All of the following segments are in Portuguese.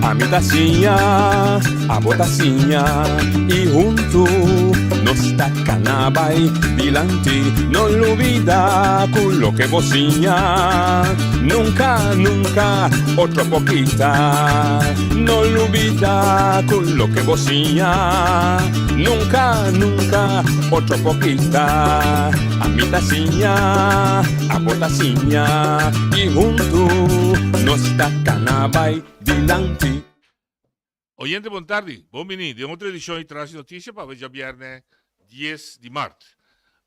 A mi tacinha, a botacinha e junto nos tacanabay dilanti, non olvida quello che vocinha. Nunca, nunca, otra poquita, non olvida quello che vocinha. Nunca, nunca, otra poquita. A mi tacinha, a botacinha e junto nos tacanabay dilanti. Oyente, buon tardi, buon venire di un'altra edizione di Trasi Notizie per oggi viernes 10 di marzo.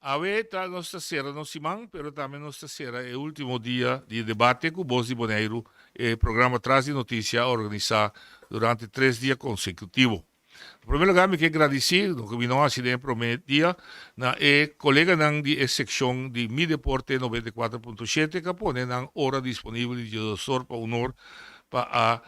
Avete nostra sera non si manca, però también nostra sera è l'ultimo dia di debate con Bosi Boneiro e il programma Trasi Notizie organizzato durante 3 giorni consecutivi. In primo luogo, mi chiedo agradecere, che mi non si den promet dia, na e collega nang di sezione di Mi Deporte 94.7 che pone nang ora disponibile di sorpa un'ora pa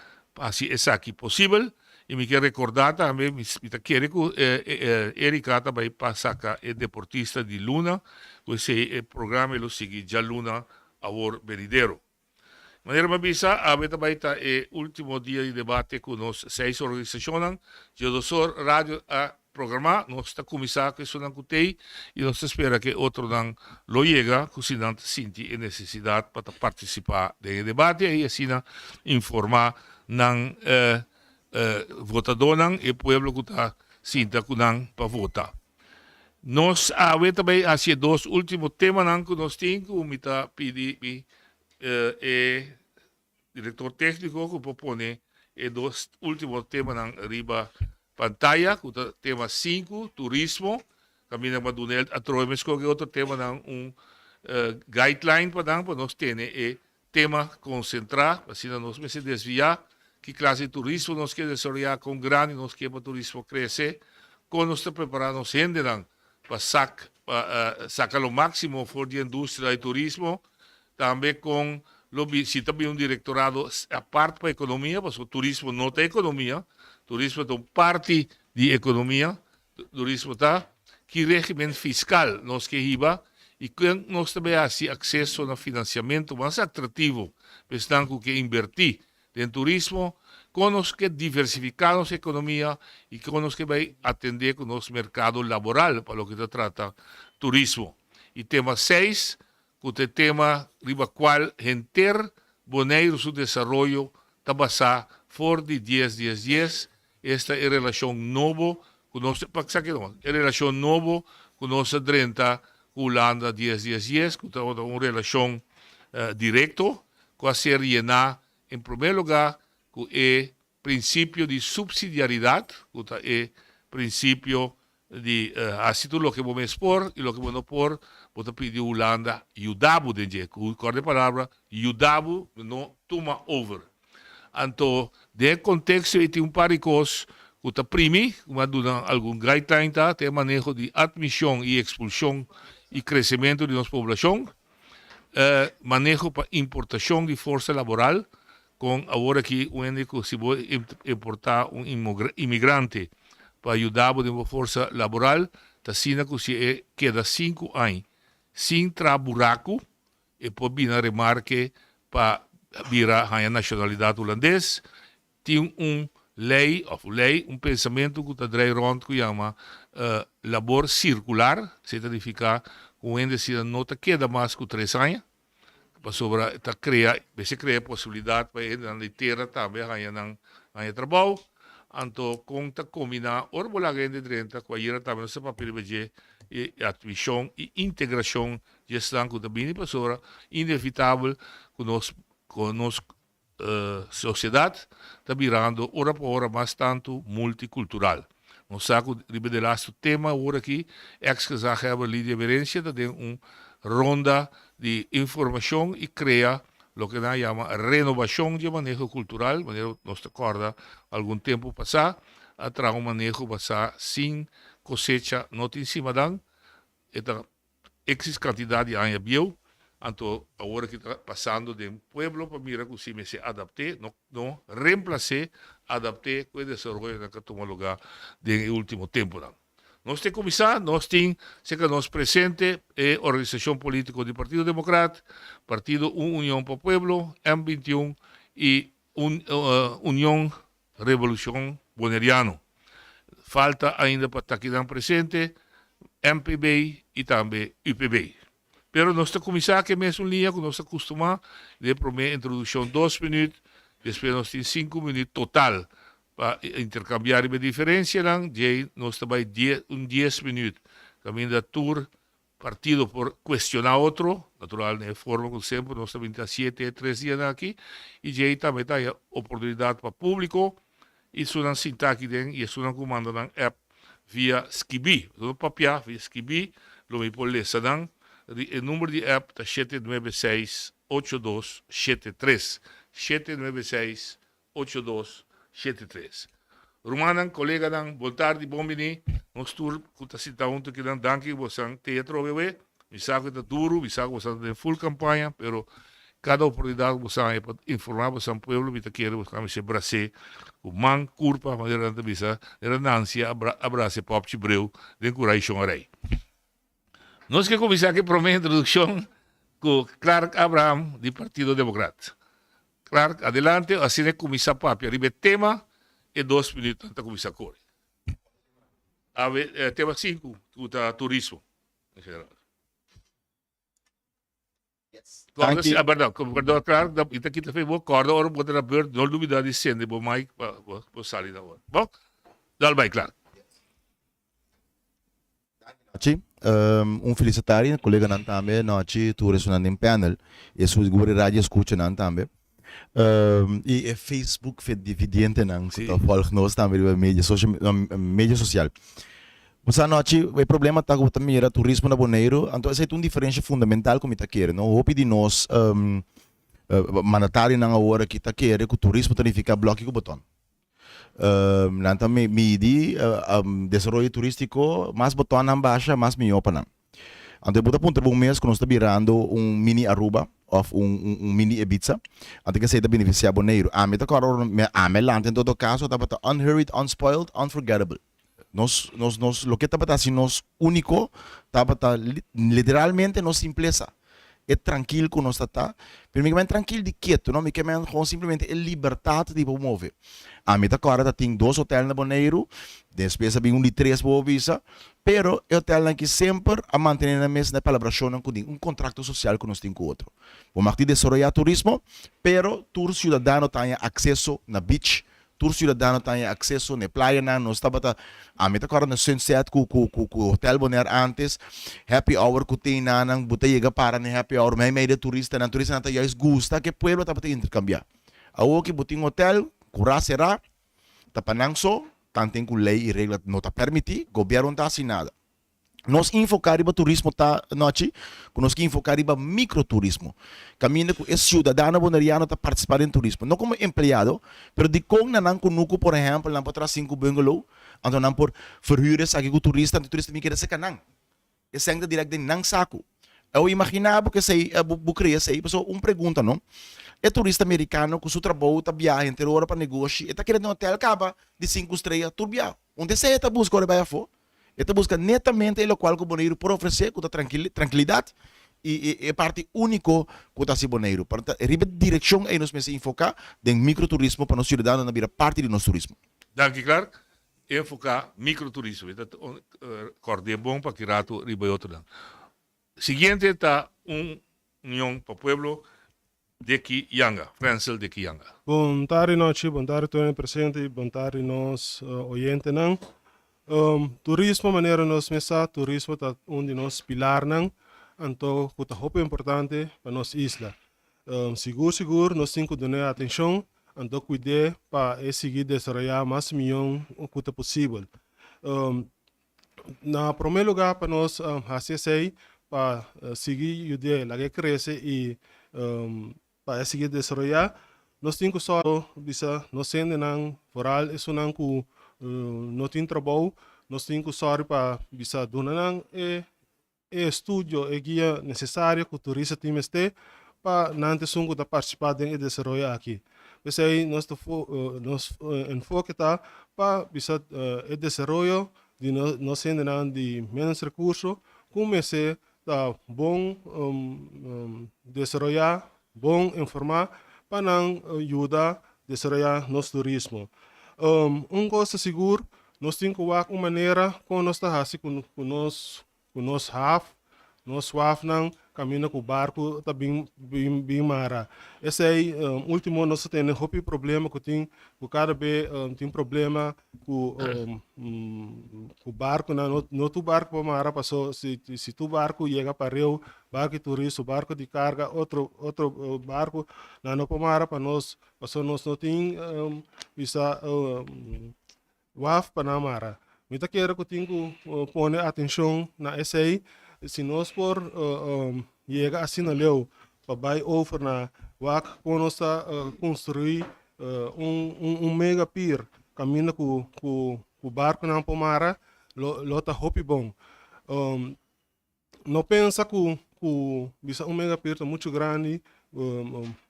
si esaki possibile. E mi chiedo ricordata a me mi chiede che Ericata by Pasaka è deportista di Luna, questo è il programma lo segui già Luna a Vor Benidero. In maniera mabisa, avete baita è l'ultimo dia di debate con nos 6 organizzazioni, Giodosor Radio a programma, nostra commissaria che sono con te, e non si spera che altro non lo llega, così non senti e necessità per partecipare nei debatti e così informare non votador e pueblo que está sinta para votar. Nós também hacia dois últimos temas que nós temos, como está pedindo diretor técnico que propõe dois últimos temas na riba pantalla, que é tema 5, turismo, caminho para Dunel a Troimes, que é outro tema guideline para nós ter tema concentrar, assim nós vamos se desviar que classe de turismo nós queremos desarrollar com grande, nós queremos o turismo crescer, quando nós estamos preparando gente para sacar o máximo for de indústria e turismo, também com se também um directorado a parte para a economia, porque o turismo não tem economia, turismo é parte de economia, turismo está, que regime fiscal nós queremos, e que nós também temos acesso a financiamento mais atrativo, pensando que invertir em turismo, conosco que diversificar nossa economia e conosco que vai atender com nosso mercado laboral, para o que se trata turismo. E tema 6, que é o tema riba qual enter boneiro seu desenvolvimento está basado fora de 10-10-10, esta é a relação nova, é relação nova com nossa drenta Holanda 10-10-10, que é uma relação direta, com a ser llenar em primeiro lugar, que é princípio de subsidiariedade, que é princípio de assim tudo o que vamos expor e o que vamos pôr, vou pedir a Holanda ajudar de jeito, com a palavra ajudar, não toma over. Então, dentro do contexto, tem par de coisas que está primi, uma duna algum guideline tem manejo de admissão e expulsão e crescimento de nossa população, manejo para importação de força laboral, com agora que o único se pode importar imigrante para ajudar a força laboral, está sendo que se queda 5 anos sem trabalhar e pode vir a remarque para virar a nacionalidade holandesa. Tem lei, pensamento que está rond que chama labor circular, significa que o índice não queda mais que 3 anos, para sobre se cria possibilidade para ele na terra também ganhar trabalho, então conta combinar orbola gente dentro com a ira também se papel de atuação e integração de gestão que também para sobre inevitável com nossa sociedade está virando hora por hora bastante multicultural. Nós sabemos que o tema agora aqui é que se have Lídia Berência tem ronda de informação e cria o que nós chamamos renovação de manejo cultural, maneira nós recorda algum tempo passado, atrás manejo passado sem cosecha não em cima dan, então existe quantidade de anos bio, então agora que está passando de pueblo para mira que se adapte, não reemplacer, adapte com o desenvolvimento que toma lugar no último tempo dan. Nós temos comissário, nós temos, que nós presente, é Organização Política do Partido Democrata, Partido União para o Pueblo, M21 e União Revolução Boneriano. Falta ainda para estar aqui presente MPB e também UPB. Pero nós comissário que é mesmo linha que nós acostumamos, de primeira introdução 2 minutos, depois nós temos 5 minutos total para intercambiar a diferença, e nós também 10 minutos. Também da tour, partido por questionar outro, natural, de forma como sempre, nós também temos 3 dias aqui, e aí também tem a oportunidade para o público, e isso não se aqui dentro, e isso não comanda na app via Skibi. No papel, via Skibi, lo me pode ler, o número de app é 796-8273. 796-8273. Romanan, colega, boa tarde, bom dia. Nós tour, que está junto aqui, danke, você teatro, bebê. Me sabe que é duro, me sabe que você tem full campanha, pero cada oportunidade que você tem para informar você pueblo, me quer você se abraçar, o man, curpa, mas era de visa, era Nancy, abraçar pop de breu, de coragem arei. Nós que começar aqui para uma introdução com Clark Abraham, do Partido Democrata. Clark, adelante, assim é começar papi. Arriba tema e 2 minutos antes de começar a correr. Tema 5, turismo, em geral. Perdão, Clark, ita kita fez boa corda, ora botar a bird, não dúvida de sende, bom Mike, para sair da hora. Bom, dá bem, Clark. Felicitário, colega nan também, noite, tu resonando em panel, e sua rádio escuta nan também. E Facebook foi dividente nan, que tá volg nós também na mídia social. Mas a noite, o problema tá com também era turismo na Bonaire, então essa é uma diferença fundamental como está querendo, não? Hope de nós mandatário na hora que está querendo que o turismo tanifica bloco com o botão. Nanti midi desenvolvimento turístico mais botão na baixa mais melhor para nós. Então buta ponto bom mês que nós está virando mini Aruba ou mini Ibiza. Então que se está beneficiar Bonaire. A meta agora a melante em todo caso está para unhurried, unspoiled, unforgettable. Nós lo que está para assim nós único está para literalmente nós simpleza. É tranquilo que nós está, pero me tranquilo de quieto, não me quer simplesmente a liberdade de mover. A meta agora tem 2 hotéis na Bonaire, depois tem de 3 boa visa, pero o hotel que sempre a manter na mesma colaboração com contrato social que nós temos com o outro. Vamos aqui desenvolver turismo, pero todo cidadão tem acesso na beach, todo cidadão tem acesso na praia, nós estamos a meta agora no sunset com o hotel Bonaire antes, happy hour que tem na botega para na happy hour, mas meio de turista não tem já gosta que o pueblo está para intercambiar. A o que botem hotel, cura será, tá para não só, tanto com lei e regra não está permitir, governo está assinado. Nós enfocar em turismo tá noite, nós que enfocar em microturismo. Caminho que esse cidadão bonariano está participando em turismo, não como empregado, mas de como não conuco, por exemplo, não para 5 bungalow, então não por verhuren aqui com o turista me quer se canang. Esse ainda direto de não saco. Eu imaginava que sei, bucria sei, pessoal, pergunta não? É turista americano que o seu trabalho está viajando inteira hora para negócio, está querendo um hotel acaba de 5 estrelas, tudo viaja. Onde você está buscando vai a for? Ele busca netamente o qual o Bonaire pode oferecer, com tranquilidade e é parte única que está se Bonaire. Portanto, a direção é nos enfocar em microturismo para os cidadãos na vida parte do nosso turismo. Danke, Clark. Enfocar microturismo. Corda é bom para que rato riba outro. Seguinte está União para o Pueblo de Quiyanga, Francel de Quiyanga. Bom tarde, noite, bom tarde, todo presente, bom tarde, nós oyentes. Turismo maneira nós mesa, turismo tá de nós pilar então que é importante para nossa isla. Seguro nós temos que dar atenção, então cuidar para seguir desenvolver mais milhão que é possível. Na primeiro lugar para nós fazer para seguir a ideia lá que cresce e para seguir desenvolver, nós temos que só bisa nós sendo foral isso não que não tem trabalho, nós temos que usar para bisa donar estudo e guia necessário que o turista tem que para não ter sungo da participar em desenvolver aqui. Mas aí nós enfoque tá para bisa desenvolver de nós sendo de menos recursos, comece a bom desenvolver, bom informar para não ajudar a desenvolver nosso turismo. Coisa seguro, nós temos que ver uma maneira como nós estamos com nós nós não caminha com o barco tá bem mara. Esse aí último nós temos um problema que tem com cada vez tem problema com o barco não tu barco para mara passou se tu barco chega para Rio barco de turista barco de carga outro barco não para mara para nós passou nós não tem visa waf para mara. Muita quero que tenho que pôr atenção na esse aí se nós por chega assim na leu para vai over na wak quando está construir mega pier caminha com o barco na pomara lota hopi bom não pensa que bisa mega pier é muito grande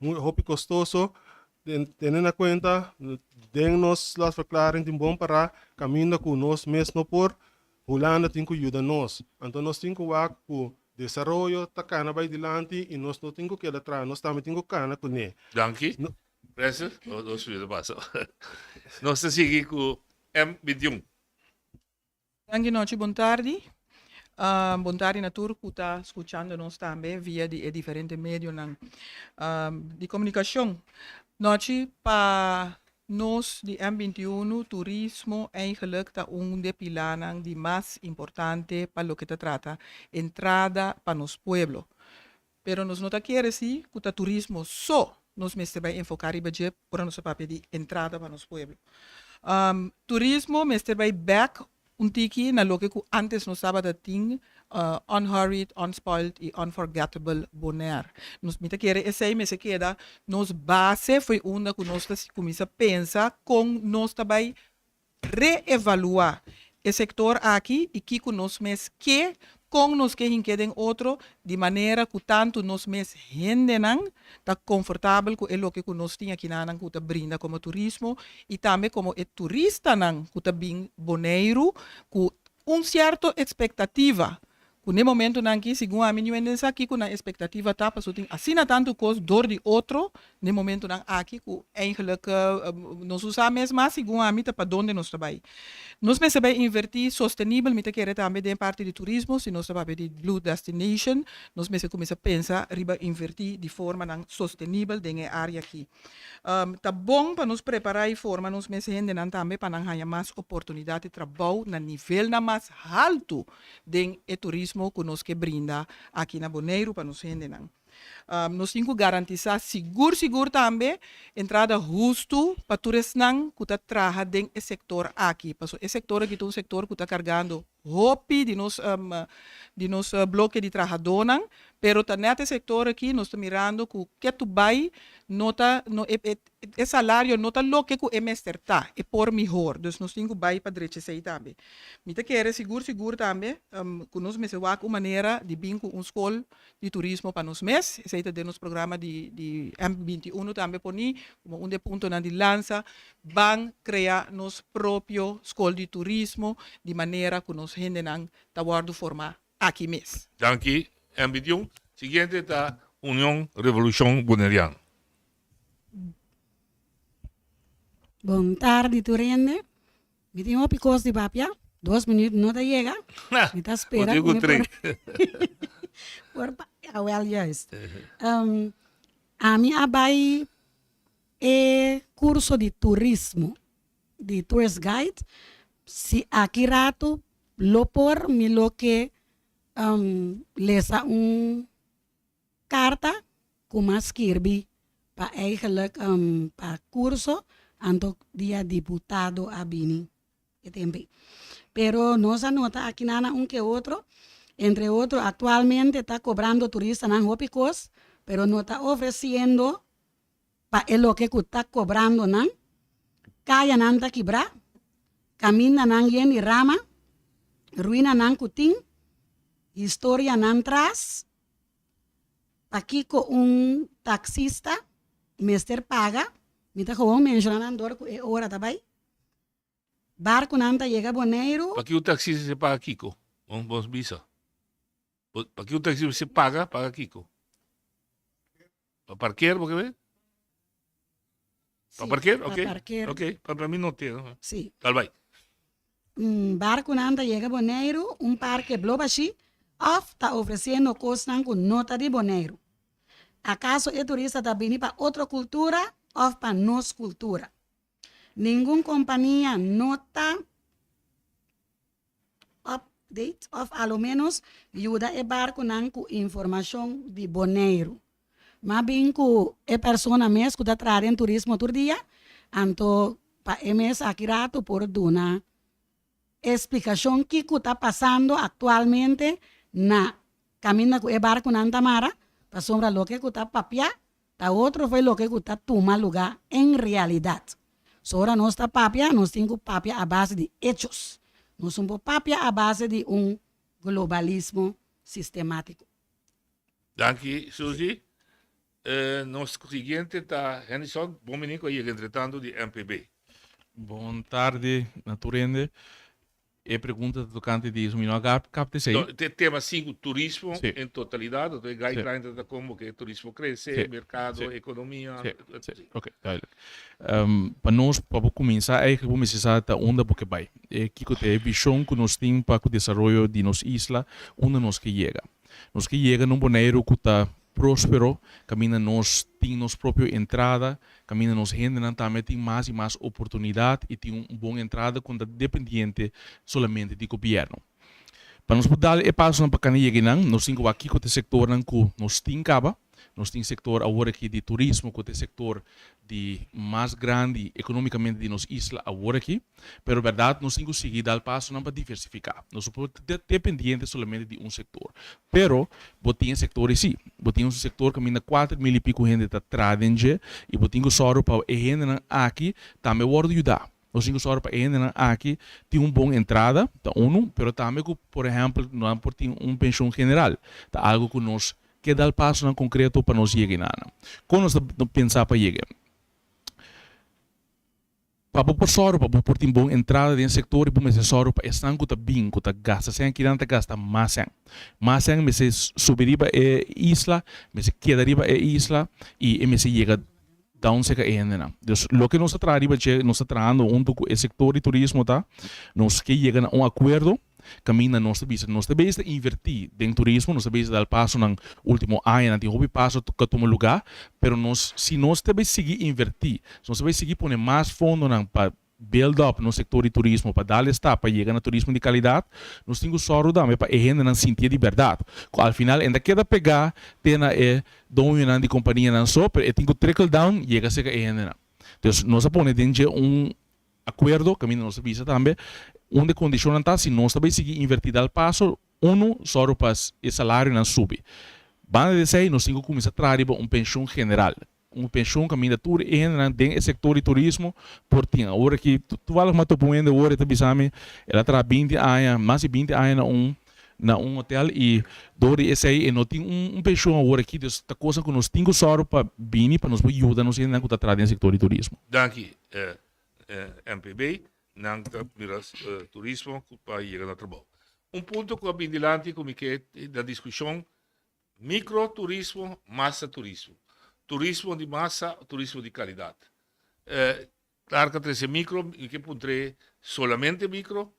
hopi custoso tendo em conta den-nos las verklaring de bom para caminha com nós mesmo por Holanda tem que ajudar nós. Então nós temos que ver o desenvolvimento da cana vai adiante e nós não temos que ir atrás. Nós também temos que cana com ele. Danke. Presidente, nós vamos passar. Nós seguimos com M21. Anche noite, boa tarde. Boa tarde na tour que está escutando nós também via de diferentes meios de comunicação. Noite para nós de M21, turismo eigenlijk está de pilares de mais importante para lo que se trata, entrada para nos pueblo. Pero nos nota que decir que o turismo só nos mestre vai enfocar e budget para nosso papel de entrada para nos pueblo. Turismo mestre vai back tiki na lo que antes nos estava da ting unhurried, unspoiled e unforgettable bonaire. Nos mita querer esse aí me se queda nos base foi uma que nós começa a pensar com nós também reevaluar o sector aqui e que nós mes que com nós que quedem outro de maneira que tanto nós mes rende não tá confortável com o que nós tinha aqui na que tá brinda como turismo e também como é turista não que tá bem boneiro com certo expectativa. No momento em que, segundo a minha experiência, aqui com a expectativa tá para tem assim tanto coisa dor de outro, no momento em aqui que eigenlijk nós usamos mesmo, segundo a mim tá para onde nós trabalhamos. Nós precisamos invertir sustentável, me querer também de parte de turismo, se nós trabalhamos de Blue Destination, nós precisamos começar a pensar riba invertir de forma sustentável na área aqui. Tá bom para nos preparar de forma nós precisamos também para ganhar mais oportunidade de trabalho na nível mais alto de turismo que nos que brinda aqui na Bonaire para nos render. Nós temos que garantizar seguro também entrada justo para turistas que trabalham dentro do setor aqui. Porque o setor aqui é um setor que está carregando hopi de nos bloco de trabalhadores, pero nesse setor aqui nós estamos mirando que tu vai nota o salário nota lo que o mestre tá é por melhor, então nós temos que vai para direita sei também. Me te quer seguro também, que nós me uma maneira de vir com escola de turismo para nós mes, esse é nos programa de M21 também por ni, como ponto na de lança, van criar nos próprio escola de turismo de maneira que nós rende não tá guardo formar aqui mes. Danke, M21. Seguinte está União Revolução Bonaireana. Boa tarde, Turende. Me tenho picos de papia. 2 minutos não chega. Me está esperando. Eu digo Por well, yes. A minha vai curso de turismo, de tourist guide. Se aqui rato lo por me lo que lesa carta como escrevi para eigenlijk para curso ando dia diputado a bini pero nos anota aquí nada un que otro entre otros actualmente está cobrando turistas en Hopicos pero no está ofreciendo para lo que está cobrando nan kaya nan ta quebra camina nan yen y rama ruina nan kuting historia nan tras aquí con un taxista Mr. paga, me está como mencionando hora também. barco nanta llega a Bonaire, Para que o taxista se paga Kiko? Vamos visa. Para que o taxista se paga Kiko. Para parquear, porque ve? Para parquear? pa Ok. parquear. Ok, para mim não tem. Não. Sí. Tal vai. Barco nanta llega a Bonaire, parque blobashi, of está oferecendo cosas com nota de Bonaire. ¿Acaso el turista está viniendo para otra cultura o para nuestra cultura? Ninguna compañía nota update o a lo menos ayuda el barco con información de Bonaire. Más bien que es persona mes que está trayendo turismo todo día, anto para MS aquí rato por una explicación que está pasando actualmente na camina con el barco en Antamara. Para sombra lo que está papia, ta otro fue lo que está toma lugar en realidad. Ahora no está papia, no tengo papia a base de hechos. No somos papia a base de globalismo sistemático. Danke, Suzy. Nosso seguinte está Henderson. Bom menino, aí entretanto de MPB. Boa tarde, naturende. E pergunta tocante disso, não capta sei. Tema 5, turismo Sim. em totalidade. Então, guideline da como que o turismo cresce, Sim. mercado, Sim. economia. Sim. Ok, duidelijk. Para nós, para começar, eigenlijk vamos precisar da onda porque vai. Que tem visão que nós temos para o desenvolvimento de nossa isla, onde nós que chega. Nós que chega num boneiro que está próspero, camina nós tem nossa própria entrada, camina nós gente também tem mais e mais oportunidade e tem uma boa entrada quando é dependente somente do governo. Para nós poder dar passo para cá nós temos aqui com o setor que nós temos caba, nós temos setor agora aqui de turismo, com o setor de mais grande economicamente de nossa isla agora aqui, mas na verdade nós temos que seguir dar passo para diversificar. Nós somos dependentes somente de setor. Pero, botinha sectores sim, botinha setor que ainda 4 mil e pico gente está tradenge e botinha só para a gente aqui também pode ajudar. Nós temos só para a gente aqui tem uma boa entrada, tá pero também por exemplo não tem pensão general, tá algo que nós que dar passo no concreto para nós chegar. Quando nós pensar para chegar, para por soro, para por ter boa entrada dentro do setor, e para ser soro para estar com bem, com gasta, sem que não gasta mais, me se subir para a isla, me se quedaria para a isla e me se chega down se ainda. Então, o que nós estamos tratando o setor de turismo tá, nós que chega a acordo. Camina nossa visa invertir em turismo, nossa visa dar passo no último ano, tem hobby passo que toma lugar, pero se nós também seguir invertir, se nós também seguir poner mais fundo para build up no setor de turismo, para dar está para chegar no turismo de qualidade, nós temos só também para a gente não sentir de verdade. Al final ainda queda pegar, tem dono de companhia não só, pero tem que trickle down, chega a ser a gente. Então nós põe dentro acordo, camina nossa visa também, onde condiciona está, se nós também seguir invertir al passo, só para o salário não sube. Banda de sei, nós temos que começar a trazer uma pensão general. Uma pensão que ainda tudo dentro do setor de turismo, por ti. Agora que tu vai lá, tu põe agora, tu bisame, ela traz 20 anos, mais de 20 anos na hotel e dori esse aí não tem pensão agora aqui, esta coisa que nós temos só para vir, para nos ajudar, nós ainda que trazer no setor de turismo. Danke, MPB. Nang turismo para chegar no trabalho. Ponto que eu vim delante como que da discussão microturismo, massa turismo. Turismo de massa, turismo de qualidade. Claro que esse micro, que pondré solamente micro,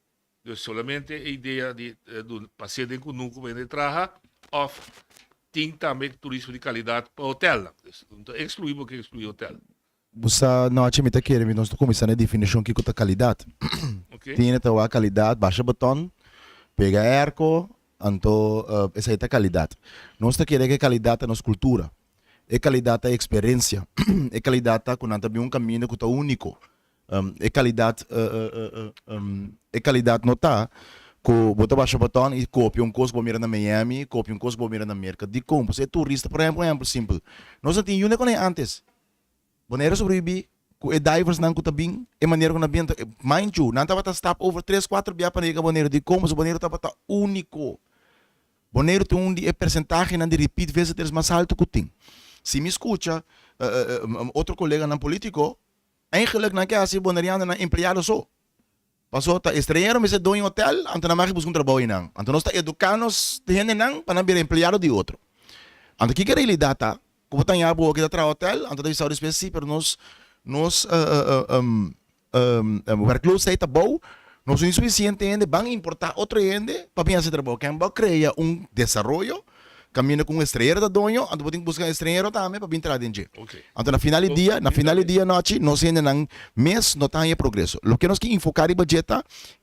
solamente a ideia de do paciente que nunca vem trabalhar, ou tem também turismo de qualidade para hotel. Então, excluímos que exclui hotel. Você não acha que quer, nós estamos começando a definição que é qualidade. Okay. Tem a qualidade, baixa botão, pega erco, então essa é a qualidade. Nós estamos querendo que qualidade é nossa cultura, é qualidade é experiência, é qualidade quando nós caminho que é único, é qualidade não está. Que bota baixa botão e copia coisa que mira na Miami, copia coisa que mira na América. De como? Você é turista, por exemplo, simples. Nós não tínhamos nem antes. Bonaire sobrevive, com divers não está bem, é maneira que não bem, mind you, não estava a stop over 3-4 dias para ir a Bonaire, de como o Bonaire estava único. Bonaire tem percentagem de repeat vezes mais alto que tem. Se me escuta, outro colega não político, eigenlijk não quer assim, Bonaireano não empregado só. Pasó ta estrangeiro me se do em hotel, anto na maki busca um trabalho nang. Anto nós tá educanos de gente nang para não vir empregado de outro. Anto que realidade tá? Como tá em boa que tá tra hotel, anto da saúde específica, pero nós werkloos tá bom, nós não suficiente ainda, vão importar outro ainda para vir esse trabalho. Quem vai criar desenvolvimento, caminha com estrangeiro da dono, anto pode buscar estrangeiro também para vir entrar dentro. Okay. Anto na final do dia noite, nós ainda não mês não tá em progresso. O que nós que enfocar em budget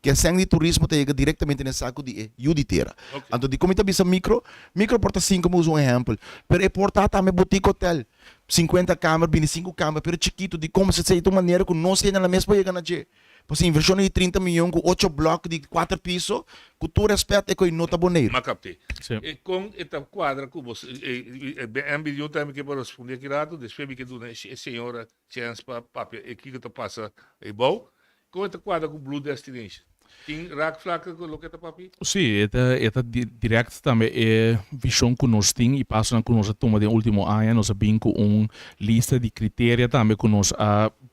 que é sem de turismo te chega diretamente nesse saco de juditeira. Okay. Anto de como tá bisa micro porta 5 como um exemplo, pero porta também boutique hotel. 50 câmeras, 25 câmeras, pero chiquito, de como se faz de maneira que nós ainda na mesma chega na G. Pues inversão de 30 milhões com 8 blocos de 4 pisos, que tu respeita e que não tá boneiro. Mas captei. Sim. E com esta quadra que você é um também que para responder aqui lado, depois me que do né senhora chance para papel e que tá passa é bom. Com esta quadra com Blue Destination. Tem raak flaca com o que tá papi? Sim, esta direct também é visão que nós temos e passam que nós toma de último ano, nós bem com lista de critérios também que nós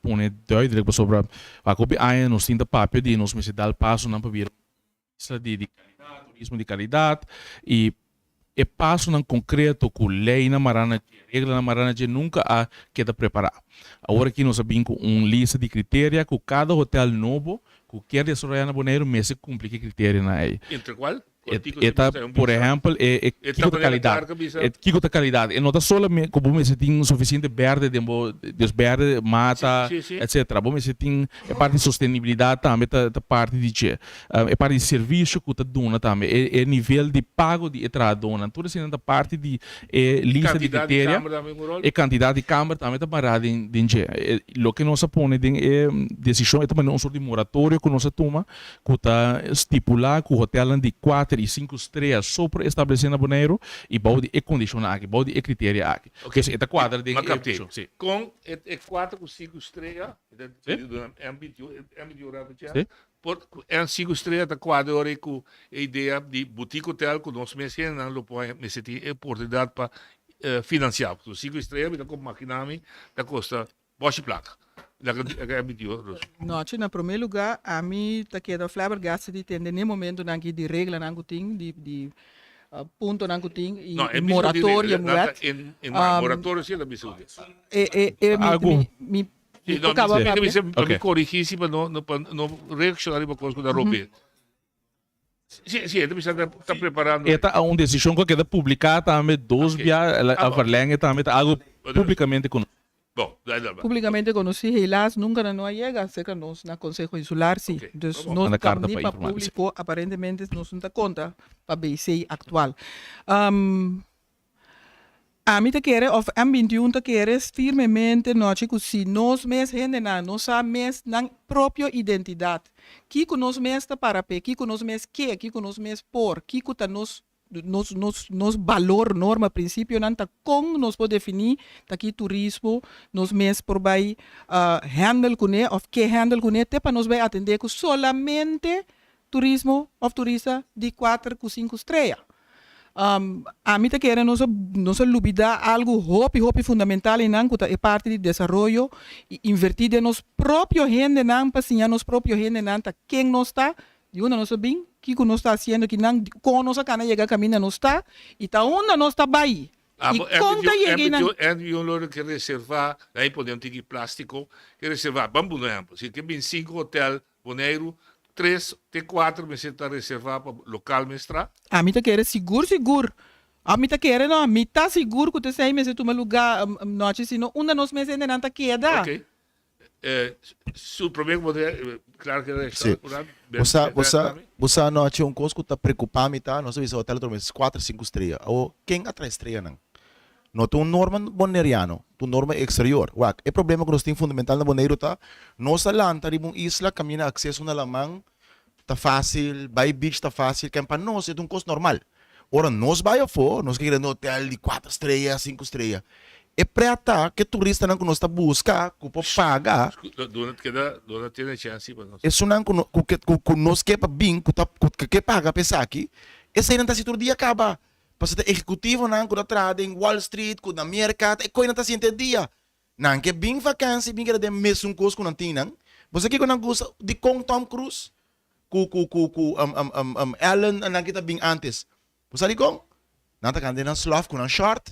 põe duidelijk sobre a copy ano nós temos papel de nós me dar passo não para vir lista de qualidade, turismo de qualidade e passo não concreto com lei na marana, regra na marana que nunca há queda preparar. Agora que nós bem com lista de critérios que cada hotel novo que quer desarrollar na Bonaire, mas se cumpre que critério na aí. Entre qual? Eta, por exemplo, kiko ta qualidade. Kiko ta qualidade. E não está solamente como você tem suficiente verde, verde, mata, etc. Bom, você tem parte de sustentabilidade também, a parte de parte de serviço que está dona também, é nível de pago de entrada dona. Tudo assim, a parte de lista de critérios e quantidade de câmara também está parada em o que nós põe é decisão, é também um sorte de moratório que nós toma, que está estipular que o hotel de 4 e 5 estrelas só para estabelecer na Bonaire e pode condicionar aqui, pode critério aqui. Ok, esta quadra de com 4 com 5 estrelas, é é 5 estrelas da quadra com a ideia de boutique hotel que nós mesmos não põe, mas tem oportunidade para financiar. 5 estrelas, com maquinami, da custa boa placa. No, in primeiro lugar, a mim tá queda flabbergasted de ter nem momento nangi de regra nango ting de ponto nango ting e moratório muat. In moratório sim da bisúdia. Me me corrigir se para não reaccionar para coisa da Robert. Sim, está preparando. Esta é uma decisão que queda publicada também 2 dias a verlenga também algo publicamente com Bom, publicamente conheci, helaas, nunca não chega cerca nós na Conselho Insular, sim. Então, nós estamos para público, aparentemente, nós não dá conta para a BC atual. A mim te quer, of M21 te quer firmemente, não chico, se nós mesmos gente na nossa mesma própria identidade, que nós mesmos para pé, que nós mesmos que nós mesmos por, que tá nos valor, norma, princípio, não tá com nos pode definir aqui turismo, nos mês por vai handle com ele, ou que handle com ele, para nos vai atender com solamente turismo ou turista de 4 com 5 estrelas. A mim te quer nos olvidar algo hopi fundamental em não é parte de desenvolvimento e invertir de nos próprio gente não para ensinar nos próprio gente não tá quem nós está e uma nós bem que nós está fazendo que não com nossa cana chega caminho nós está e tá onde nós está bem e conta e um lugar que reservar aí podemos ter plástico que reservar vamos por exemplo se tem 5 hotel Bonaire 3 tem 4 mas está reservar para local mestra a mim te quer seguro a mim te quer não a mim tá seguro que você sai mas tu lugar noite se não uma nós meses ainda não tá queda ok o problema é claro que é você anote um coisa que está preocupado tá nós vamos hotel dormir 4 5 estrelas ou quem atrás estrelas não não tem norma boneriano tem norma exterior o problema que nós temos fundamental na Bonaire tá nossa lanta de uma isla caminha acesso na lamang tá fácil vai beach tá fácil que para nós é um custo normal ora nós vai a for nós queremos hotel de 4 estrelas 5 estrelas é preta que turista não nós está busca que pode pagar dona tem chance para nós isso não que nós quer para bem que paga pensar aqui esse aí não está se todo dia acaba para ser executivo não que atrás em Wall Street que na mercado e coisa não está se dia não que bem vacância bem que de mesmo coisa que não tem não você que não gosta de com Tom Cruise Ellen ang kita bing antes. Pusari kong, nanta kande ng sloth ko ng short,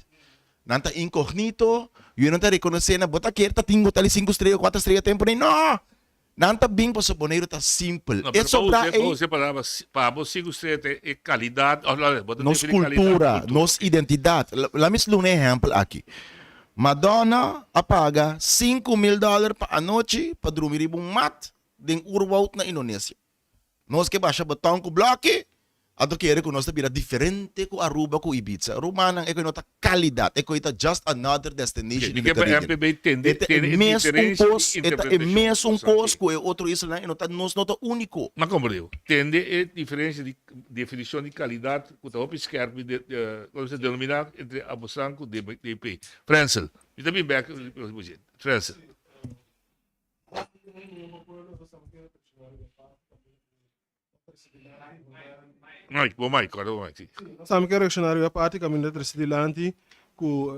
nanta incognito, yun nanta reconocer na bota kierta tingo tali 5 estrela, 4 estrela tempo na no! Nanta bing po sa boneiro ta simple. No, É pero sobra você falava, para você gostar de qualidade, nos cultura, nos identidade. Lamis lung exemplo aqui. Madonna apaga $5,000 pa a noite para dormir um mat ding urwaut na Indonesia. Nós que baixa botão com bloque, ato quer que nós tabira diferente com Aruba com Ibiza. Romana é que nota qualidade, é que ita just another destination in the Caribbean. Ita é mesmo coisa que é outro isla, e nota nós nota único. Mas como eu entende a diferença de definição de qualidade que está observado como se denomina entre a Bosanco e DP. Francel, e também back, Francel. Mike, Mike. Sabe que reaccionário praticamente trascidilanti ku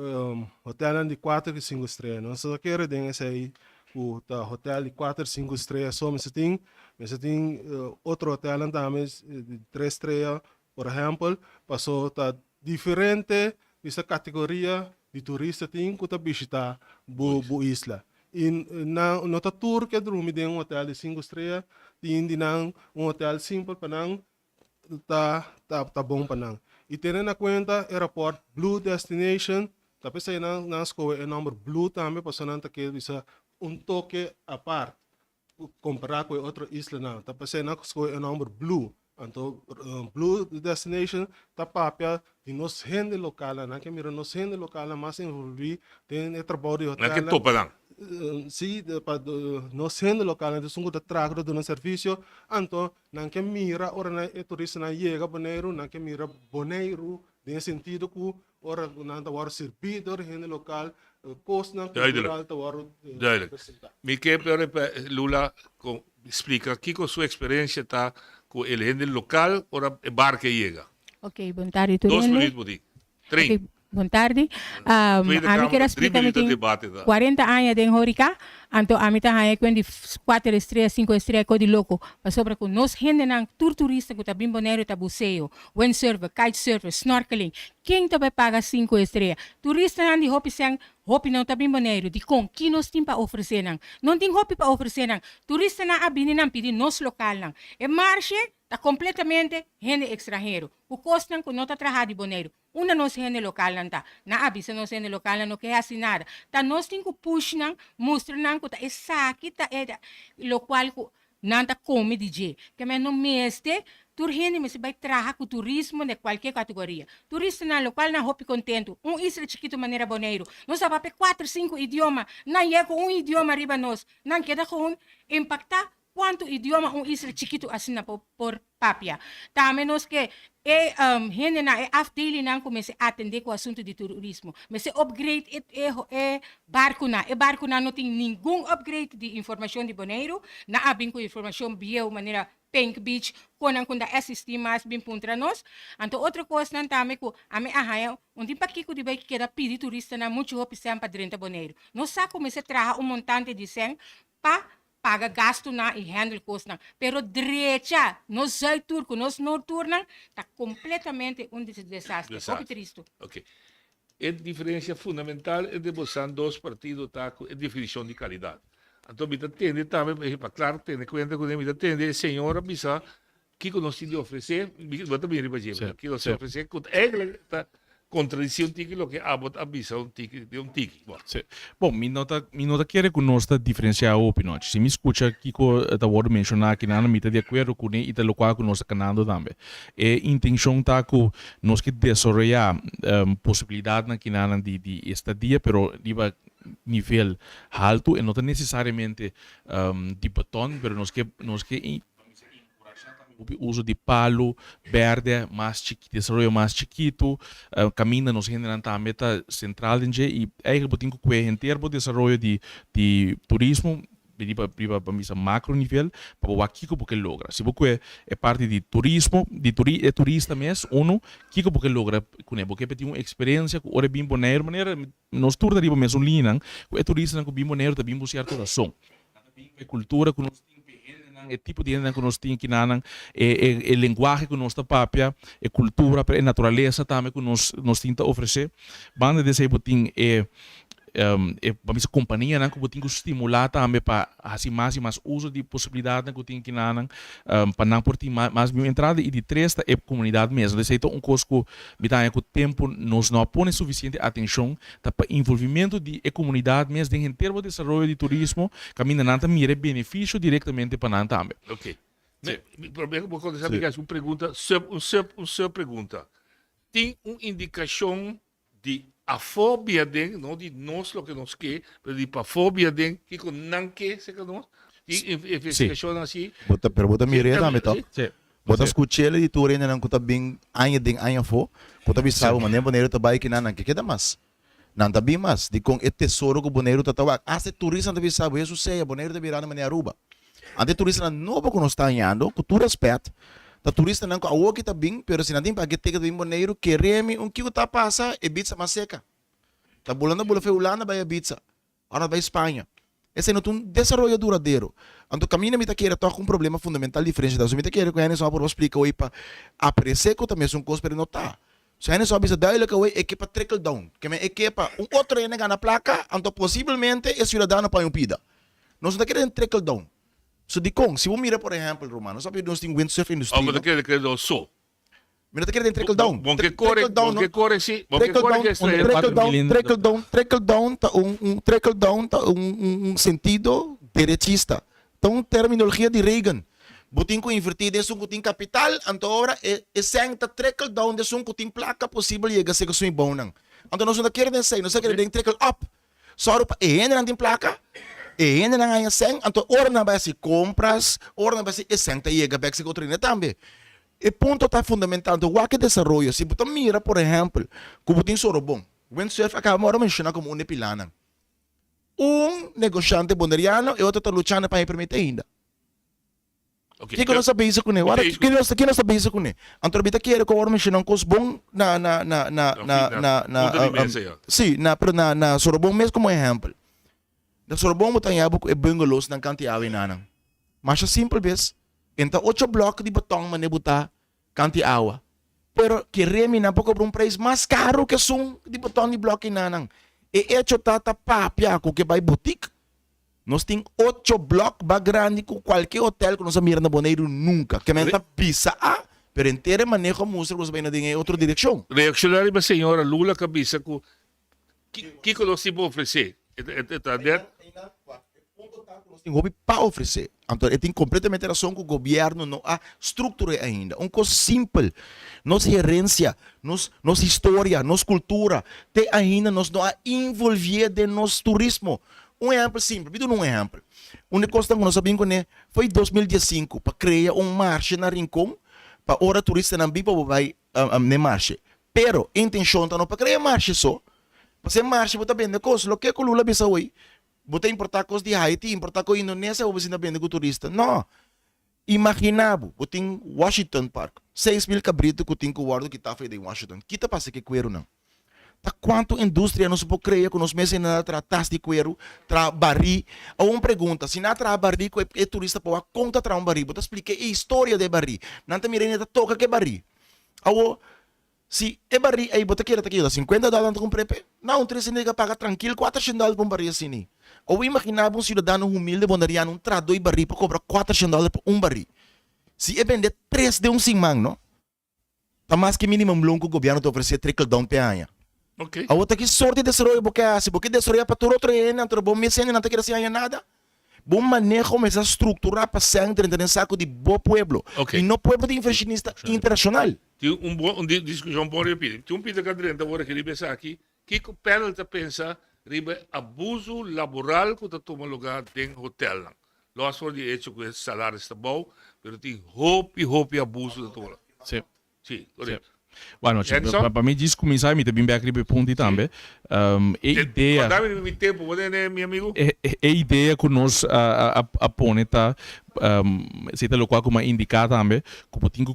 hotel de 4 e 5 estrelas. Nós só quero dizer aí ku ta hotel de 4 e 5 estrelas só mas tem outro hotel também de 3 estrelas, por exemplo, passou ta diferente essa categoria de turista tem que ta visitar bu isla. Na nota tour que dorme em um hotel de 5 estrelas, tem um hotel simples para tá bom para não. E tendo na conta aeroporto Blue Destination, tapi saya na escola é número Blue também para não ter que bisa toque a parte comparar com outra isla não. Tapi saya na escola é número Blue. Então Blue Destination tá papel de nos gente local, não que mira nos gente local mais envolvido tem trabalho de hotel. Não que topa não. Sim, no sendo local na sungo da trago do serviço, então não que mira ora na turista na chega boneiro, não que mira boneiro, em sentido que ora não tá war servidor rende local, cost na cultural tá war. Me que Lula explica aqui com sua experiência tá com ele rende local ora barca chega. Ok, boa tarde tudo. 2 minutos, 3. Okay, boa tarde. A mim quero explicar que 40 anos em Horica, então a mim tá aí com 4 estrelas, 5 estrelas, coisa de louco. Mas sobre com nós gente não turista que tá bem bonito, tá buceo, windsurfer, kitesurfer, snorkeling. Quem tá vai pagar 5 estrelas? Turista não de hopi não tá bem bonito, de com que nós tem para oferecer não tem hopi para oferecer turista não abine não pedir nos local não. E marche tá completamente gente estrangeiro. O custo não não tá trabalhando de bonito. Una nos gente local não tá. Na avisa nos gente local não quer assim nada. Tá nós tem que push não, mostra não que tá essa aqui tá é lo qual não tá come DJ. Que mas no mêste tur gente me se vai trabalhar com turismo de qualquer categoria. Turista na local na hopi contento. Isla chiquito maneira boneiro. Nós sabe 4, 5 idiomas. Não é com idioma riba nós. Não queda com impactar quanto idioma isla chiquito assim na por papia. Tá menos que gente na afdeli não comece a atender com o assunto de turismo. Mas se upgrade barco na não tem nenhum upgrade de informação de boneiro. Na abin com informação bio maneira Pink Beach, quando assistir mais bem para nós. Então, outra coisa não também que a minha arraia, onde para que de vai que pedir turista na muito opção para dentro boneiro. Nós só comece a trabalhar montante de 100 para paga gasto na e handle cost na. Pero direita, nós sai turco, nós no turna, tá completamente desastre. Triste. Ok. A diferença fundamental é de você dois partidos tá com a definição de qualidade. Então, me atende também, para claro, tem conta com ele, me atende, senhora, bisa, que nós temos de oferecer, vou também repetir, que nós oferecer, é contradição tique lo que abot avisa un tique. Bom, mi nota quiere que nós diferenciar a opinião. Se me escuta Kiko da word mencionar que nada mita de acordo com ele e lo qual que nós canando também. E intenção tá que nós que desarrollar possibilidade na que nada de estadia, pero diba nível alto e não necessariamente de botão, pero nós que o uso de palo verde mais chiquito, desarrollo mais chiquito, caminha nos generan também meta central e aí que botinho que em termo de desarrollo de turismo para mim macro nível para o aqui que logra. Se você é parte de turismo, de turista mesmo, que porque logra com ele, porque tem uma experiência que ora bem boneiro, maneira nós turda riba mesmo linha, é turista que bem boneiro, tá bem buscar toda som. A cultura que nós tem o tipo de renda que nós temos aqui, a linguagem que nós temos, a cultura, a natureza também que nós temos a oferecer. Banda desse aí, para minha companhia, né, que eu tenho que estimular também para assim mais uso de possibilidades que eu tenho aqui para não por ti mais minha entrada e de três é a comunidade mesmo. Desse então coisa que o tempo nós não põe suficiente atenção para envolvimento de a comunidade mesmo em termos de desenvolvimento de turismo, caminha nanta mira benefício diretamente para nós também. Ok. Vou começar a pergunta, uma pergunta. Tem uma indicação de a fobia de não de nós lo que nos quer, mas de a fobia de que não quer se que nós e investigação assim. Bota mire também, tá? Sim. Bota escutar ele de tu ainda não conta bem anha fo, conta bem sabe, mas nem boneiro tá baik não que queda mais. Não tá bem mais, de com e tesouro que boneiro tá tawag. Se turista tá bem sabe, isso sei, boneiro tá virando maneira Aruba. Ante turista não para quando está anhando, que tu respeita. Ta turista não a que tá bem, pero se não tem para que te bem boneiro que reme que tá passa e pizza mais seca. Tá bolando bola feulana vai a pizza. Agora vai Espanha. Esse não tem desenvolvimento duradouro. Então caminha me tá querer toca um problema fundamental diferente da. Me tá querer que a só por explicar oi para apreciar que também são coisas para notar. Se a só bisa daí que oi é que para trickle down, que me é que para outro ene na placa, então possivelmente é cidadão para um pida. Nós não tá querendo trickle down. So di kong, se você mira, por exemplo, Romano, sabe nós temos windsurf industry. Mas daquele que é só. Mira, tá querendo trickle down. Bom que corre sim. Trickle down tá sentido derechista. Então, terminologia de Reagan. Botin ko invertir de um kuting capital, então agora é sem tá trickle down de um kuting placa possível chega a ser que bom não. Então nós não queremos dizer, nós queremos trickle up. Só para não tem placa. E ainda não há sem, então ora na base compras, ora na base é sem, tá chega para que se cotrina também. E ponto está fundamental do que desenvolvimento. Se você mira, por exemplo, que você tem soro bom, windsurf acaba de mencionar como uma pilana. Negociante bonderiano e outro está lutando para permitir ainda. O que nós sabemos isso com ele? O que nós sabemos isso com ele? Então, você quer que eu mencionar um coisa bom na soro bom mesmo como exemplo. Na Sorbonne mo tayo é bungalows ng kantiawi nanang. Mas simple bes. Enta 8 blocos de batong manebuta kantiawa. Pero kiremi na po um preço mais caro que sum de batong de bloco nanang. E hecho tata papia ko que vai boutique. Nós tem 8 blocos ba grande com qualquer hotel que nós mira na Boneiro nunca. Que menta pisa pero inteira manejo música nós vai na dinheiro outra direção. Reaccionário ba senhora Lula cabeça ko que nós se oferecer. Tem hobby para oferecer. Então, tem completamente razão que o governo não há estrutura ainda. Uma coisa simples. Nossa gerência, nossa história, nossa cultura, tem ainda nós não há envolvido de nosso turismo. Um exemplo simples, me dá um exemplo. Uma coisa que nós sabemos foi em 2015 para criar marcha na Rincón para hora turista não vir para vai na marcha. Pero a intenção não para criar marcha só. Para marcha, você vende coisas. O que é que o Lula pensa hoje? Você importar coisas de Haiti, importar coisas da Indonésia, ou você vende com turista? Não. Imaginava, você tem Washington Park, 6,000 cabritos que tem que guardar que está feito em Washington. Que está passando que cuero não? Tá quanto indústria nós podemos criar que nós meses não tratas de cuero, tra barri? Ou uma pergunta, se não tra barri, é turista para conta tra barri? Você explica a história de barri. Não te mirei, toca que barri. Ou se é barri, aí você quer aquilo, $50 com prepe? Não, três nega paga tranquilo, $400 por barri assim. Ou imaginava um cidadão humilde bondariano, um traduz barri para cobrar $400 por barri. Se é vender 3 de simang, não? Tá mais que mínimo longo o governo te oferecer trickle down peanha. Ok. A outra que sorte de desarrollo porque desarrollo para todo outro ano, então bom mês não te quer assim nada. Bom manejo mas a estruturar para sempre em saco de bom pueblo. Okay. E não pueblo de inversionista internacional. Tem discussão bom repetir. Tem Peter Cadrenta agora que ele pensa aqui, que o panel está pensa ribe abuso laboral que está tomando lugar em hotel. Nós por de hecho que o salário está bom, pero tem roupa abuso da tola. Sim. Sim, correto. Bueno, para mim diz começar me também bem aquele ponto também. Ideia. Dá-me tempo, meu amigo. É ideia que nós aponta se lo qual como indicar também como tem que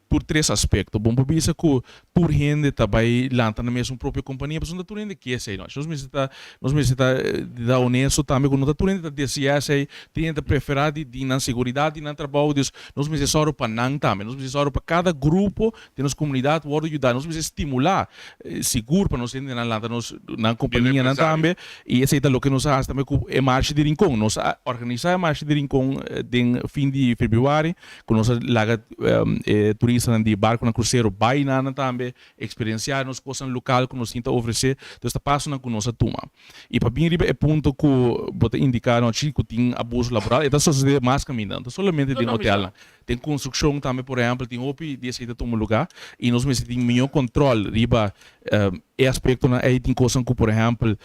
por três aspectos bom por isso que por rende também lanta na mesma própria companhia mas não rende que é sei nós mesmo da honesto também quando não rende da sei tem da preferida de na segurança na trabalho nós mesmo só para não também nós mesmo só para cada grupo de nossa comunidade pode ajudar nós mesmo estimular seguro para nós rende na lanta nós na companhia não também e esse é o que nós faz também com a marcha de rincão nós organizar a marcha de rincão em fim de fevereiro com nós laga turistas de barco na cruzeiro vai na também experienciar nos coisas local que nos tenta oferecer então está passando com nossa turma e para bem riba é ponto que bota indicar no chico tem abuso laboral e tá só se mais caminhando somente tem hotel tem construção também por exemplo tem opi de esse um lugar e nós mesmo tem melhor controle riba é aspecto na aí tem coisas que por exemplo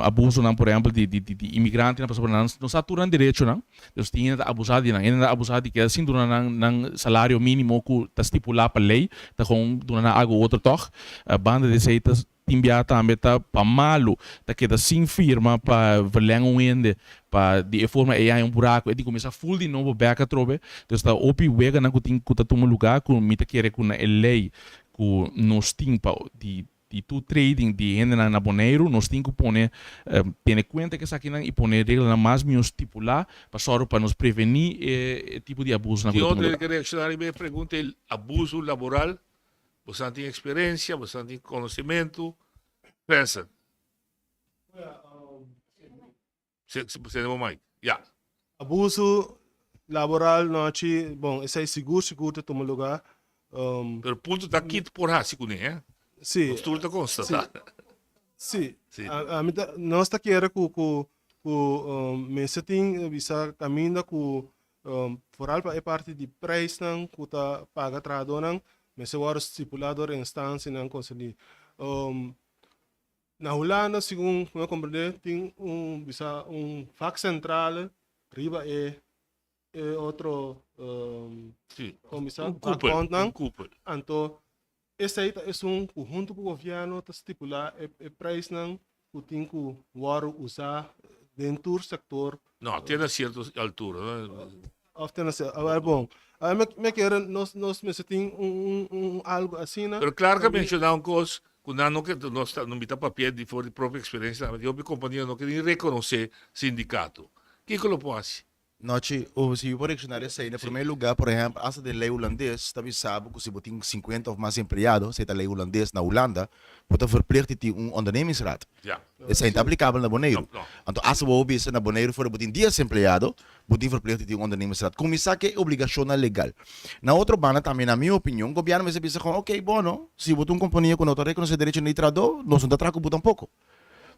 abuso não por exemplo de imigrante na pessoa não saturam direito não eles tinham abusado ainda abusado que assim durante salário mínimo que está estipulado para lei tá com durante algo outro toque a banda de seitas enviar também tá para malo tá queda sem firma para verlengar ende para de forma aí um buraco e de começar full de novo back a trobe então está opi wega na que tem que tá um lugar que me tá querer com a lei que nos timpa de tu trading de renda na boneiro nós temos que poner ter conta que essa aqui e poner regra na mais menos estipular para nos prevenir tipo de abuso na comunidade. Eu queria reaccionar e me pergunta o abuso laboral. Você tem experiência, você tem conhecimento. Pensa. Você não vai. Yeah. Abuso laboral não é bom, esse é seguro de tomar lugar. Pero o ponto está aqui por assim, né? Sim. Postura está constatada. Sim. Nós está querendo que mas tem visa caminho que foral é parte de preço não que tá paga trado não mas se o estipulado em instância não conseguir na Holanda segundo eu compreender tem visa fac central riba é outro comissão Cooper então esse aí é junto com o governo está estipular é preço não que tem que usar dentro do setor. Não, tem a certa altura. Bom, me quero nós tem algo assim, né? Mas claro que mencionar uma coisa, quando nós não está papel de fora de própria experiência, eu a companhia não quer reconhecer sindicato. O que que eu posso? Noche, se eu vou reaccionar essa aí, no primeiro lugar, por exemplo, essa de lei holandês, também sabe que se você tem 50 ou mais empregados, se a lei holandês na Holanda, você verplicht ter ondernemingsraad. Ja. Isso é aplicável na Bonaire. Então, se você na Bonaire for você tem 10 empregados, você verplicht ter ondernemingsraad. Como isso é obrigação legal. Na outra banda também, na minha opinião, o governo vai dizer, ok, bom, se você uma companhia que não reconhece direito de trabalho, nós não trago um pouco.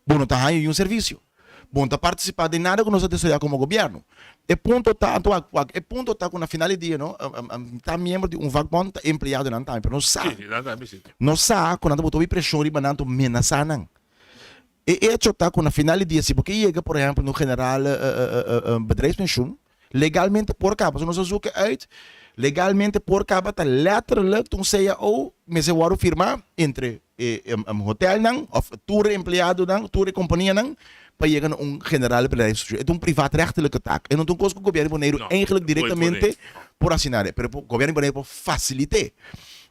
Bom, está aí um serviço. Bom, tá participar de nada que nós temos como governo. E ponto tá com a finalidade, não? Tá membro de vagbond, tá empregado não tá, mas não sabe. Não sabe quando botou pressão riba não menaçar não. E isso tá com a finalidade, se porque chega, por exemplo, no general bedrijfspensioen, legalmente por capa, nós zoeken uit, legalmente por capa tá letterlijk toen zei ou me se wou firma entre hotel não, of tour empregado não, tour companhia não. Para chegar a general bedrijfsbestuur. Het is een privaatrechtelijke taak. En dat kost het governo Bonaire eigenlijk directamente por assinar. Pero o governo Bonaire por facilitar.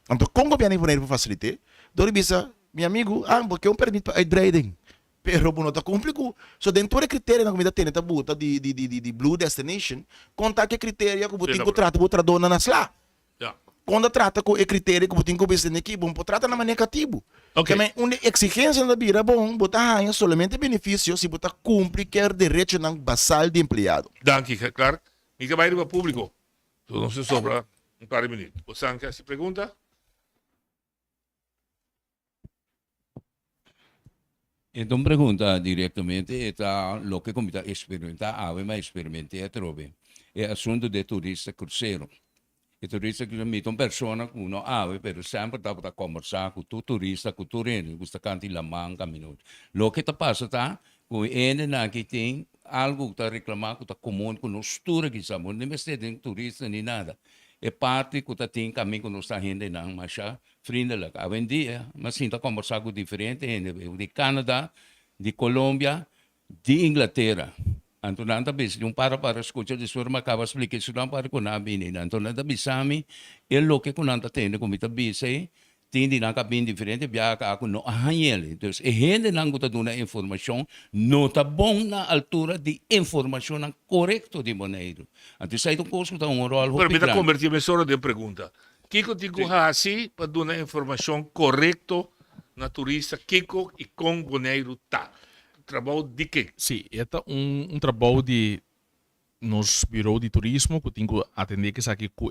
Então, com o governo Bonaire por facilitar, dori bisa, meu amigo, porque é permite para trading. Pero não está cumprido. So dentro do critério na comida tem tabuta de Blue Destination, conta que critério que o botinho trata o tradona nas lá. Quando trata com o critério que o botinho business aqui, bom, trata na maneira negativo. Okay. Também uma exigência na bira, bom, botar somente benefício se botar cumpre quer direito não basal de empregado. Danke, claro. E que vai para o público. Então não se sobra par de minutos. Você quer se pergunta? Então pergunta diretamente está o que como está experimentar, mas experimentei a trove. É assunto de turista cruzeiro. E turista que uma pessoa que não ave, pero sempre está para conversar com o turista, com o turista, gusta cantar la manga minuto. Lo que está passando tá, com ele na que tem algo que está reclamando, que está comum com nós tudo que estamos, nem mesmo tem turista nem nada. É parte que está tem caminho com nossa gente não, mas já friendly. A vendia, mas sim está conversando com diferente gente, de Canadá, de Colômbia, de Inglaterra. Anto nanta bis yung para escucha de sur macaba explicação para ko namin ni anto nanta bisami lo que kunanta tende kumita bisay tindi na kabin diferente biaka ako no ahanyel. Dus gente lang ko taduna informação no tá bom na altura de informação ang correto de maneiro. Anto sa itong curso ta un rol Permita convertir-me só de pergunta. Kiko tigo assim para dar informação correto na turista Kiko e com boneiro tá. Trabalho de quê? Sim, este é trabalho de nos bureau de turismo que tem que atender que aqui com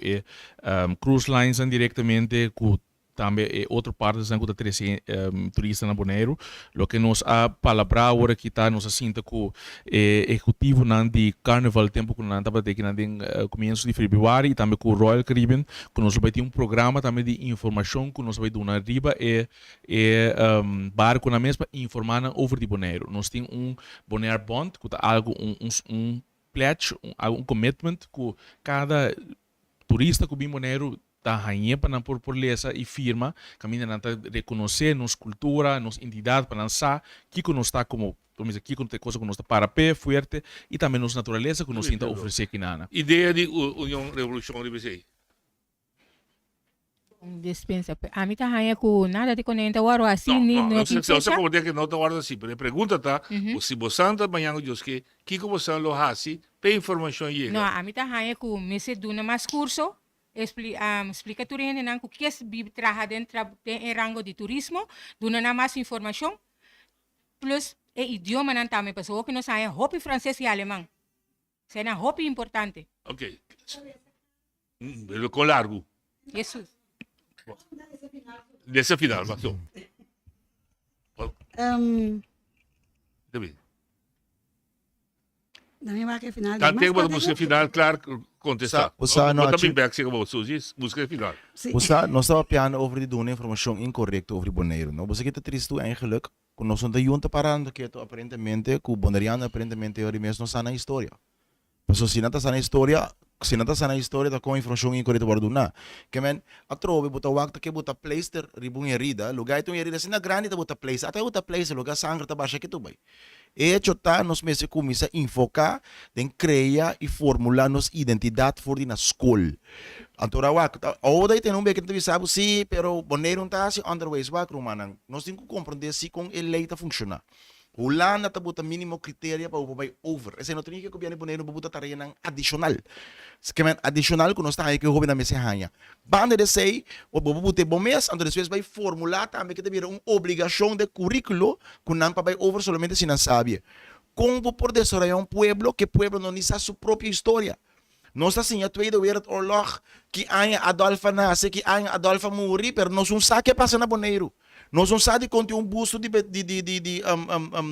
cruise lines diretamente com também outra parte da que trazer turista na Bonaire. Lo que nos a palavra agora que está nos assinta com executivo de Carnaval tempo que nós estava aqui no começo de fevereiro e também com o Royal Caribbean que nós vai ter programa também de informação que nós vai dar na riba barco na mesma informando over de Bonaire. Nós tem Bonaire Bond que tá algo pledge, commitment que cada turista que vem Bonaire tá rainha para por lesa e firma caminha na reconhecer nos cultura, nos entidade para lançar que nós está como aqui com coisa que nós está para pé forte e também nos natureza que nós tenta oferecer aqui na ideia de União Revolução de Dispensa. A mim tá rainha com nada de conecta o assim não sei como é que não tá guarda assim, mas pergunta tá, se você anda banhando Deus que você lo hasi, pe informação aí. Não, a mim tá rainha com me se duna mais curso. Explica tu gente o que é trabalhar dentro em rango de turismo, dando mais informação, plus o idioma não também, pessoa que não sabe hopi francês e alemão, será hopi importante. Ok, com largo. Jesus. Desse final, passou. Também vai que final. Tem uma música final, claro, contestar. Também back se acabou, música final. Nós estava piano over de doen informação incorreta over Bonaire. Não, você que está triste eigenlijk, quando nós estamos juntos parando que aparentemente, que o bonaireano aparentemente é o mesmo não está na história. Mas se não está na história, tá com informação incorreta para donar. Que men, a trove bota wakta que bota pleister ribung herida, lugar itu herida sina grande tá bota pleister, até bota pleister lugar sangue tá baixa que tu vai. Hecho tá nos meses começa a enfocar, em criar e formular nos identidade for na escola. Antora wakta, ou daí tem um beco que tu sabe sim, pero Bonaire não tá assim underways wak rumanang. Nós temos que compreender se com ele tá funcionar. Holanda tá bota mínimo critério para o vai over. Esse não tem que o governo Bonaire não bota tarefa nang adicional. Sekemen adicional que nós está aí que o governo mese hanha. Banda de sei, o bote bom mês, então depois vai formular também que tem uma obrigação de currículo que não vai over somente se não sabe. Como por desarrollar pueblo que pueblo não sabe sua própria história. Nós assim a Tweede Wereldoorlog que há Adolfo nasce, que há Adolfo morri, pero nós não sabe o que passa na Bonaire. Nós não sabemos que tem busto de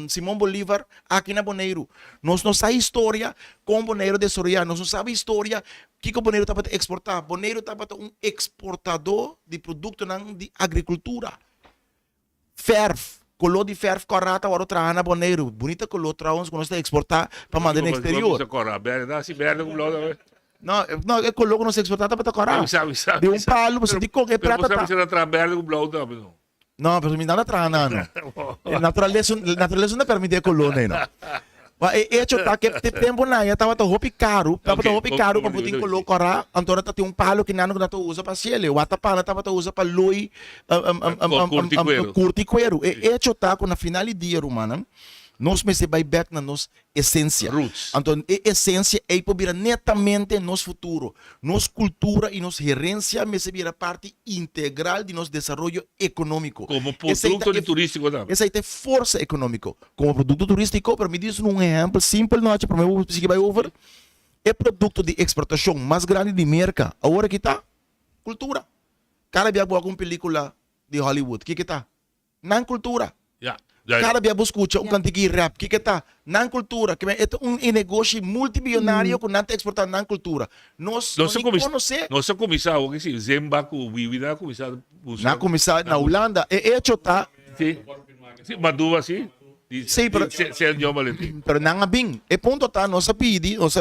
Simão Bolívar aqui na Bonaire. Nós não sabemos a história com o Bonaire de Soria. Nós não sabemos a história que o Bonaire está para exportar. Bonaire está para exportador de produto de agricultura. Ferf. Color de ferf corrata agora trabalha na Bonaire. Bonita color trabalhamos quando está exportar para mandar no exterior. Não, é color que nós exportamos para correr. De um palo, você tem que prata. Você trabalha com blau também. No, pero mi nana trana no. Naturaleza não permite colônia não. Mas hecho tá que tempo na ya tava to hopi caro, para putin colocar, antora tá tem palo que nano que usa para cielo, o atapana tava to usa para lui curti cuero. Hecho tá com na final dia romana. Nós me se vai back na nos essência. Roots. Então, a essência é para netamente nos futuro. Nos cultura e nos gerência me se vira parte integral de nosso desenvolvimento econômico. Como produto turístico também. Essa aí tem força econômica. Como produto turístico, para me dizer um exemplo simples, não é para mim que vai over. É produto de exportação mais grande de merca. Agora que está cultura. Cada dia boa com película de Hollywood. Que está? Não cultura. Yeah. Cada dia escuta cantigo rap, que tá na cultura, que é negócio multimilionário que não está exportando na cultura. Nós não conhecemos. Nós começamos, que se Zemba com Vivida começado. Na começar na Holanda, é hecho tá. Sim, Maduva sim. Sim, pero não há bem. É ponto tá, nós pedi, nós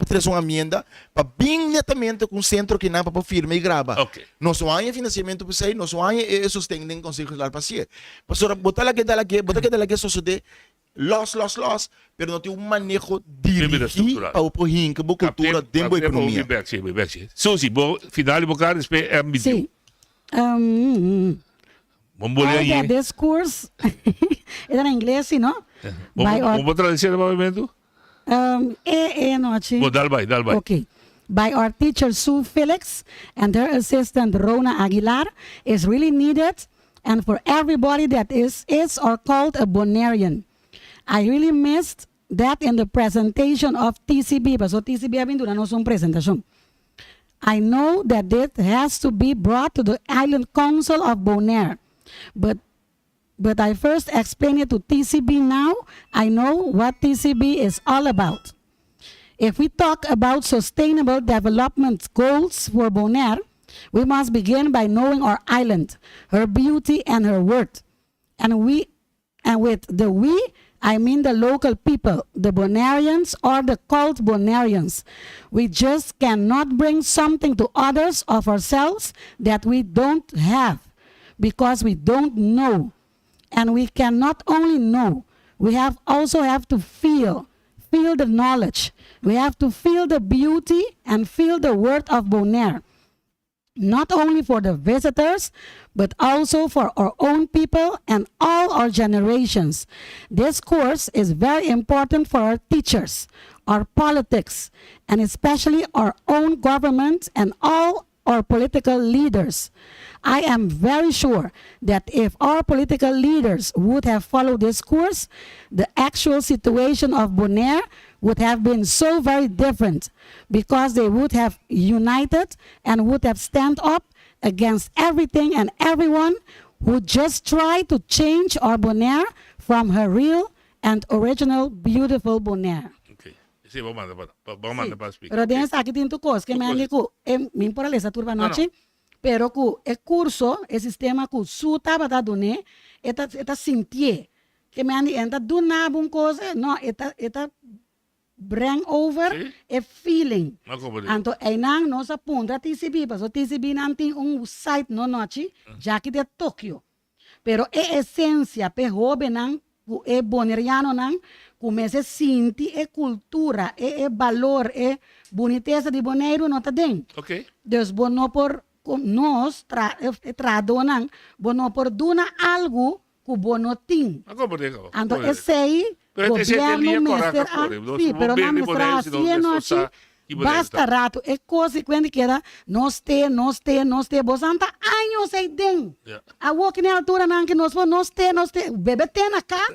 traz uma emenda para bem netamente com o centro que não para firma e grava. Okay. Nós não há financiamento para isso, nós não há sustento em conselho para si. Pastor, botar lá que sociedade los, pero não tem um manejo Bem dirigir estruturado. para o hinca, a cultura, dentro da economia. Susi, final de bocar, depois é ambício. Sim. Vamos olhar Olha, aí. this course, era em inglês, sim, não? Vamos traduzir o movimento? Noche. Bom, dá vai. Okay. By our teacher Sue Felix and her assistant Rona Aguilar is really needed, and for everybody that is or called a Bonairean. I really missed that in the presentation of TCB. So TCB ha dando una presentation. I know that it has to be brought to the Island Council of Bonaire, but I first explain it to TCB now. I know what TCB is all about. If we talk about sustainable development goals for Bonaire, we must begin by knowing our island, her beauty and her worth. And with the we, I mean the local people, the Bonaireans or the called Bonaireans. We just cannot bring something to others of ourselves that we don't have because we don't know. And we can not only know, we also have to feel the knowledge. We have to feel the beauty and feel the worth of Bonaire. Not only for the visitors, but also for our own people and all our generations. This course is very important for our teachers, our politics, and especially our own government and all our political leaders. I am very sure that if our political leaders would have followed this course, the actual situation of Bonaire would have been so very different because they would have united and would have stand up against everything and everyone who just try to change our Bonaire from her real and original beautiful Bonaire. Okay. Sì, vamos mandar para speak. Pero densa aqui tem tu coisa que me andico min por essa turba noche. Pero ku e curso e sistema ku suta bata dune eta sentir que me andi enta do na bun coisa no eta bring over a feeling. Anto einang nos apunta TCB, paso TCB nanti site no noche já que de Tokyo. Pero e esencia pe hobe nan ku e boneriano nan comece sinti e cultura e valor e boniteza de Bonaire no tá den. Okay. Dus bono por nós tradonan bono por duna algo que bono tin. Anto esse governo mestre assim, pero na mestra assim noche basta rato e consequente que era nós te bosanta anos aí den. A walk na altura nan que nós te bebê tem na cá.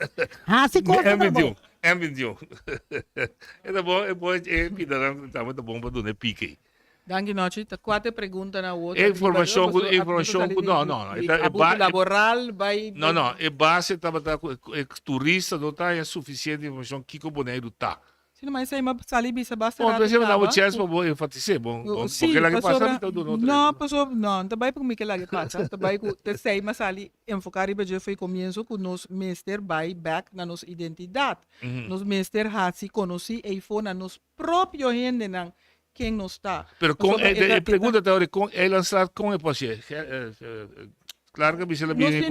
Assim como M21. É bom, pidarão tá muito bom para donar pique. Danke noche, ta quatro perguntas na outra. Informação, não. Abuso laboral, vai. Não, é base tava turista não tá é suficiente informação que o Bonaire tá. Sim, mas aí sali bisa basta. Bom, mas eu dá uma chance para enfatizar, bom, porque lá que passa então do outro. Não, também porque que lá que passa, também que te sei mas ali enfocar e beje foi começo com nos mester by back na nos identidade. Nos mester hasi conheci e foi na nos próprio gente não quem não está. Pero com a pergunta agora com é lançar com é possível. Claro que precisa bem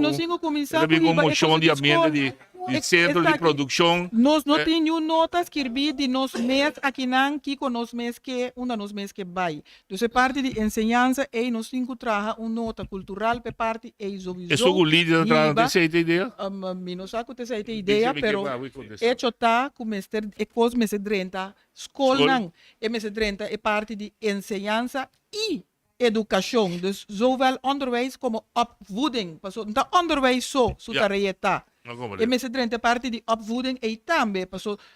com moção de ambiente de centro de produção. Nós não temos notas que vir de nós mês aqui não que com nós mês que nos mês que vai. Então parte de ensinança e nós temos que trazer uma nota cultural para parte e visão. Isso o líder traz essa ideia? Não sei que essa ideia, pero hecho tá com mestre e cos mestre drenta escola não e mestre drenta é parte de ensinança e educação, dus zowel onderwijs como opvoeding. Então, onderwijs zo tarefa tá. E mestre drenta parte de opvoeding e também,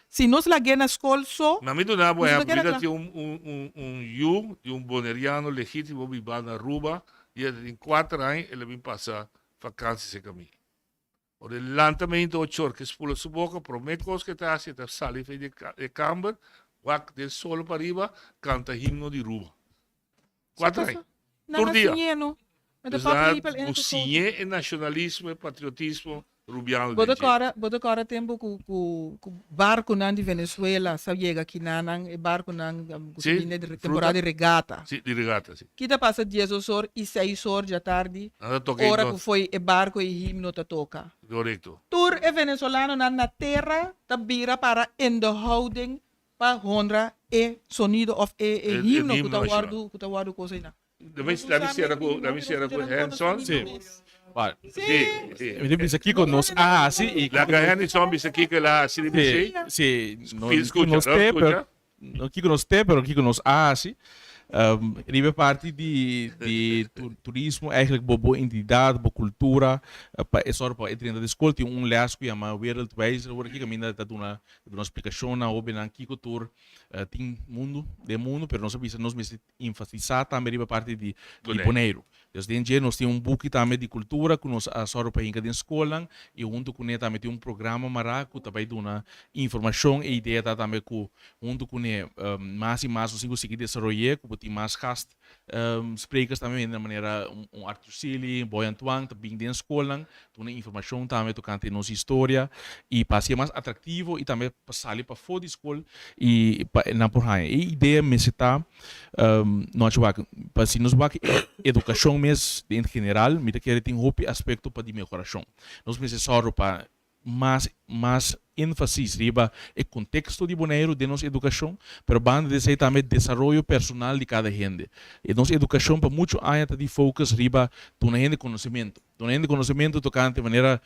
se nós lá na escola só. Na minha dona é a de um boneriano legítimo viver na Aruba e em 4 anos ele vem passar vacances em caminho. O lançamento o chor que expulsa sua boca, promete coisas que está assim, está saliva de camber, wak del solo para arriba, canta himno de Aruba. 4 anos. Por dia. O nacionalismo, o patriotismo Rubiano Bodo kora tempo ku barco nan di Venezuela sa llega aqui nanang e barco nan Sì, de temporada de regata. Sì, di regata, sì. Kita passa 10 horas e 6 horas da tarde. Ora que foi e barco e himno ta toca. Correcto. Tour e venezuelano na terra ta bira para in de houding pa honra e sonido of e himno himno nacional. kuta wardu cosa ina. Da misera com Hanson? Sim. Vale. Sì. Ele disse aqui conosco. Ah, sim. E La Hanson bisa que la si sim, sim. Não Escuta, nos não tem, escuta? não aqui conosco tem, pero aqui conosco ah, sim. Ribe parte de turismo, eigenlijk boa entidade, boa cultura, é só para entrar na escola tem les que chama Wereldwijzer, agora aqui caminha da uma explicação na oben aqui cultura tem mundo, pero nós precisamos enfatizar também ribe parte de Bonaire. Desde em dia nós temos book também de cultura que nós só para ir na escola e junto com ele também tem programa maracu também de uma informação e ideia também que junto com ele mais e mais nós conseguir desenvolver tem mais gast sprekers também de maneira Arthur Sili, Boy Antoine também de escola tem informação também tocante nossa história e para ser mais atrativo e também passar ali para fora da escola e na porra e ideia me está nós para se nos vai educação mesmo em geral me quer tem outro aspecto para de melhoração nós precisamos para mais ênfase riba o contexto de Bonaire de nossa educação, pero banda de também desenvolvimento personal de cada gente. E nossa educação para muito anos de focus riba do gente conhecimento. Do gente conhecimento tocante de maneira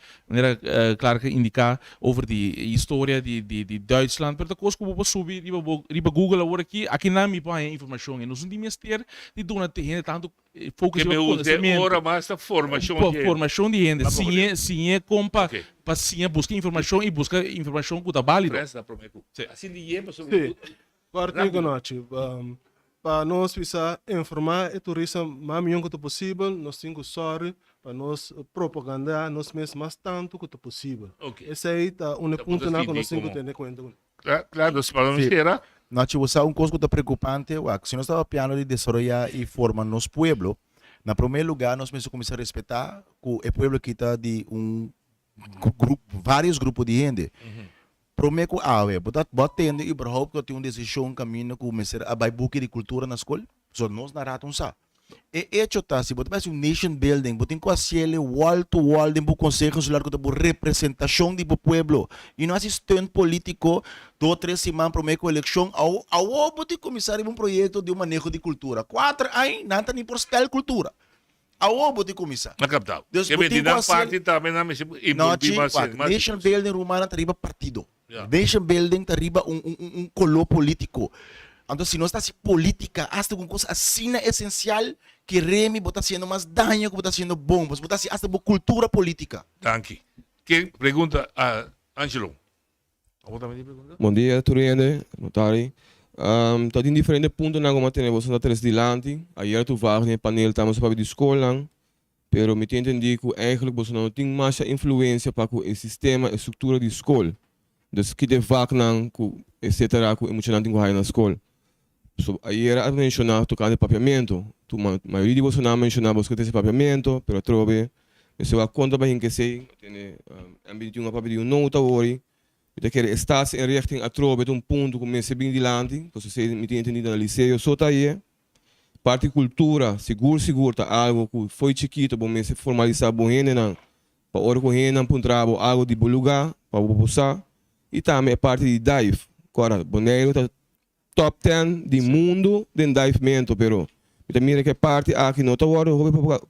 clara que indicar over de história de Duitsland, pero depois como vou subir riba Google agora aqui não me põe informação e nós não temos ter de dona de gente tanto focus que no conhecimento. Ora mais a formação Formação de gente, sim é compa para sim buscar informação e buscar informação que está válida. Assim de iemba Sim. Quarto que nós para nós precisar informar e turista mais melhor que possível, nós temos que sorrir para nós propagandar nós mesmos mais tanto que possível. Esse aí é um ponto que nós temos que ter em conta. Claro, nós falamos era. Nós temos um coisa que está preocupante, se nós estamos piano de desenvolver e formar nosso pueblo, na primeiro lugar nós precisamos começar a respeitar que o pueblo que está de grupo, vários grupos de gente. Prometo que botando e überhaupt que uma decisão caminho que começar a buque de cultura na escola, só nós na rata sa. E hecho tá se botar um nation building, botem com a cielo wall to wall de conselho solar que tá representação de pueblo. E não assistente político 2-3 semanas prometo que eleição ao botem começar um projeto de manejo de cultura. 4 aí nada nem por spell cultura. Ao botem começar. Na capital. Deus Que botem na parte também na mesa nation building rumana tariba partido. Nation building tariba colo político. Então, se nós estamos política, hasta com coisa assim essencial que remi está sendo mais daño que está sendo bom, mas está hasta com cultura política. Danke. Quem pergunta a Angelo? Bom dia, Turiende, notari. Tá em diferentes pontos na como temos na três dilante. Ayer tu vaag no panel estamos para a escola, pero me entendi que eigenlijk você não tem mais influência para o sistema e estrutura de escola. Dus que de vaak nan ku etc. ku emocionante com na escola. So, ayer a mencionar tocando papiamento. Tu maioria de vocês não mencionava que esse papiamento, pero trove. Se eu conta para que sei, tem ambiente uma papel de nota hoje. Eu quero estar em richting a trove de ponto como se bem dilante, porque se me tem entendido no liceu, só tá aí. Parte cultura, seguro tá algo que foi chiquito, bom me se formalizar bom rende não. Para hora com rende para trabalho algo de bom lugar para passar. E também é parte de dive. Agora, Bonaire tá top 10 do mundo de divemento, pero mira que parte aqui não está agora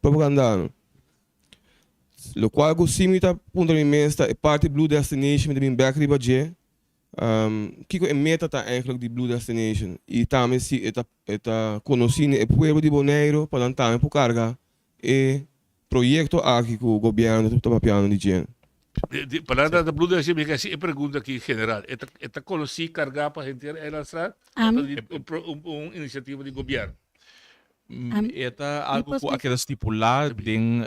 propaganda. Lo qual eu sim tá ponto de mesta é parte Blue Destination de back riba je. Que é meta tá eigenlijk de Blue Destination e também se eta conhecendo o pueblo de Bonaire para também por carga e projeto aqui que o governo está papiando de gente. Palavra da Blue Destination me assim pergunta aqui general. Eta conheci carga para gente ela está iniciativa de governo. Eta algo que queda estipulado em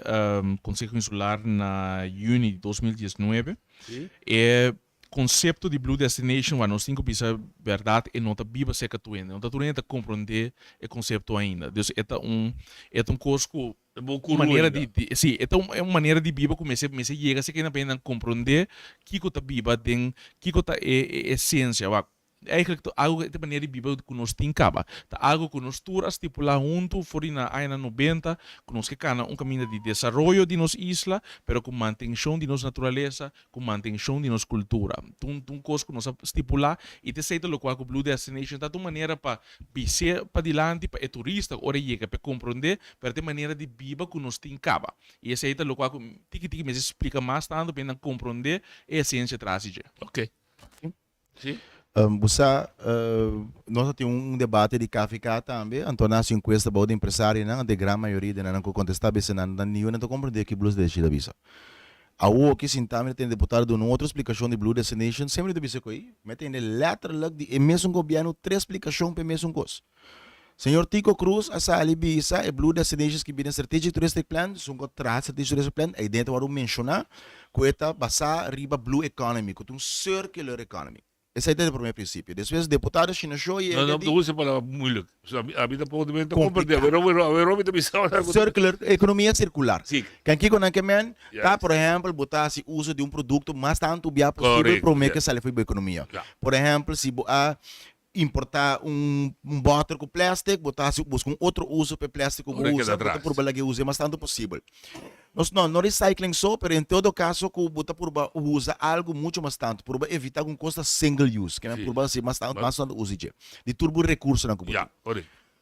Conselho Insular na junho de 2019. E concepto de Blue Destination, waar nós temos que verdade e não está viva seca tuende. Não está tuende compreender o conceito ainda. Dus é coisa que maneira sim, é uma maneira de viver que me chega se que não pena compreender que está viva den que está essência, eigenlijk algo de maneira de viver que nós temos caba. Tá algo que nós tour estipular junto for na anos 90, que nós que cana caminho de desenvolvimento de nossa isla, pero com manutenção de nossa natureza, com manutenção de nossa cultura. Coisa que nós estipular e te seita lo qual que Blue Destination tá de maneira para pisar para dilante para turista ora chega para compreender, pero de maneira de viver que nós temos caba. E seita lo qual que tiki me explica mais tanto para compreender a essência trazige. Ok. Sim. Nós temos debate de café também, então nós encuesta para o empresário, de grande maioria de não contestar, se não nenhum não compreender que Blue Destination bisa. A o que sintamos tem deputado de uma outra explicação de Blue Destination, sempre de bisa coi, metem letterlijk de mesmo governo três explicações para mesmo coisa. Senhor Tico Cruz, essa ali bisa é Blue Destination que vem strategic touristic plan, são contratos strategic touristic plan, aí dentro vamos mencionar que está basado riba Blue Economy, que é circular economy. Esse é o primeiro princípio. Depois, deputado China Show e não usa para muito. A vida pode não compreender. Circular, economia circular. Sim. Quem que conhece tá, por exemplo, botar se uso de produto mais tanto bem possível para que saia para a economia. Por exemplo, se importar bottle com plástico, botar se buscar outro uso para plástico que usa, por bala que use mais tanto possível. Nós não recycling só, mas em todo caso que bota por usa algo muito mais tanto, por evitar um custo single use, que é por ser mais tanto uso de turbo recurso na companhia.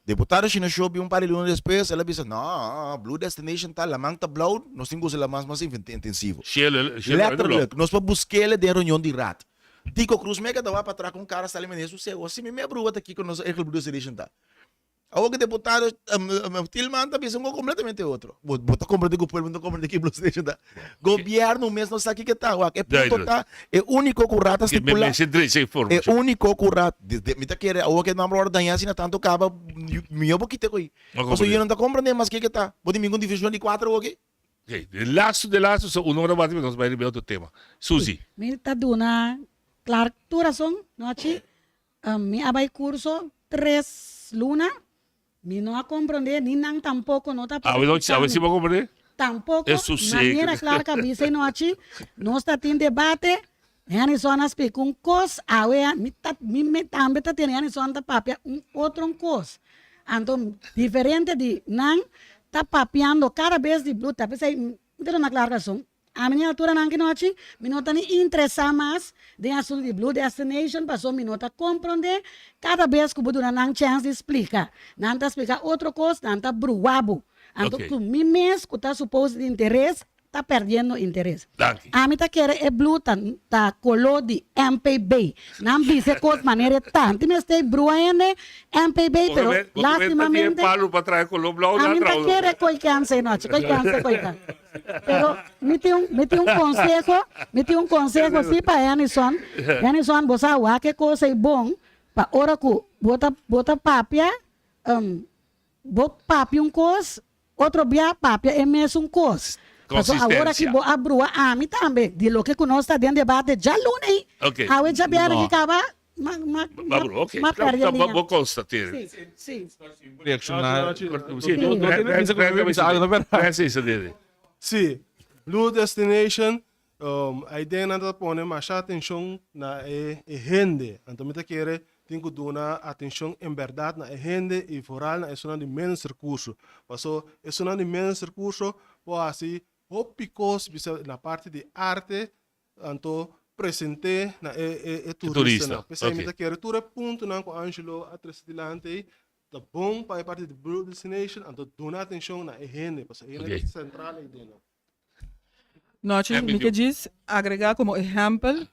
Deputada China Show par de anos depois, ela disse, não, Blue Destination tá, lamang tá blow, nós temos que usar mais intensivo. Letterlijk, nós vamos buscar ele de reunião de rat. Tico Cruz mega dava para trás com um cara está ali mesmo, o assim me brua aqui com nós Blue Destination tá. A outra deputada Tilman também são completamente outro. Bota compra de governo, não compra de que Blue Destination tá. Governo mesmo não sabe que tá, é ponto tá, é único curata estipulado. É único curata. Me tá querendo, a outra não hora danhar assim tanto acaba, me eu que te coi. Posso eu não tá comprando mais que tá. Pode me divisão de 4 ok. Ok, de laço, so uma hora bate nós vai ver outro tema. Suzy. Me tá dando claro, razão, noite, me abai curso 3 luna, me não a compreender, nem não tampouco não tá. A ver se vai compreender? Tampouco, maneira clara que avisa noite, nós está tendo debate, e só nas pica cos, a ver, me também tá tendo só na papia outro cos. Então, diferente de não tá papiando cada vez de Blue, tá pensei, não na clara razão. A minha altura não que noite, me não tá nem interessar mais de assunto de Blue Destination, passou me não tá compreender cada vez que o Budu não chance de explicar, não tá explicar outra coisa, não tá bruabo. Então, que me mesmo que tá suposto de interesse, tá perdendo interesse. A mim tá querendo é Blue tá color de MPB, não dice coisa maneira tanto, me está bruando MPB, pero lastimamente. A mim tá querendo coi cansa noite, coi cansa. Pero me tem um conselho assim para Anison você sabe que coisa é bom para hora que bota papia papia coisa outro dia papia é mesmo coisa. Agora que vou abrir a mim também de lo que nós está dentro debate já lunes a já vier que acaba ma vou constatar. Sim. Reaccionar. Sim, Blue Destination, a ideia não põe mais atenção na gente. Então, me quer tem que dar atenção em verdade na gente e foral na zona de menos recursos. Passou a zona de menos recursos, pode assim, picos na parte de arte, então presente na turista. Pensei me quer tudo ponto não com Angelo atrastilante. Tá bom para a parte de Blue Destination, então dá atenção na gente, porque a gente é central na ideia. Nós, me que diz, agregar como exemplo,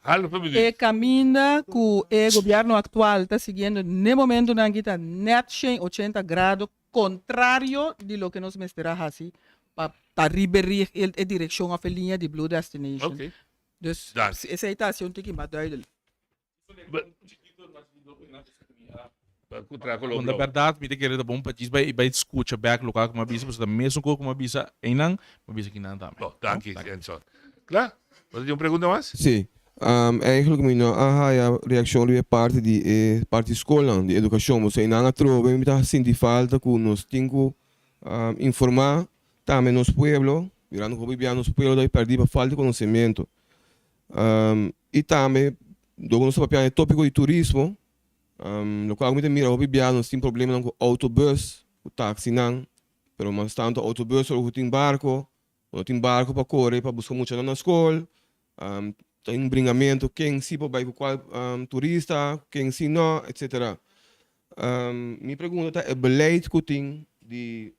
é caminho que o governo atual está seguindo, no momento não está net 80 graus, contrário de lo que nós mestramos assim, para reverter a direção a linha de Blue Destination. Okay. Dus, essa está sendo um pouquinho mais duidelijk. Na verdade, me querer bom para dizer vai escutar back local como avisa, mas mesmo como avisa, ainda avisa que não tá. Danke, Enzo. Claro? Você tem uma pergunta mais? Sim. Eigenlijk moet je reactie weer parte escola, de educação. Você ainda trove, me tá sentindo falta que nós temos informar também nos pueblo, virando como bem nos pueblo, daí perdi para falta de conhecimento. E também, do nosso papel é tópico de turismo, no qual me mira como bem nós temos problema com autobus, com táxi não, pero mas tanto autobus ou tem barco para correr, para buscar muito na escola. Tem bringamento, quem se vai com qual turista, quem se não, etc. Minha pergunta é o beleid que tem de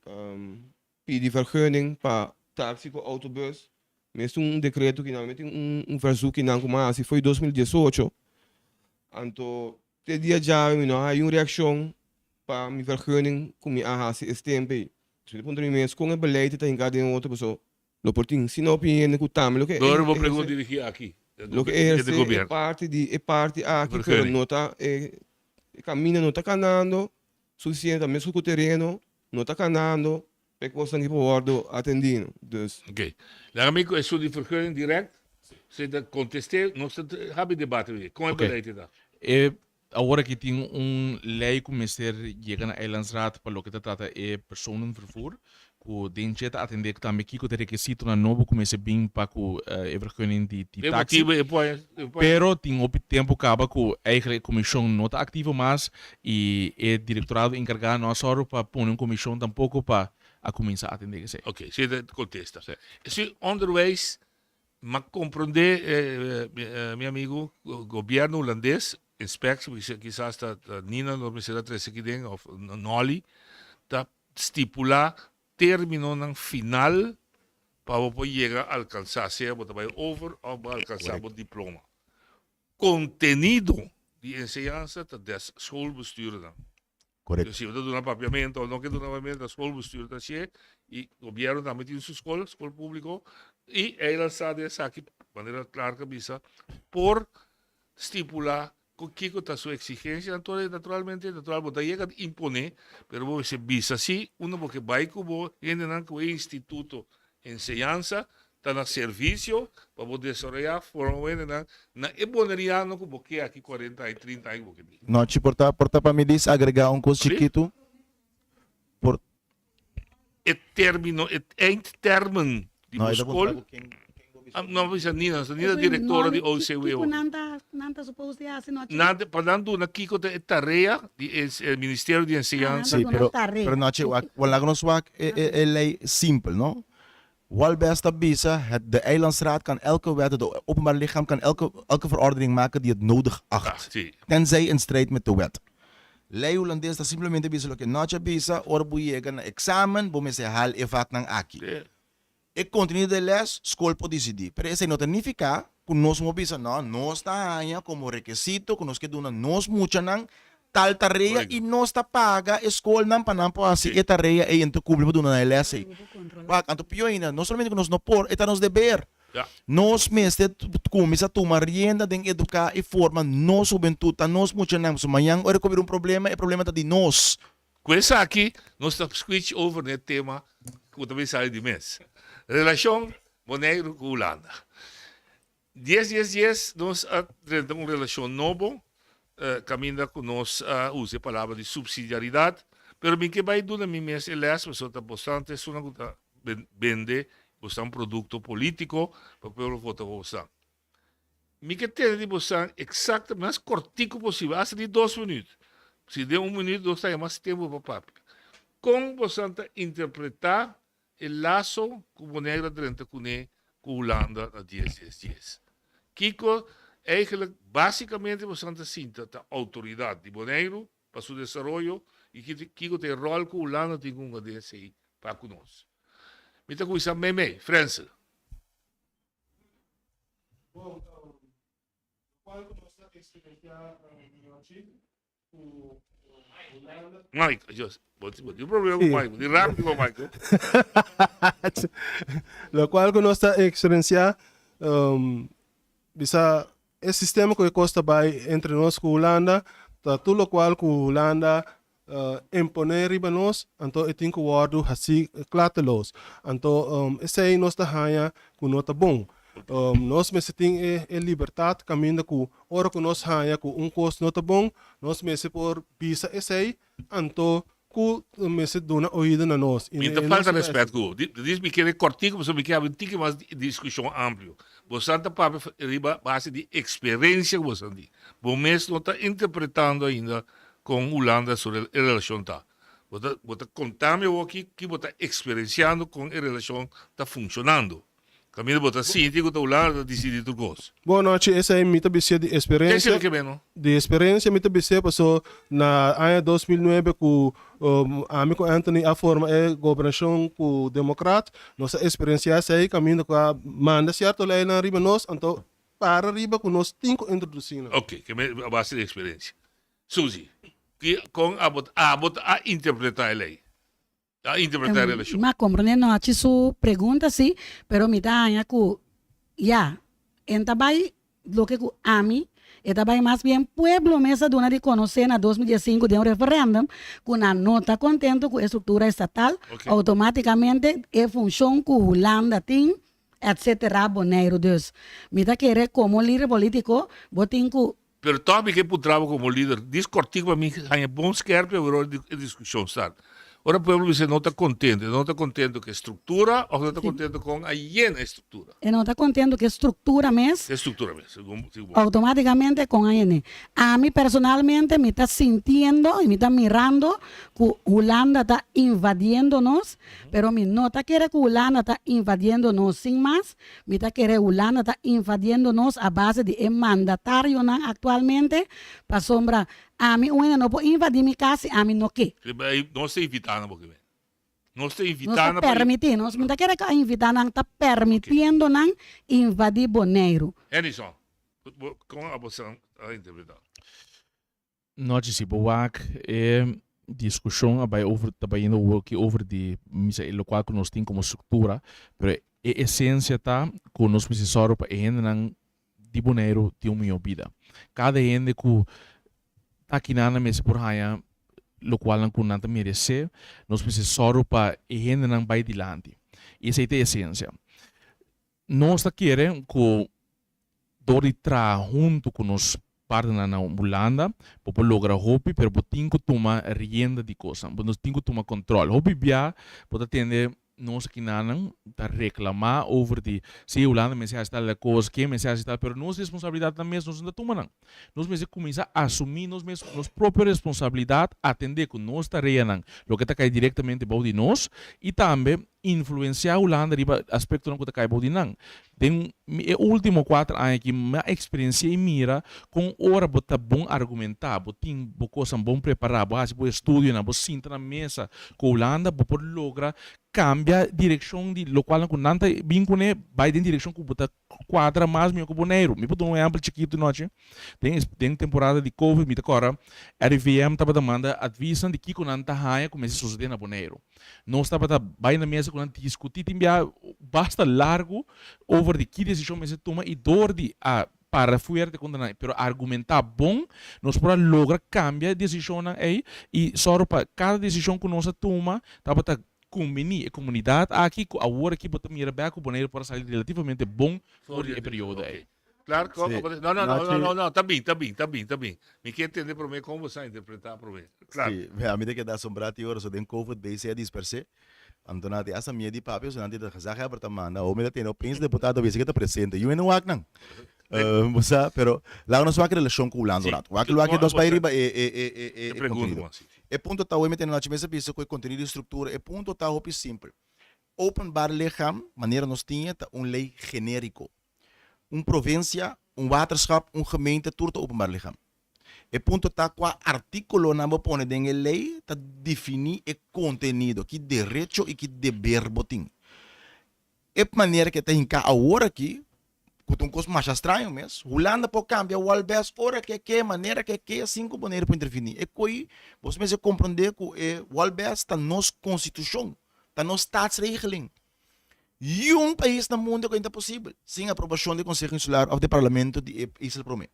pedir vergunning para táxi com autobus. Mesmo decreto que normalmente verso que não como assim foi 2018. Então, te dia já não há uma reação para minha vergunning com minha esse tempo. Se ponto de mês com o beleid tem cada outra pessoa. Lo portinho, se não opinião que também, lo que Agora vou perguntar dirigir aqui. Lo que é parte aqui que não está caminha não está canando suficiente mesmo com o terreno não está canando para que possam ir para atendendo. Dus. Ok. Amigo, é sua vergunning direct. Se contestar, nós temos debate aqui. Como é que beleid dat? Agora que tem lei que começar chega na Eilandsraad para o que trata é personenvervoer, que dentro de atender que também que o requisito na novo começa bem para que vergunning de táxi. Pero tem o tempo acaba que eigenlijk comissão não está ativa mais e é diretorado encarregado não só para pôr uma comissão tampouco para a começar a atender que Ok, se contesta. Se onderwijs, mas compreender, meu amigo, o governo holandês inspectie, quizás está Nina, no me será tres aqui dentro, of Noli, está estipular término ng final para poder llegar a alcançar, seja vai over ou vai alcançar o diploma. Contenido de enseñanza das schoolbestuurder. Correto. Dus je doet een papiamento ou não que doet een papiamento da schoolbestuurder, e o governo também tem sua escola público, e ela sabe essa aqui, de maneira clara que bisa, por estipular com que está sua exigência, naturalmente, llega a imponer, pero você visa assim, porque vai como o instituto de enseñanza, está no serviço, para poder desarrollar, forma, na eboneriano, como que aqui 40 e 30 anos. Não, te porta para me diz agregar coisa chiquito. Por... É término, é eindtermen, de escola. Não, mas a Nina diretora de OCW. Nanta supposed to assim, não. Falando na Kiko de tarefa do Ministério de Enseñanza. Sim, pero não, wala nos wak é lei simpel, não? Wel beste bisa, de Eilandsraad kan elke wet, de openbaar lichaam kan elke verordening maken die het nodig acht. Tenzij in strijd met de wet. Lei Holandês está simplesmente bisa lo que noche bisa, orbu llega na examen, bom se hal e vac nang aqui. E conteúdo de les, escola pode decidir. Pero isso não significa que nós não bisa, não, nós está aí como requisito, que nós queremos nós mucha nang tal tarefa e nós está paga escola não para não assim e tarefa e então cubro do na LS. Anto pior ainda, não somente que nós não por, é nos dever. Nós mesmo começa a tomar rienda de educar e forma nós juventude, nós mucha nang so manhã ora que um problema, é problema de nós. Com essa aqui, nós estamos switch over no tema que também sai de mês. Relação Monegro com Holanda. 10, nós temos uma relação nova, caminha com nós, usa a palavra de subsidiariedade, mas bem que vai do na minha mês, elas, mas está bastante, é uma vende, bastante produto político, para o povo votar. Me que tem de bastante, exatamente, mais cortico possível, hasta de 2 minutos. Se der 1 minuto, nós temos mais tempo para papo. Com bastante interpretar o laço que o Monegro trenta com Holanda na 10. Kiko, eigenlijk, basicamente, bastante sinta a autoridade de Monegro para seu desenvolvimento e Kiko tem rol que Holanda tem uma DSI para conosco. Mita com isso, meme, França. Bom, qual que nós temos que explicar o Mike, just, o problema com o Mike, de rápido com o Mike. Lo qual que nós está experienciar, bisa o sistema que costa vai entre nós com Holanda, tá tudo o qual que Holanda imponer riba nós, então tem que guardo assim clatelos, então esse aí nós está hanha com nota bom. nós mesmo tem liberdade caminho com ora que nós hanya com custo não tá bom nós mesmo por pisa esse anto ku mesmo dona oído na nós Então falta respeito, diz me querer cortico, mas me quer um tique mais discussão amplo. Você está para riba base de experiência você diz. Bom mesmo não está interpretando ainda com Holanda sobre a relação tá. Você contar-me aqui que você está experienciando com a relação está funcionando. Caminho você sente que a Holanda decide tudo coisa. Boa noite, essa é minha visão de experiência. Que bem, de experiência minha visão passou na ano 2009 com amigo Anthony a forma é governação com democrata. Nossa experiência é caminho com a manda certo lei na riba nós, então para riba com nós cinco introduzindo. Ok, que é a base de experiência. Suzy, que com a interpretar a lei. A interpretar a relação. Mas compreendo a sua pergunta, sim, pero me dá que ya, entabay lo que a mí, entabay más bien pueblo mesa de una de conocer en 2015 de un referéndum, con una nota contento con estructura estatal, automáticamente es función con Holanda, etcétera, boneiro. Dus, me da querer como líder político, botin que Pero também que por trabalho como líder, diz cortico para mim, é bom esquerdo para a discussão estar. Ora, o povo não está contente com a estrutura ou não está contente com a estrutura. E não está contente com a estrutura mesmo. Estrutura mesmo. Automáticamente com a IN. A mim, personalmente, me está sentindo e me está mirando que Holanda está invadindo-nos, pero me não está querendo que Holanda está invadindo-nos sem mais, me está querendo que Holanda está invadindo-nos a base de mandatário atualmente, para sombra. A mim, não pode invadir minha casa, a mim não quer. Não está invitando, porque não está Não invitando. está permitindo, não está querendo que invitar, não está permitindo não invadir Boneiro. Edison, como a você a interpretar? Nós se boak discussão abai over também indo over de misa o qual que nós tem como estrutura, pero a essência tá que nós precisamos para ainda de Boneiro de uma vida. Cada ende que aqui na mesa por haya lo qual não kunanta merece, nós precisamos para ainda não vai dilante. Essa é a essência. Nós está querendo que dori tra junto com nós parte na Holanda, para lograr hopi, pero tem que tomar rienda de coisa, nós tem que tomar controle. Hopi bia, para atender nós aqui não tá reclamar over de se Holanda me se está a coisa que me se está, pero nossa responsabilidade também nós não tomamos. Nós mesmo começar a assumir nós mesmos nossa própria responsabilidade, atender que nós tareas lo que está cai diretamente para de nós e também influenciar a Holanda riba aspecto não que está cai para de nós. Tem último 4 anos que minha experiência e mira com hora bota bom argumentar, botin bo coisa bom preparar, bo bo estudo na bo sinta na mesa com Holanda bo por logra cambia direção de lo qual não nanta vincune vai em direção que bota quadra mais meu que Boneiro. Me botou exemplo chiquito noite. Tem temporada de Covid, me agora RVM estava demanda advisam de que com nanta haia começa a suceder na Boneiro. Nós estava vai na mesa com nanta discutir timbia basta largo over de que decisão me se toma e dor de para fuerte condenar, pero argumentar bom, nós para lograr cambiar decisão aí e só para cada decisão que nós toma, estava combinir a comunidade aqui a hora que bota mira bem com o Boneiro para sair relativamente bom por o período aí. Claro, não, tá bem. Me quer entender para mim como você interpretar para mim. Claro. Sim, a medida que dá sombrati ora so den COVID base é disperse. Antonati asa minha de papel so nanti da casaca abertamana, o me tem o pens deputado base que está presente. Eu não wak nang. Musa, pero lá nós wak relação com o Holanda rat. Wak dos pai riba e ponto tá o metendo na mesa pisa com conteúdo e estrutura, e ponto tá o simples. Open bar leham, maneira nós tinha lei genérico. Província, waterschap, gemeente, tudo open bar leham. E ponto tá com artículo na mo pone den lei tá definir o conteúdo, que direito e que dever botin. E maneira que tá em cá agora aqui, com um coisa mais estranho mesmo. Holanda pode cambiar o albes hora que maneira que 5 maneiras para intervenir. E coi, você mesmo compreender que o albes está nos constituição, está nos staatsregeling. E país no mundo que ainda é possível, sem aprovação do Conselho Insular ou do Parlamento de Isla Promé.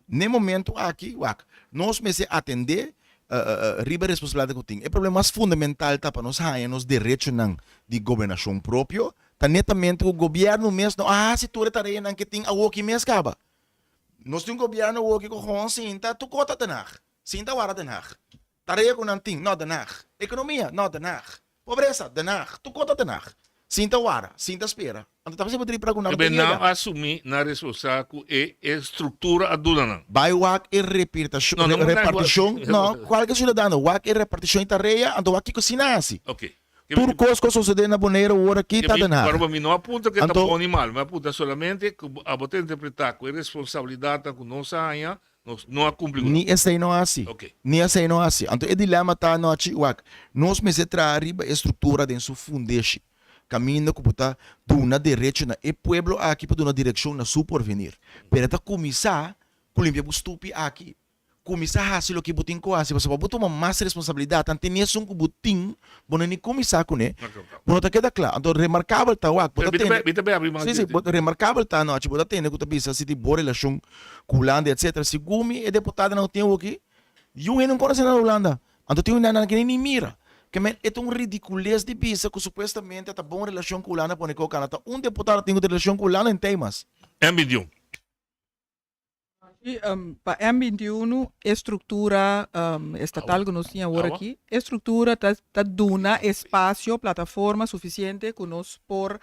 No momento aqui, nós mesmo atender riba responsabilidade que tem. O problema mais fundamental tá para nós ganhar os direitos de governação próprio, tá netamente o governo mesmo, se tu retareia não que tem a woki mesmo acaba. Nós temos um governo woki com sinta, tu cota denag. Sinta wara denag. Tareia com não tem, não denag. Economia, não denag. Pobreza, denag. Tu cota denag. Sinta wara, sinta espera. Então tá fazendo para com não assumir na responsável é estrutura aduna não. Vai wak e repartição, não, qual que é cidadão? Wak e repartição tareia, ando wak cozinasi. Ok. Tudo coisa sucede na boneira hora aqui tá denag. Para mim não apunta que tá bom animal, mas apunta solamente que a botar interpretar com responsabilidade com nossa anha, não a cumprir. Ni essa não assim. Ok. Ni essa não assim. Então o dilema tá no aqui wak. Nós me se arriba estrutura dentro su fundeshi. Caminho que puta duna direito na e pueblo aqui para duna direção na su porvenir. Pero tá começar com limpar o estupi aqui. Começar a fazer o que botin ko assim, para botar uma mais responsabilidade, tanto nem são que botin, bom nem começar com né. Bom tá queda claro. Então remarcável tá wak, botar tem. Sim, remarcável tá não, tipo botar tem que tá bisa se de boa relação com Holanda, etc. Se gumi é deputada não tem o que. Eu não conheço na Holanda. Então tem uma que nem mira. Que é um ridiculez de bisa que supostamente está boa relação com o Holanda, porque o Canadá, deputado tem relação com o Holanda em temas. É medium. Para M21, estrutura estatal que nós tínhamos agora aqui, estrutura está dando espaço, plataforma suficiente que nós por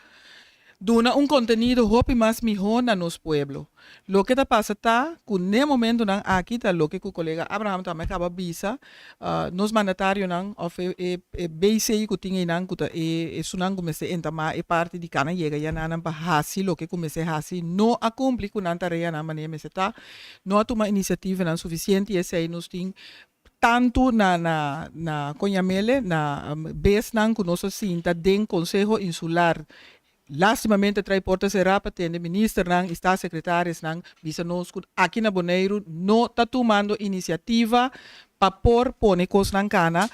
duna conteúdo hopi mais melhor na nosso pueblo. Lo que está passando que no momento não aqui tá lo que o colega Abraham também acaba visa, nos mandatário não of BCI que tinha não que sunang comece entama parte de cana chega já não para hasi lo que comece hasi não a cumprir com a tarefa na maneira me tá não toma iniciativa não suficiente e esse aí nos tem tanto na Conhamele na bes não que nós sinta den Conselho Insular. Lastimamente trai porta serapa tende minister nang está secretários nang bisa nos aqui na Bonaire não está tomando iniciativa para pôr cos nang cana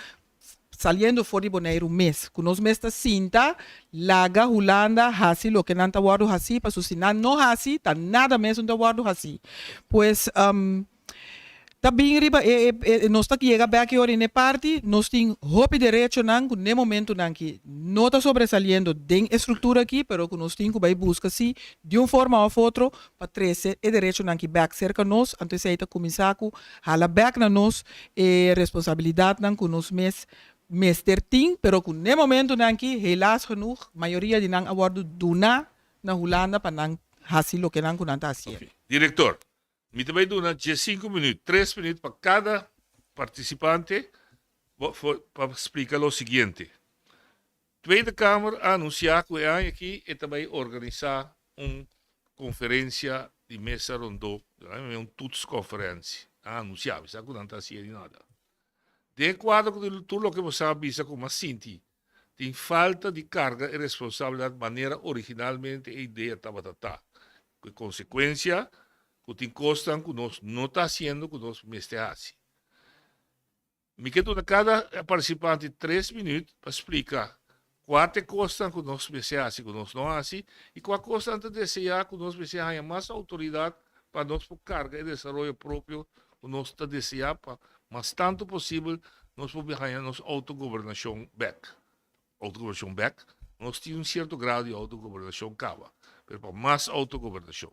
saliendo fora de Bonaire mês que nos mês sinta laga Holanda hasi lo que nanta guardo hasi para susinar não hasi tá nada mesmo da guardo hasi pues também riba nós tá que chega bem aqui ora em parte nós tem hope direito não no momento não que não está sobresaliendo den estrutura aqui pero que nós tem que vai buscar se de uma forma ou outra para trazer e direito não que back cerca nós antes aí tá começar com hala back na nós e responsabilidade não que nós mestre tem pero que no momento não que helaas genoeg maioria de não awardo duna na Holanda para não hasi lo que não que não tá assim. Diretor. Me também dá 5 minutos, 3 minutos para cada participante para explicar o seguinte. Tweede Kamer anunciar que é aqui e também organizar uma conferência de mesa rondô, uma tutsconferência. Anunciar, isso não está assim nada. De quadro que tudo o que você sabe, como sinti, tem falta de carga e responsabilidade de maneira originalmente a ideia estava tratada. Com consequência, que tem costas que nós não está fazendo que nós mestre. Me quedo a cada participante 3 minutos para explicar qual é a costa que nós mestre que nós não fazemos e qual a costa antes de desejar que nós mestre tenha mais autoridade para nós por carga e desenvolvimento próprio que nós está desejando para mais tanto possível nós podemos ganhar nossa autogovernação back. Autogovernação back, nós temos certo grau de autogovernação cava, mas para mais autogovernação.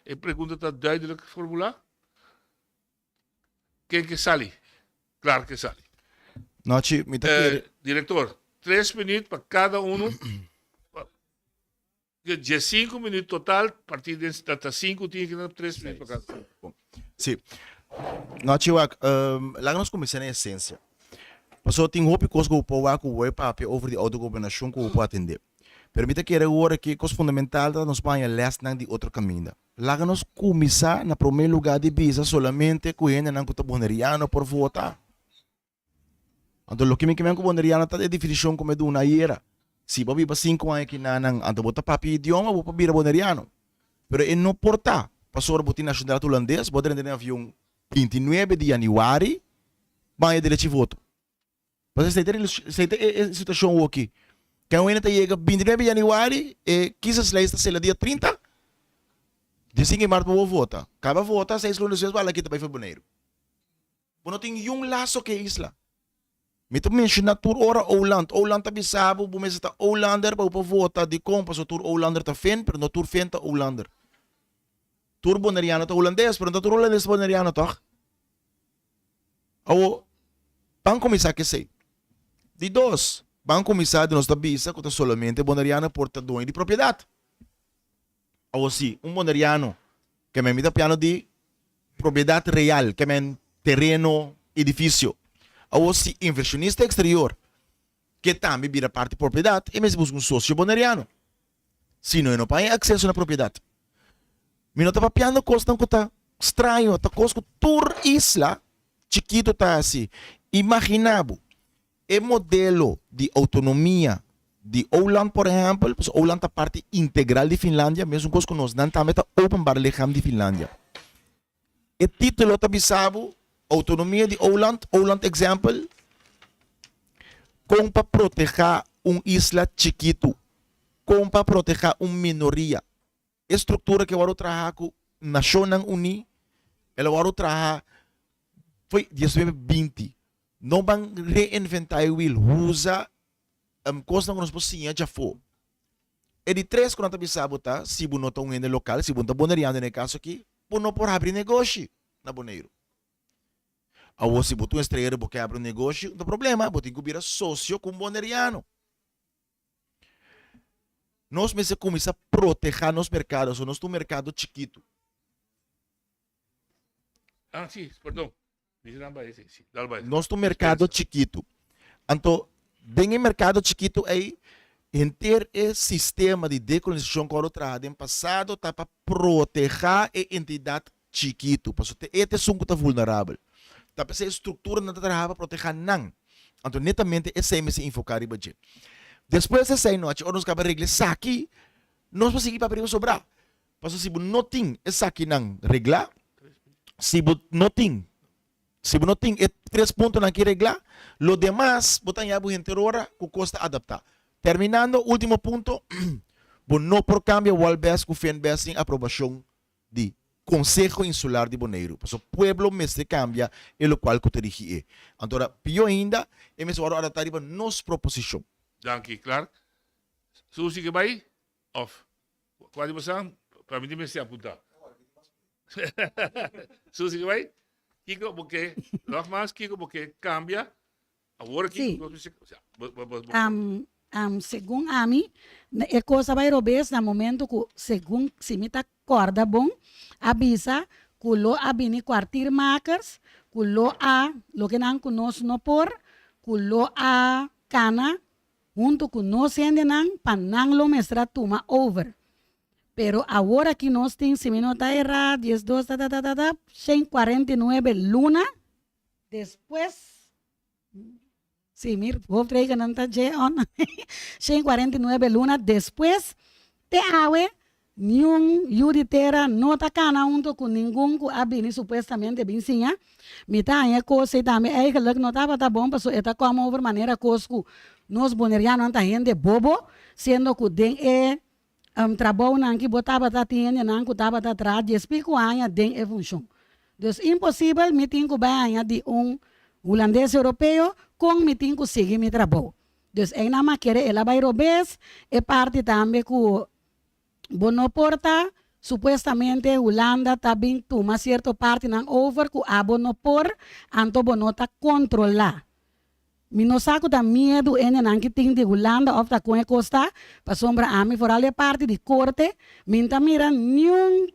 A pergunta está duidelijk formular? Quem que sale? Claro que sale. Noche, diretor, 3 minutos para cada um. De 5 minutos total, a partir de 5 tinha que dar 3 minutos para cada um. Sim. Noche, lá nós começamos na essência. Passou tem roupa que o povo que o papel over de autogovernação que o povo atender. Permita que agora que coisa fundamental da nos Espanha leste de outro caminho. Lá nós começar na primeiro lugar de visa solamente com ele não que boneriano por votar. Então o que me com boneriano tá de definição como de uma era. Se bobi para 5 anos que não ando botar papi idioma vou para vir boneriano. Pero ele não porta. Passou a botar nacional holandês, botar no avião 29 de janeiro, vai direito de voto. Mas você tem a situação aqui. Que a UNT chega 29 de janeiro e quizás lá está dia 30. De 5 de março vou votar. Acaba votar, 6 lunes vezes vai lá que também foi boneiro. Não tem um laço que é isla. Mito mention na tur ora Holland. Holland tabi sabo, bumesa ta Hollander, pa vota di kompa so tur Hollander ta fen, pero no tur fen ta Hollander. Tur boneriano ta Holandes, pero no tur Holandes boneriano toch? Awo, pangkomisa que sei. De dos, pangkomisa de nos tabisa que solamente boneriano portador de propriedade. Awo si, boneriano que me mita piano de propriedade real, que me terreno, edifício. Awo si, inversionista exterior, que também vira parte de propriedade, e mesmo busca sócio boneriano. Se não tem acesso na propriedade. Mi não estava piano costa que tá estranho, tá costa tur isla chiquito tá assim. Imaginabo o modelo de autonomia de Holland, por exemplo, pues Holland é parte integral de Finlândia, mesmo coisa que nós não também tá open bar leham de Finlândia. O título tá bisabo autonomia de Holland, Holland example, como para proteger isla chiquito, como para proteger minoria. Estrutura que eu trabalhar com Nações Unidas, ela vai trabalhar foi 2020. Não vão reinventar o will, usa coisa que nós possíamos já foi. E de três quando nós sabemos, se você não está em local, se você está boneriano no caso aqui, você não pode abrir negócio na Boneiro. Ou se você é estrangeiro e quer abrir um negócio, não tem problema, você tem que virar sócio com boneriano. Nós precisamos começar a proteger nos mercados, nosso mercado chiquito. Sim, perdão. Nosso mercado chiquito. Então, dentro do mercado chiquito aí, ter esse sistema de decolonização que eu trabalhei no passado tá para proteger a entidade chiquito. Porque este é um vulnerável. Tá para ser estrutura não trabalha para proteger não. Então, netamente, esse é o enfocar em budget. Depois dessa noite, nós vamos regrar aqui, nós vamos seguir para abrir sobrar. Porque se você não tem essa aqui não reglar, se você não tem, três pontos aqui reglar, lo demais, você tem a inteira que custa adaptar. Terminando, último ponto, você não por cambio o Walbes com o FENBES em aprovação de Conselho Insular de Boneiro. Porque o pueblo mestre cambia, e o qual que dirige. Então, pior ainda, é mesmo agora adaptar a nossa proposição. Dank je, Clark. Susi que vai? Off. Qual você? Para mim, me apuntar. Susi que vai? Kiko, porque, nogmaals, Kiko, porque cambia. Agora, Kiko, segundo a mim, a coisa vai robes no momento que, segundo se me tá corda bom, avisa que lo abini quartier makers, que lo a, lo que não conosco no por, que lo a cana, junto com nós ainda não, para não lo mestra toma over. Pero agora que nós temos, se me não está errado, 10, 2, 149 luna, depois, sim, mir, vou trazer não está já on, 149 luna, depois, te awe, nenhum juditeira não está cana junto com ninguém que abini supostamente bem sim, me tá aí coisa também, é que não estava tá bom, para está como over maneira coisa nós bonerianos não tá gente bobo, sendo que den trabalho não que botava tá tendo não que tava tá atrás, explico ainda den função. Então impossível me tenho que banhar de holandês europeu com me tenho que seguir meu trabalho. Então é na maneira ela vai robes é parte também que bono porta supostamente Holanda também toma certa parte não over que a bono por anto bono tá controlar. Minosaco da medo ene nan que tem de Holanda of da coe costa para sombra a mim for ali parte de corte minta mira nenhum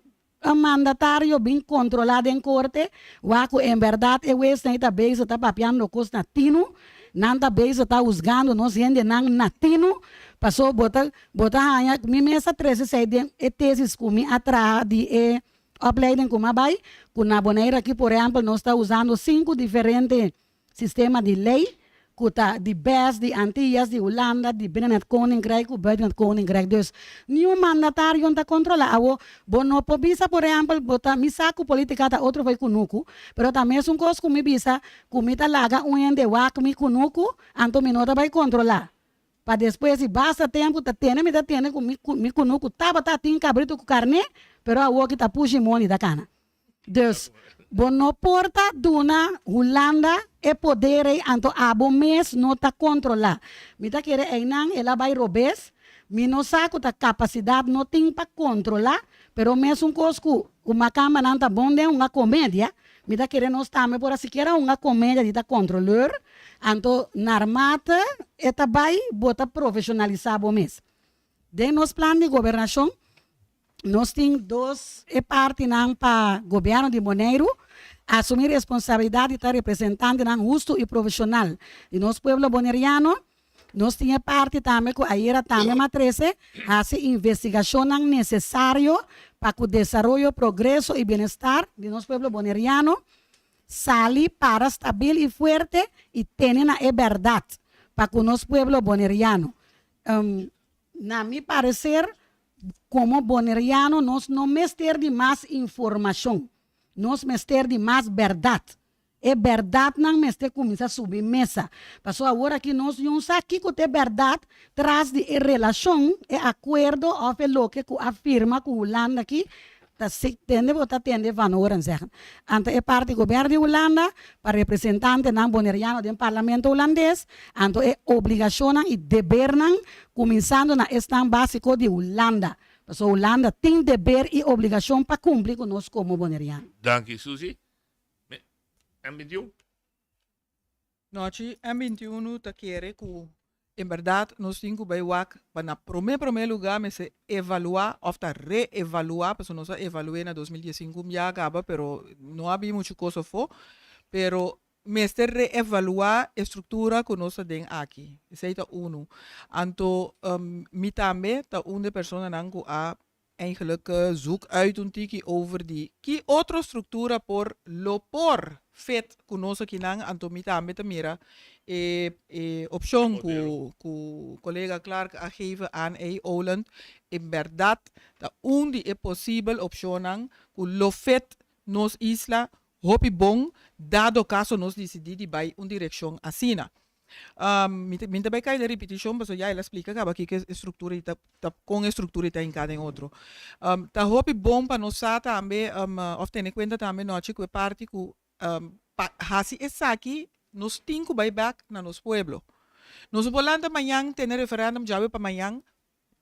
mandatário bem controlado em corte waco em verdade é o esta base tá papiando costa tino nanta base tá usando nós gente nan natino passou bota hanha mi mesa 13 de e tesis comi atrás de opleiding como vai com na Boneira aqui por exemplo nós está usando 5 diferentes sistemas de lei kuta di BES, di Antillas, di Holanda, di Binnenland Koninkrijk, o Buitenland Koninkrijk. Dus, nenhum mandatário está controlado. Bono po bisa, por exemplo, bota misaku politika ta outro vai kunuku, pero também é coisa que me bisa, kumita laga ende wak mi kunuku, anto minota vai controlar. Para depois, se basta tempo, tá tendo com mi kunuku, taba tá tem cabrito com carne, pero a outra tá puxa money da cana. Dus, Bono porta duna Holanda e podere anto abo mes no ta controla. Mita kere einang ela bay robes, mi no saco ta capacidade no ting pa controla, pero mes un cosco, uma cama nanta bonde uma comédia, mita kere no stame por siquiera uma comédia dita controleur, anto narmata eta bay bota profissionalizar bo mes. De nos plan de governação, nós temos dois parte para o governo de Bonaire assumir responsabilidade de estar representante justo e profissional de nosso povo boneriano. Nós temos parte também com a IRA também matrese fazer investigação necessário para o desenvolvimento, progresso e bem-estar de nosso povo boneriano sali para estável e forte e tenha a verdade para o nosso povo boneriano. Na mi parecer, como boneriano, nós não mester de mais informação, nós mester de mais verdade. É verdade não mester começa a subir mesa. Passou agora que nós não aqui que é verdade, traz de relação, é acordo, ou pelo que afirma que o Holanda aqui, tá se tende ou tá tende van horen zeggen. Ante é parte do governo de Holanda, para representante não boneriano do parlamento holandês, anto é obrigação e dever não, começando na questão básico de Holanda. Então, Holanda tem dever e obrigação para cumprir conosco como boneriano. Dank Suzy. M21? Nós, M21, tá querendo que, em verdade, nós temos que ver para primeiro lugar, mas evaluar, ou reevaluar, porque nós evaluamos em 2015, já acaba, pero não havia muita coisa for, pero mas reevaluar a estrutura que nós temos aqui. Isso é um. Então, me também, tá uma pessoa que a eigenlijk zoek uit een tiki over die ki outra estrutura por lopor fet conosco que não antomita meta mira opção que colega Clark a geven aan Holland in verdade da onde é possível opção que lo fet nos isla hopi bom dado caso nos decidir de vai uma direção assina. Minta vai cair de repetição, mas já ela explica que a estrutura está com a estrutura está em cada outro. Tá hopi bom para nós também, of ter em conta também nós que parte que hasi essa aqui nos cinco vai back na nosso pueblo. Nós volando amanhã ter referendum já para amanhã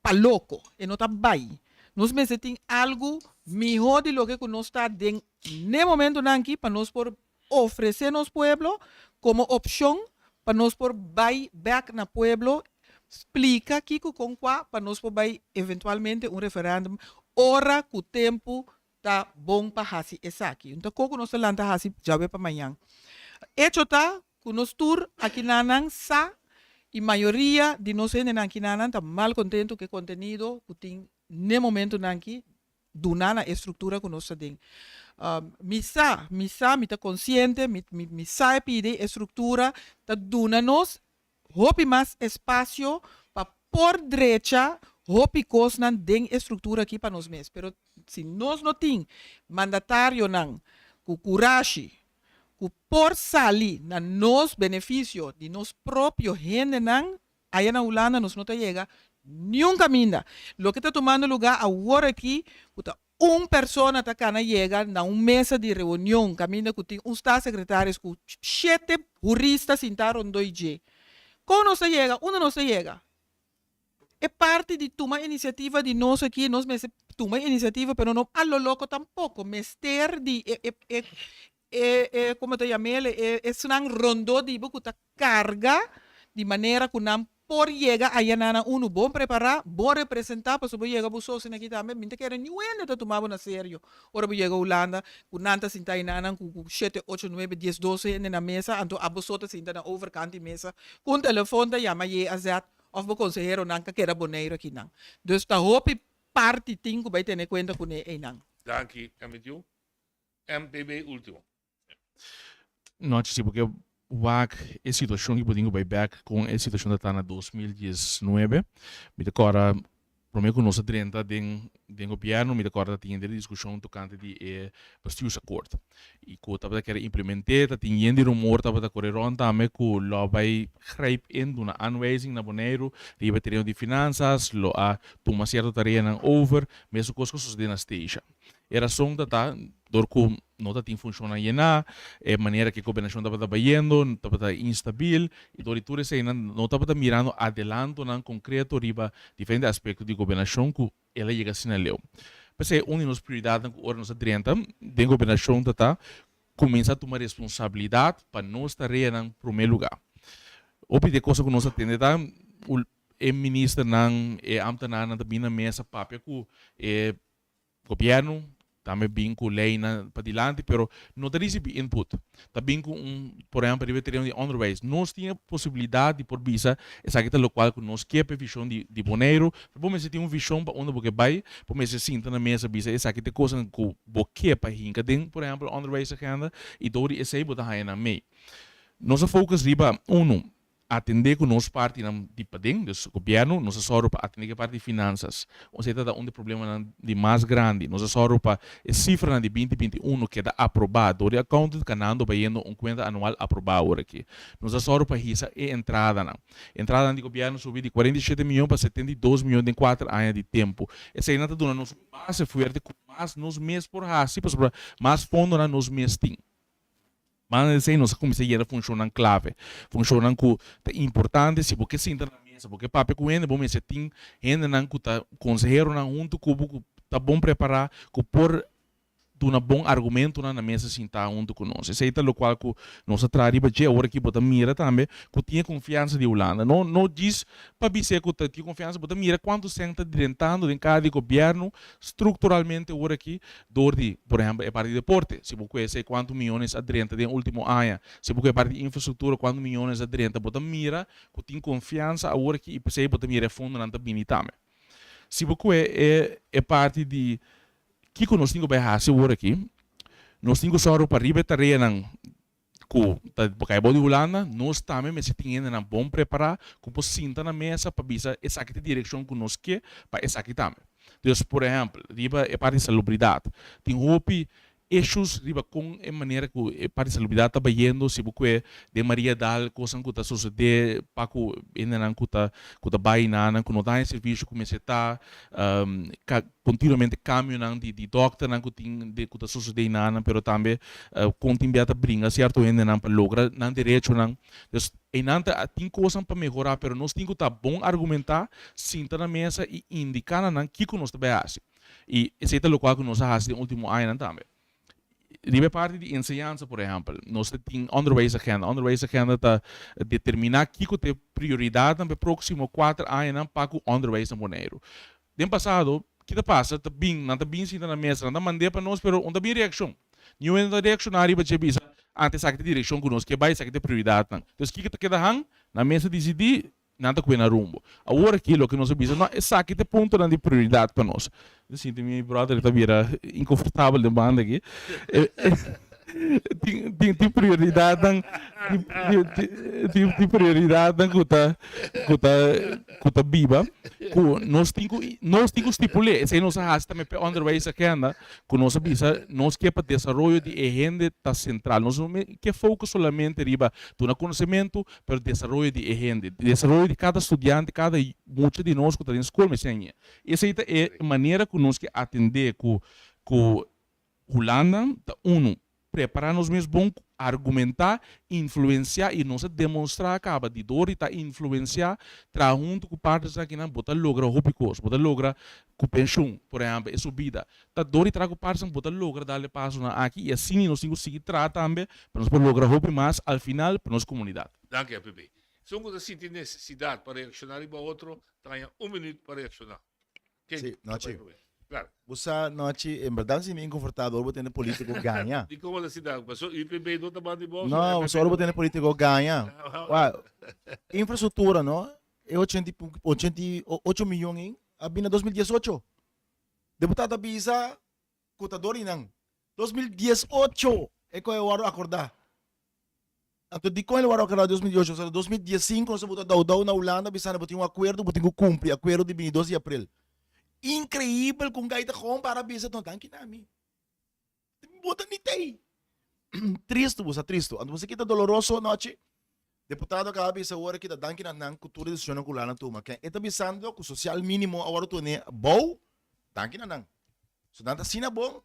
para louco e não tá bem. Nós mesmo tem algo melhor de lo que nós está dentro no momento aqui para nós por oferecer nosso pueblo como opção para nós por vai back na pueblo explica que com qua para nós por vai eventualmente referendum ora que o tempo tá bom para hasi essa aqui então como nós lanta hasi já para amanhã hecho tá que nós tour aqui nanang sa e maioria de nós aqui nanang tá mal contento que contenido que tem no momento aqui do na estrutura que nós temos. Misa, me tá consciente, me sabe pedir estrutura, tá dando-nos, hopi mais espaço para por direita, hopi coisa den estrutura aqui para nós mesmos. Pero se nós não tem mandatário não, com coragem, com por salir na nos benefício de nós próprio gente não, aí na Holanda nós não chega nenhum caminho. Lo que está tomando lugar agora aqui, uma pessoa está cá chega na mesa de reunião, caminho que tem secretários com 7 juristas sentaram 2 dias. Como não se chega? Uma não se chega. É parte de tomar iniciativa de nós aqui, nós mesmos tomar iniciativa, mas não a lo loco tampouco. Mester de como te chamei, é um rondo de carga de maneira que não por llegar allá nana uno bom preparar, bom representar, para subir llegar buso sin aqui também, minta que era ninguém te tomava na sério. Ora bu llegar Holanda, com nanta sinta nana com 7, 8, 9, 10, 12 na mesa, anto a busota sinta na overkant mesa, com telefone da chama je azat of bu consejero nanka que era boneiro aqui nang. Dus ta hopi parte tingo vai ter conta com e nang. Danke, MTU. MPB último. Não, porque wak a situação que podemos vai back com a situação da tá na 2019 me decora primeiro nós 30 den governo me decora tinha de discussão tocante de bestuursacord e que tava querer implementar tinha de rumor tava da correron também que lo vai grijp in doen een aanwijzing naar Bonaire die batterijen de finanças lo a toma certa tarefa over mesmo coisas de na station era som da door que não tem funciona yena, é maneira que a governação está trabalhando, está instabil, e tudo isso não está mirando adelanto não concreto riba diferentes aspectos de governação que ela chega assim a leu. Porque uma das prioridades que nós adianta, da governação está começa a tomar responsabilidade para nós estar em primeiro lugar. Outra de coisa que nós atendemos o ministro não é amtenar também na mesa papel que é governo também bem com lei para diante, pero não tem recebido input. Também com por exemplo, a veterinária de underways, nós tínhamos possibilidade de por visa, essa aqui é o qual que nós queremos visão de boneiro, para se tem uma visão para onde você vai, para se sinta na mesa visa, essa aqui é coisa que você para hinca tem, por exemplo, underways agenda e dori esse aí botar aí na meio. Nossa focus riba atender com nós parte de padeng, do governo, nós só para atender a parte de finanças. Ou seja, onde o problema de mais grande, nós só para a cifra de 2021 que é aprovado, o account canando vai indo conta anual aprovado aqui. Nós só para isso é entrada não. Entrada do governo subiu de 47 milhões para 72 milhões em 4 anos de tempo. Essa aí não está dando nos mais forte com mais nos meses por assim, para mais fundo nos meses tem. Mas aí nós começamos a funcionar clave, funcionar com importante, se você senta na mesa, porque papo com ele, você tem ainda não que tá conselheiro não junto com tá bom preparar, com por um bom argumento na mesa sentar junto conosco. Isso é o qual que nós traríamos de hora que bota mira também, que tinha confiança de Holanda. Não diz para dizer que tinha confiança, bota mira quanto senta direntando em cada governo estruturalmente hora aqui, de, por exemplo, é parte de deporte, se você conhece quantos milhões adrenta no último ano, se você é parte de infraestrutura, quantos milhões adrenta, bota mira que tinha confiança a hora que e você bota mira fundo na também também. Se você é parte de que nós temos que fazer agora aqui, nós temos só para arriba terreno porque é bom de Holanda, nós também se temos que bom preparar, como sinta na mesa para ver essa aqui direção que nós quer para essa aqui também. Então, por exemplo, riba é parte de salubridade. Tem roupa issues riba com a maneira que a parte de salubridade está vendo, se você de Maria Dal, coisa que está sucedendo, para que ainda não que está bem nada, que não dá em serviço, como se está continuamente caminhando de doctor, não que está sucedendo nada, mas também continua a brincar, certo, ainda não para lograr, não direito, não. Então, ainda tem coisas para melhorar, mas nós temos que estar bom argumentar, sentar na mesa e indicar não que nós estamos fazendo. E esse é o qual que nós fazemos no último ano também. Ribe parte de ensinança, por exemplo, nós temos underways agenda. Underways agenda está determinar que é prioridade nos próximos 4 anos para o underways no Bonaire. No passado, o que passa? Não está bem sentado na mesa, não mandei para nós, mas não está bem reação. Não é reacionário para dizer, antes da direção que nós queremos, essa é prioridade. Então, o que está quedando na mesa decidir, nada com na rumbo. Agora aquilo que nós sabemos, essa aqui é ponto de prioridade para nós. Assim, meu brother está vira inconfortável de banda aqui. Tem prioridade, tem prioridade que tá viva. Nós temos que estipular, se nós fazemos também para underways agenda, que nós sabemos, nós queremos para desenvolvimento de agenda tá central. Nós que foco solamente riba do conhecimento, para desenvolvimento de agenda, desenvolvimento de cada estudante, cada muitos de nós que está na escola, mas essa é a maneira que nós que atender com Holanda, preparar-nos mesmo bom, argumentar, influenciar e nós demonstrar acaba de dor e influenciar, tra junto com partes aqui não botar logra hobicos, botar logra com pensão, por exemplo, é subida. Tá dor e trago partes botar logra dar passo na aqui e assim nós temos que seguir também para nós poder lograr hobby mais al final para nossa comunidade. Danke, Pepe. Se você sentir necessidade para reaccionar e para outro, tenha 1 minuto para reaccionar. Sim, Nochi. Claro. Você, Nochi, em verdade, se me inconfortável, eu vou ter político ganha. E como assim, mas o IPB não está mandando embora? Não, só eu vou ter político ganha. Infraestrutura, não? É 88 milhões em 2018. Deputado Bisa, cotador em 2018 é que eu vou acordar. Então, de quando eu vou acordar 2018, 2015, nós vamos dar na Holanda, Bisa, vamos ter acordo, vamos ter cumprir, acordo de 22 de abril. Incrível com gaita com para bisa não tanque na mim. Bota ni tei. Triste, você triste. Ando você kita doloroso noite. Deputado acaba bisa hora kita tanque na cultura de sona culana tuma. Que eta bisando com social mínimo agora tu ne bom tanque na. So danta sina bom.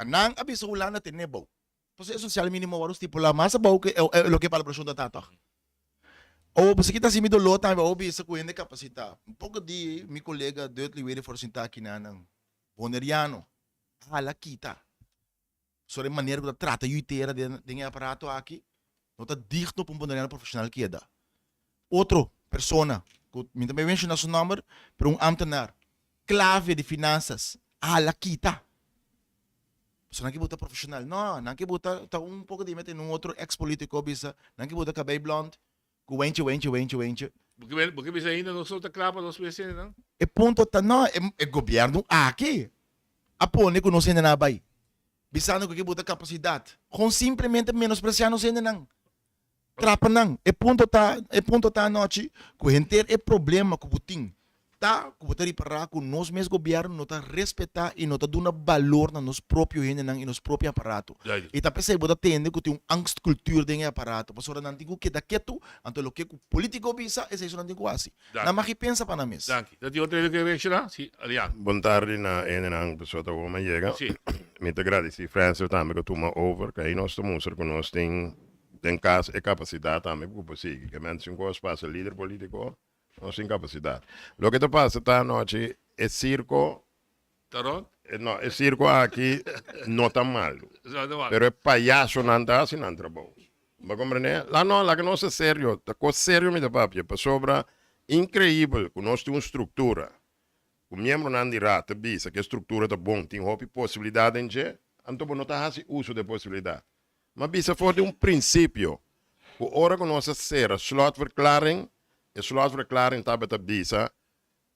Tanang abis sa ulan na tinebo. Kasi social minimo waros tipula mas abaw que lo que para pressão da tata. Ou você kita si midolo tayo ou bisa ko hindi kapasita. Um pouco di mi colega deutlich wede for sinta kinanang boneriano. Hala kita. Sobre maneira que trata yuiteira de aparato aqui. Nota digno para um boneriano profissional que é. Outro persona, que me também menciona seu nome, para um ambtenaar. Clave de finanças. Hala kita. So nanti buta profissional. No, nanti buta ta um pouco de mete num outro ex-político bisa. Nanti buta cabelo blonde. Com wente. Porque bisa ainda não solta clapa nos PCN, não? E ponto tá não, é governo aqui. Apone que não sendo na bai. Bisano que buta capacidade. Com simplesmente menospreciar não sendo não. Trapa não. E ponto tá noite. Que enter é problema que buting. Tá, que buta reparar que nós mesmo governo não tá respeitar e não tá dando valor na nos próprio gente não e nos próprio aparato. E tá pensando buta tende que tem angst cultura dentro aparato. Pasora não digo que da quieto, anto lo que o político bisa, esse isso não digo assim. Na mais pensa para na mesa. Danke. Dat die outra que reaccionar? Sim, Alian. Boa tarde na enenang pessoa tá como chega. Sim. Muito agradecido Francis também que toma over, que aí nós estamos com nós tem casa e capacidade também para conseguir. Que menos um espaço líder político. Nós temos capacidade. O que passa esta noite é circo. Tarot? No, é circo aqui não está mal. Pero é palhaço não está assim não trabalha. Mas compreender? Lá não, lá que nós é sério. Tá coisa sério me dá papel. Para sobra incrível que nós temos uma estrutura. O membro não dirá, te bisa que a estrutura tá bom, tem hobby possibilidade em je, então não tá fazendo uso de possibilidade. Mas bisa for de um princípio. O hora que nós ser slotverklaring, a slotverklaring tá beta bisa,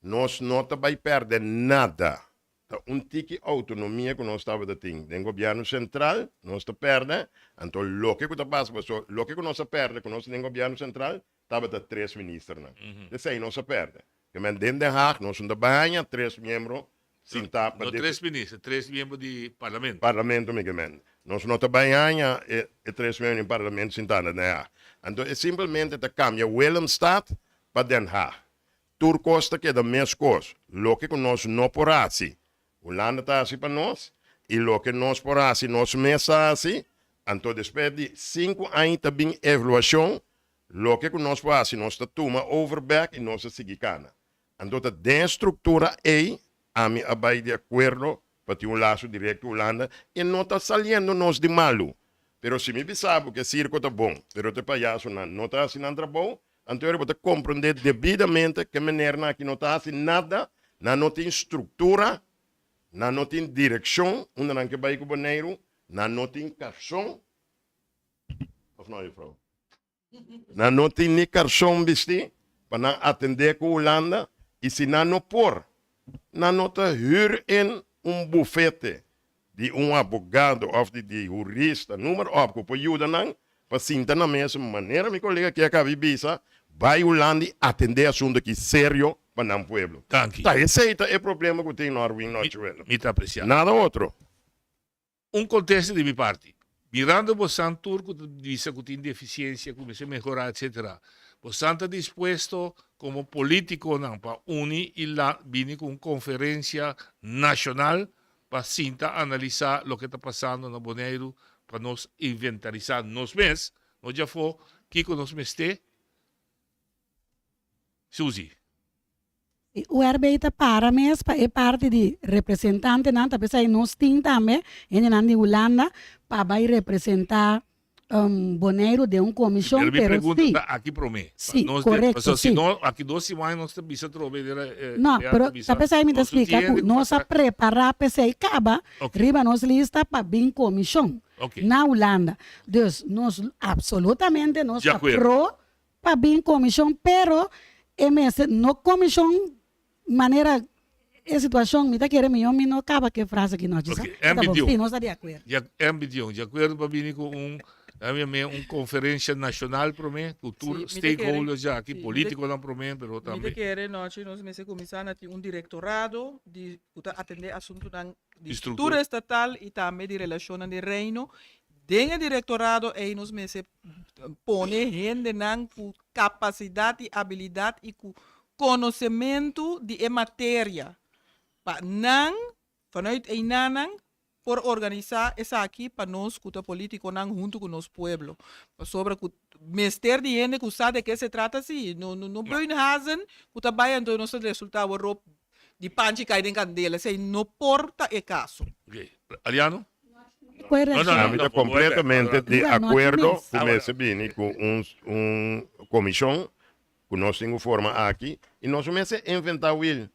nós não tá vai perder nada. Tá tique autonomia que nós tá beta tem. Den governo central, nós tá perde, então lo que tá passa, lo que nós perde, que nós tem governo central, tá beta 3 ministros, né? Isso aí nós perde. Que men dentro de Haag, nós somos banha 3 membros, sem tapa. Não 3 ministros, 3 membros de parlamento. Parlamento, me gemen. Nós não banha e 3 membros de parlamento sem tapa de Haag. Então, é simplesmente te cambia Willemstad para Den Haag. Tur costa que é da mesma coisa. Lo que nós não porassi, o landa está assim para nós, e lo que nós porassi, nós mesa assim. Então, depois de 5 anos também evaluação, lo que nós porassi, nós toma overback e nós seguir cana. Então, a estrutura é, a mim, abai de acordo, para ter laço direto Holanda, e não está saliendo nós de malo. Pero se me sabe que o circo está bom, pero o palhaço não está assinando bom, então eu vou compreender devidamente que a maneira que não está assinando nada, não tem estrutura, não tem direção, onde não que vai com o boneiro, não tem cartão. Of não, vrouw? Não tem nem cartão, viste, para atender com Holanda. E se não por, não está huur in bufete de advogado ou de jurista, número op, que pode ajudar para sentar na mesma maneira, meu colega que acaba de bisa, vai Holanda atender assunto que sério para não pueblo. Tanque. Tá, esse é o problema que tem no Arwin Nochuelo. Muito apreciado. Nada outro. Contexto de minha parte. Mirando o Santurco, dice que tem deficiência, comecei a melhorar, etc. Você está disposto, como político, para unir e lá vir com uma conferência nacional para analisar o que está passando no Boneiro, para nós inventarizar nos mesmos. Nós já foi, Kiko nos meste. Suzy. O arbeita para mesmo, é parte de representante, não, talvez aí nós temos também, em Holanda, para representar Boneiro de uma comissão, Ele me pero pergunta sim. aqui para mim. Sim, correto, sim. Aqui 2 semanas nós temos que trabalhar. Não, pero talvez aí me explica, nós preparar para se acaba, riba nós lista para vir comissão na Holanda. Então, nós absolutamente nós pro para vir comissão, pero no comissão maneira a situação me está querendo não acaba que frase que nós dizemos. Sim, nós está de acordo. De acordo para vir com uma conferência nacional para mim, cultura, stakeholders já aqui, político não para mim, pero também. Me quer nós começar a ter um de atender assuntos de estrutura estatal e também de relação de reino. Dentro do diretorado, aí nós põe gente com capacidade, habilidade e com conhecimento de matéria. Para não, vanuit een nanang, por organizar essa aqui para nós, que político, não junto com nosso pueblo. Sobre o mister de gente que sabe de que se trata assim. Não põe razão, que tá bem, então não se resulta o roupa de panche cai em candela. Sei, não porta é caso. Ok. Aliano? Estamos completamente de acordo com esse bem, com comissão que nós temos forma aqui, e nós começamos a inventar o will.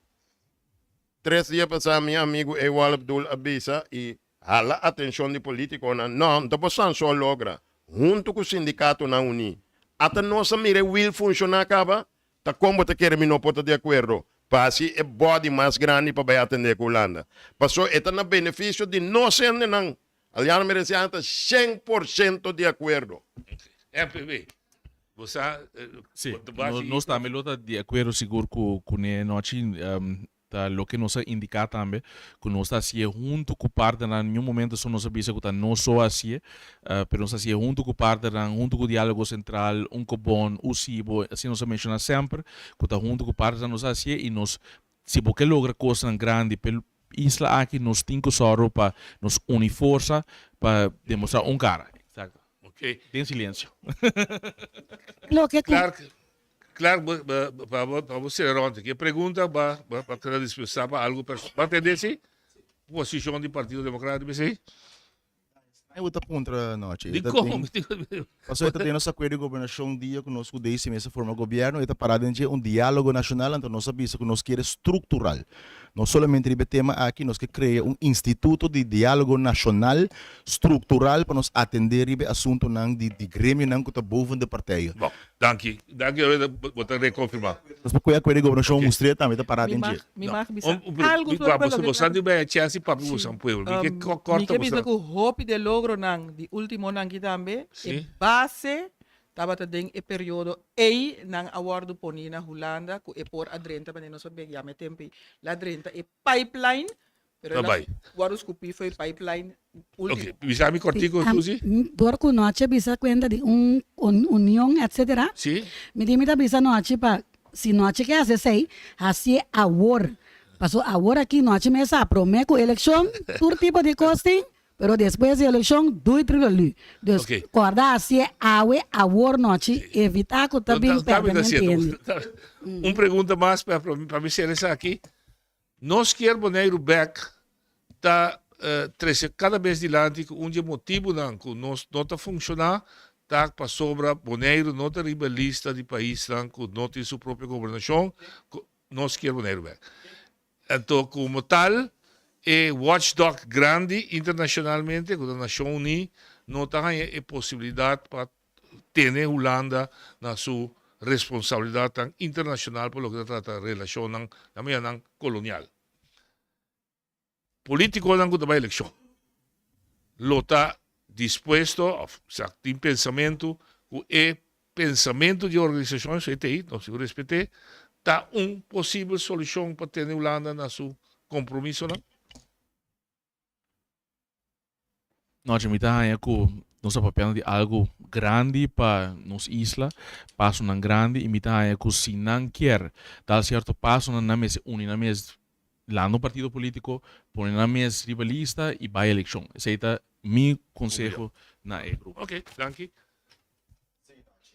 3 dias passados, meu amigo Ewal Abdul avisa e hala atenção de político, não está só logra, junto com o sindicato na Uni. Até nós mire will funcionar, acaba, tá como te quer não pode de acordo. Pasi é body mais grande para atender com a Holanda. Passou, é no benefício de nós ainda não. Aliás, merece 100% de acordo. MPB. Você, sim, nós também estamos de acordo seguro com nós, lo que nos indica também, que nós estamos junto com parte, em nenhum momento só nós sabemos que não só assim, mas nós estamos junto com parte, junto com o diálogo central, bom, o CIBO, assim nós mencionamos sempre, que está junto com parte, nós assim, e nós, se você logra coisas grandes, pelo isla aqui, nós temos só para nos unir força, para demonstrar cara. Ok. Tem silêncio. Claro, para você, Ronte, que pergunta para dispensar para algo para entender se posição do Partido Democrático, sim? Eu vou contra nós. De como? Passou a ter nossa acordo de governação dia conosco desde essa forma governo, está parado de diálogo nacional, então nós sabemos que nós queremos estrutural. Não somente o tema aqui, nós queremos criar instituto de diálogo nacional estrutural para nos atender o assunto de grêmio que está boven de partijen. Bom, dank je, vou reconfirmar. Nós vamos acordo de governação mostrei também está parado de algo sobre você não vai chance para o São Paulo. Que corta você. Que o hope de logro de último nang também é base tava também é período aí nang award poni na Holanda que é por adrenta para nós saber já tempo la adrenta é pipeline pero la waros cupi foi pipeline último. Ok, bisa mi cortico Susi? Dor ku noche bisa cuenta de unión etcétera. Sí. Me dimita bisa noche pa si noche que hace sei así award. Pasó ahora aquí noche mesa prometo elección todo tipo de costing. Pero depois da eleição, dois trilhões. Okay. Guardar assim, a war noite, evitar que também perdendo. Pergunta mais para me ser essa aqui. Nós queremos Boneiro back tá cada vez adiante com motivo não que nós não está funcionar tá para sobra Boneiro não está rebelista de país não que não tem sua própria governação, nós queremos Boneiro back. Então como tal watchdog grande internacionalmente, com a Nação Unida, não tem a possibilidade para ter a Holanda na sua responsabilidade internacional por lo que trata a relação na colonial. Político não tem eleição. Lo está disposto, tem pensamento, o pensamento de organizações, ETI, não se respeite, está possível solução para ter a Holanda na seu compromisso, não? Nós nós papel de algo grande para nos isla, passo não grande, e que se não quer dar certo passo na mesa lá no partido político, põe na mesa rivalista e vai à eleição. Esse é meu conselho na grupo. Ok, danke.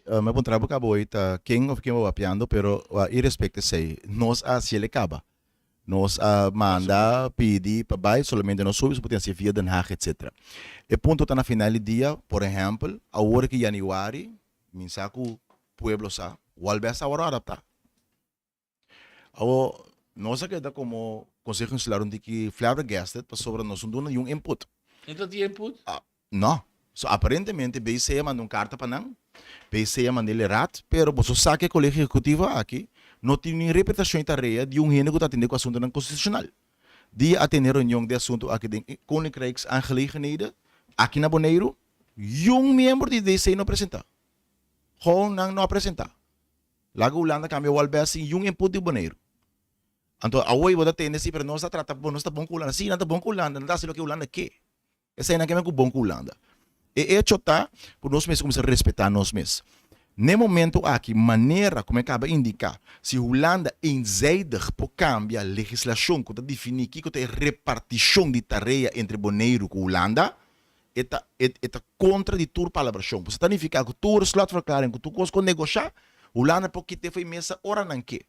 Me bom trabalho acabou, quem of quem vai apiando, pero e respeito sei, nós assim ele acaba. Nós manda pedir para baixo, somente nós subimos potência via Den Haag, etc. E ponto está na final do dia, por exemplo, a hora que januário, min saco pueblo sa, o albes a hora adaptar. Nós aqui dá como conselho insular de que flabbergasted para sobre nós dona um input. Então tem input? Não. So aparentemente BCE manda carta para não. BCE manda ele rat, pero você sabe que o colégio executivo aqui não tem nenhuma reputação tarefa de gênero que está atendendo com o assunto constitucional. De atender reunião de assunto aqui de Koninkrijks aangelegenheden, aqui na Bonaire, membro de DC não apresenta. Gewoon não apresenta. Lago Holanda cambia o albes em input de Bonaire. Então, a oi vou ter nesse, pero não está tratando, não está bom com Holanda. Sim, não está bom com Holanda, não está sendo que Holanda quer. Essa é na que é bom com Holanda. E hecho tá, por nós mesmos começar a respeitar nós mesmos. No momento aqui, maneira como acaba de indicar, se Holanda eenzijdig pode cambiar a legislação que define que é repartição de tarefa entre Bonaire e Holanda, é contra de toda palavração. Você significa que tu slotverklaring, que tu consegue negociar, Holanda pode ter feito mesa hora não que.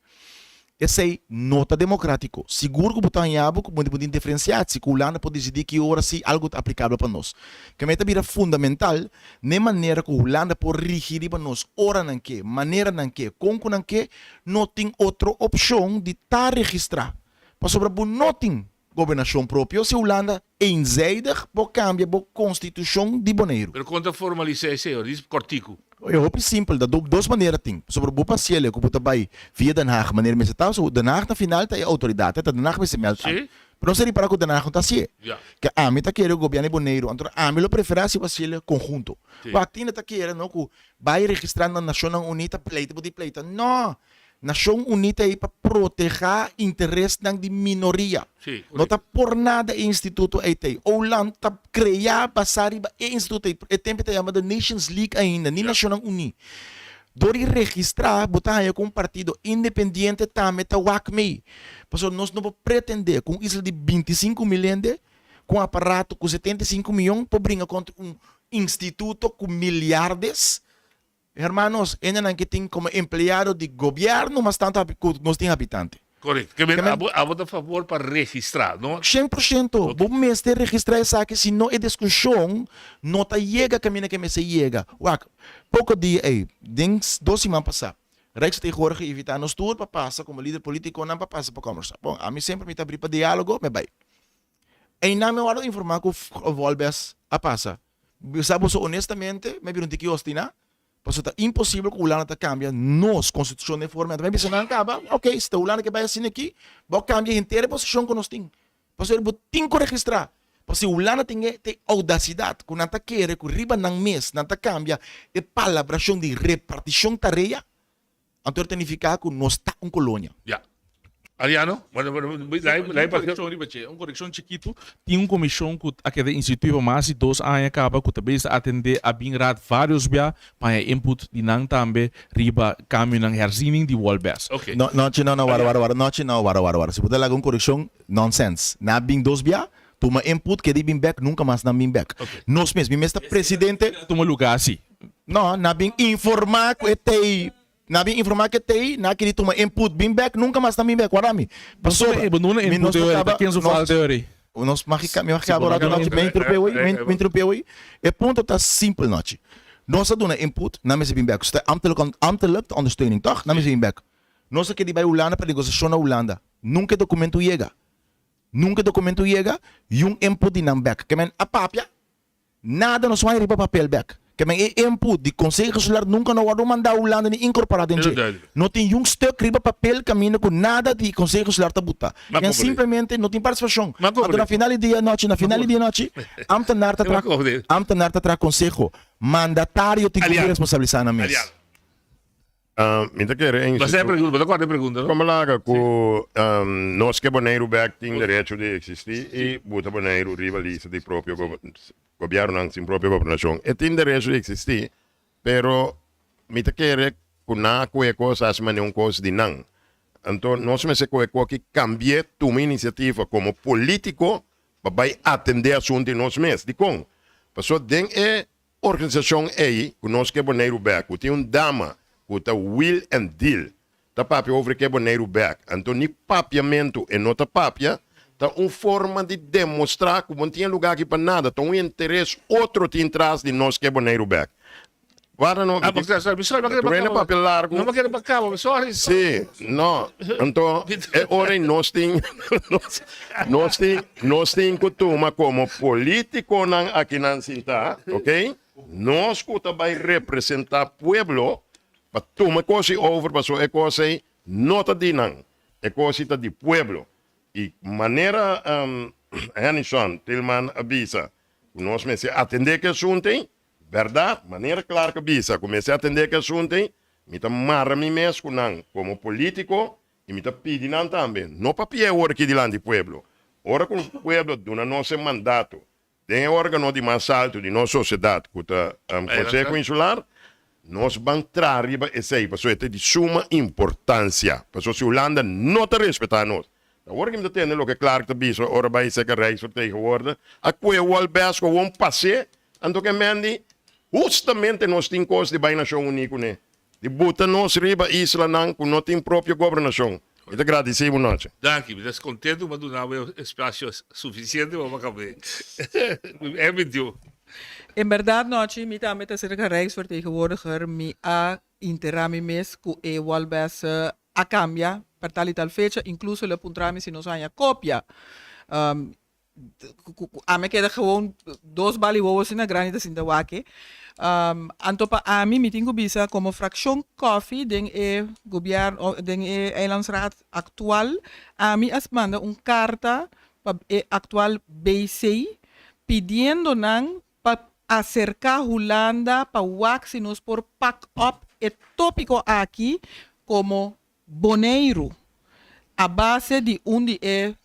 Esse é nota democrático. Seguro que botar em abo, que pode diferenciar, se a Holanda pode decidir que hora se algo é aplicável para nós. Que é também fundamental, de maneira que a Holanda pode rigir para nós, hora não que, maneira não que, como não que, não tem outra opção de estar registrar. Para sobre não tem governação própria, se a Holanda eenzijdig pode cambiar a Constituição de Bonaire. Pero quando formalizar isso, diz cortico. Eu hoop simples, dat duas maneiras tem. Sobre o bopa cielo, que puta vai via Den Haag, maneira mesmo tal, so Den Haag na final tá autoridade, tá Den Haag vai se meltar. Sim. Pero não seria para que o Den Haag não tá assim. Yeah. Que a mim tá querendo o governo Bonaire, então a mim lo preferência para cielo conjunto. O actina tá querendo não que vai registrar na Nação Unida pleita, pode pleita. Não. Nação Unida é para proteger interesses de minoria. Sim, não está por nada instituto aí. Holanda está criar passar e instituto é tempo que chama Nations League ainda, nem Nação Unida. Dori registrar, botar aí com um partido independente também está wakmei. Porque nós não podemos pretender com isla de 25 milhões com aparato com 75 milhões para brincar contra instituto com milhares. Hermanos, ainda não que tem como empleado de governo, mas tanto nós temos habitantes. Correto. Que a voto a favor para registrar, não? 100%. Bom mês de registrar essa aqui, se não é discussão, não está chega caminho que me se chega. Pouco dia aí, 2 semanas passadas, Rex tegenwoordig evitar nos tour para passar como líder político não para passar para conversar. Bom, a mim sempre me está abrir para diálogo, me vai. E não me vou informar que o Volbes a passar. Sabe, honestamente, me perguntei que ostina. Porque é impossível que o Holanda cambie nossa Constituição de forma. Também se não acaba, ok, se o Holanda que vai assim aqui, vai cambiar inteira a posição que nós temos. Porque ele tem que registrar. Porque se o Holanda tem audacidade, que não quer, que riba não mês, não cambia, é palabração de repartição tarefa, então significa que nós estamos uma colônia. Yeah. Ariano, correção chiquito, tem uma comissão que aquela instituição mais de 2 anos acaba que também atender a bem vários bia para input de não também riba caminho na herziening de Wolbers. Okay. Não, se puder lá uma correção nonsense, na bem 2 bia, toma input que de bem back nunca mais na bem back. Nós mesmo, está presidente, toma lugar assim. Não, na bem informar que tem na bem informar que tem, na que toma input bem back, nunca mais também back, guarda-me. Passou, não é input de quem só fala teoria. Nós marcamos agora do noite, me interrompeu aí. E ponto tá simples noite. Nós doen input, na mes bem back. Ste ambtelijk ondersteuning, toch? Na mes bem back. Nós que bij Holanda para negociação na Holanda. Nunca documento chega. E input de nam back. Que men a papia. Nada nos vai riba papel back. Que men input de Conselho Consular nunca não vai mandar a Holanda nem incorporado em jeito. Não tem stuk riba papel caminho com nada de Conselho Consular tabuta. Que simplesmente não tem participação. Na final de noite, ambtenaar tra Conselho mandatário tem que responsabilizar na mesa. Minta querer Mas é pergunta, qual é a pergunta? Como lá que nós que Bonaire back tem direito de existir e bota Bonaire rivaliza de próprio governo sem própria governação. E tem direito de existir, pero minta querer que na coisa coisa as maneira coisa de não. Então nós me se coisa que cambie tua iniciativa como político para atender a assunto de nós mesmos. De com, passou den é organização aí que nós que Bonaire back, que tem dama que will and deal. Ta papia over que Bonaire back. Então, ni papiamento e nota papia, tá uma forma de demonstrar que não tinha lugar aqui para nada. Tá um interesse outro tem atrás de nós que Bonaire back. Para não. Papel largo. Não quero para cá, sorry. Sim, não. Então, é hora nós tem que tomar como político aqui na Sinta, ok? Nós que vai representar o povo. Toma coisa over, passou é coisa nota de não, é coisa de pueblo. E maneira, Hanison, Tilman avisa, nós comecei a atender que assunto, verdade? Maneira clara que avisa, comecei a atender que assunto, me tá marra me mesmo não, como político, e me tá pedindo também. Não papia hora que dilante pueblo, hora com o pueblo do nosso mandato, tem órgão de mais alto de nossa sociedade, que o Conselho Insular. nós vamos entrar arriba e sei, porque é de suma importância. Porque se Holanda não te respeitar nós. Agora que me tem o que é claro que bicho, ora vai ser que reis vertegenwoordigen. A coisa o best gewoon passe, então que mendi, justamente nós temos coisas de bem nação único, né? De botar nós riba isla não, com não tem própria governação. Muito agradecido, noite. Dank je, dat is contento, maar doen nou espaço suficiente para acabar. É mentiu. In verdad, noche, mi también te ser rijksvertegenwoordiger, mi a interami mes ku e walbes a cambia per tal y tal fecha, incluso le puntrami si nos haya copia. A me queda gewoon 2 baliwos in a granita sin de wake. Antopa a mi tengo visa como fracción coffee den e gobierno den e eilandsraad actual a mi as manda un carta pa e actual BC pidiendo nan pa acercar Holanda para waxinus por pack up el tópico aquí como boneiro a base de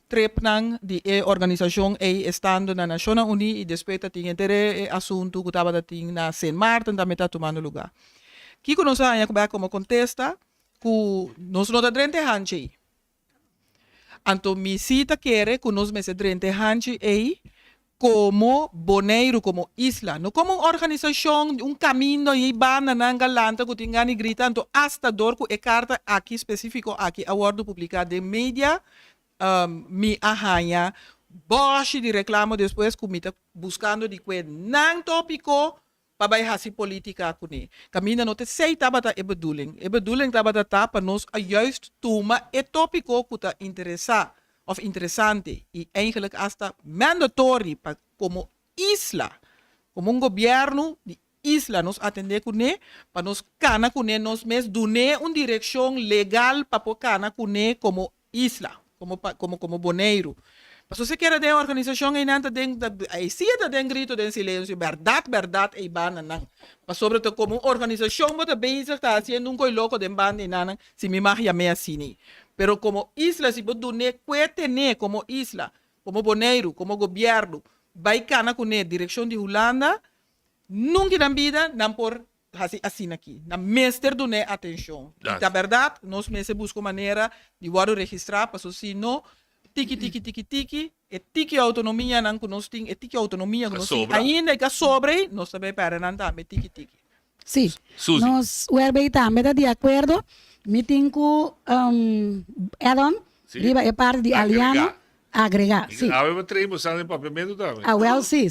trepnang de organización estando na Naciones Unidas y después ting entere asunto que estaba na Saint Martin también está tomando lugar. Kiko nos ha como contesta que nos no da drente hanche. Anto mi cita quiere que nos me se drente hanche como boneiro, como isla, no como una organización, un camino y banda nangalanta que tengan y gritando hasta dorco e carta aquí específico aquí awardo publicado de media mi ahanha boshi de reclamo después comita buscando de que nan tópico para hasi política kuni camina no te sei tabata e bedoeling tabata tapa nos a juist toma e tópico que ta interessa of interessante y eigenlijk hasta mandatory pa, como isla, como un gobierno de isla nos atende kune, para nos cana kune nos mes dune una dirección legal para po cana kune como isla, como boneiro. Mas se quer de organização e nanta den aí sim den grito den silêncio, verdade e bana não. Mas sobretudo como organização bota bezig está haciendo un coi loco den banda e nana, se me magia me assim. Pero como isla, si vos dune cuetene como isla, como boneiro, como gobierno, vai cana com a direção de Holanda, nunca na vida, não por assim aqui. Na mestre dune atenção. Na verdade, nós mesmo buscamos maneira de registrar, para se não, tiki, e tiki autonomia não conosco, e tiki autonomia conosco, ainda que sobre, nós também para não também tiki. Sí, nós também está de acordo. Mi tengo add-on, riba é parte de aliano, agregar. Sim. Agora traímos em papel também. Ah, well, sim.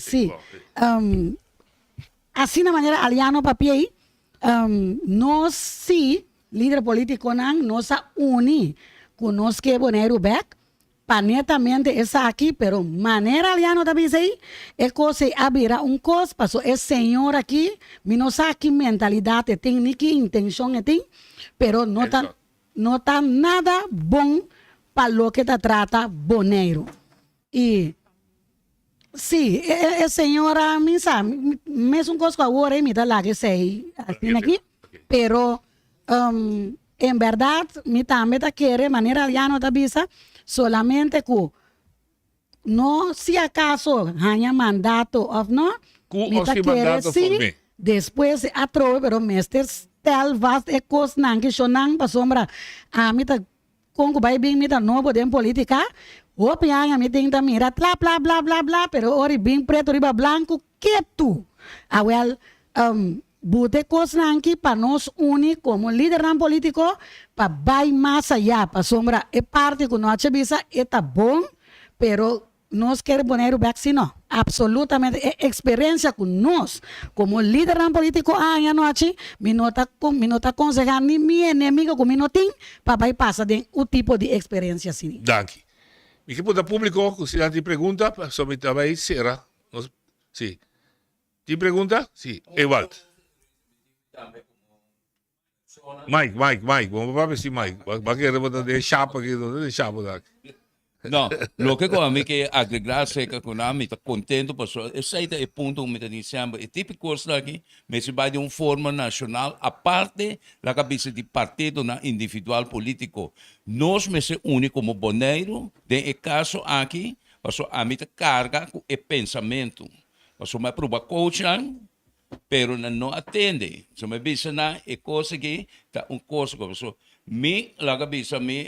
Assim na maneira aliano papel, nós sim, líder político não, nós uni, conosco que boneiro back, panetamente essa aqui, pero maneira aliano também sei, é coisa abrir coisa, passou é senhor aqui, mi não sabe que mentalidade tem, nem que intenção tem. Pero no está nada bom para lo que te trata boneiro. Y sí, señora, me es un cosa ahora y me da la que sei aquí, pero en verdad, me también quiere manera aliano de visa, solamente que no si acaso haya mandato o no, me quiere sí, después atrove, pero mestres tel vas e cos nang que sonang pa sombra a mi ta kung ko bing mi ta no bo den politica o pianga mi ting ta mira bla pero ori bing preto riba blanco que tu a well bute cos nang ki pa nos uni como líder nan político pa vai más allá pa sombra e parte con noche visa eta bom pero nos quer poner vaccino absolutamente experiencia con nos como líder político año noche mi nota aconsejar ni mi enemigo con mi notín para pasa de un tipo de experiencia así. Danke. Mi equipo de público, si alguien pregunta, sobre trabajo será. Sí. ¿Ti pregunta? Sí. Ewald. Mike. Vamos a ver si Mike. Va a querer de chapa aqui, de chapa daqui. No, lo que com a mim que agregar seca com a mim está contento porque esse é o ponto que me dizendo é típico aqui, mas se vai de uma forma nacional a parte da cabeça de partido na individual político. Nós me se une como boneiro de caso aqui, porque a mim carga com o pensamento. Porque me prova coaching, pero não atende. So, me bisa na e coisa que tá coisa como so. Me laga bisa me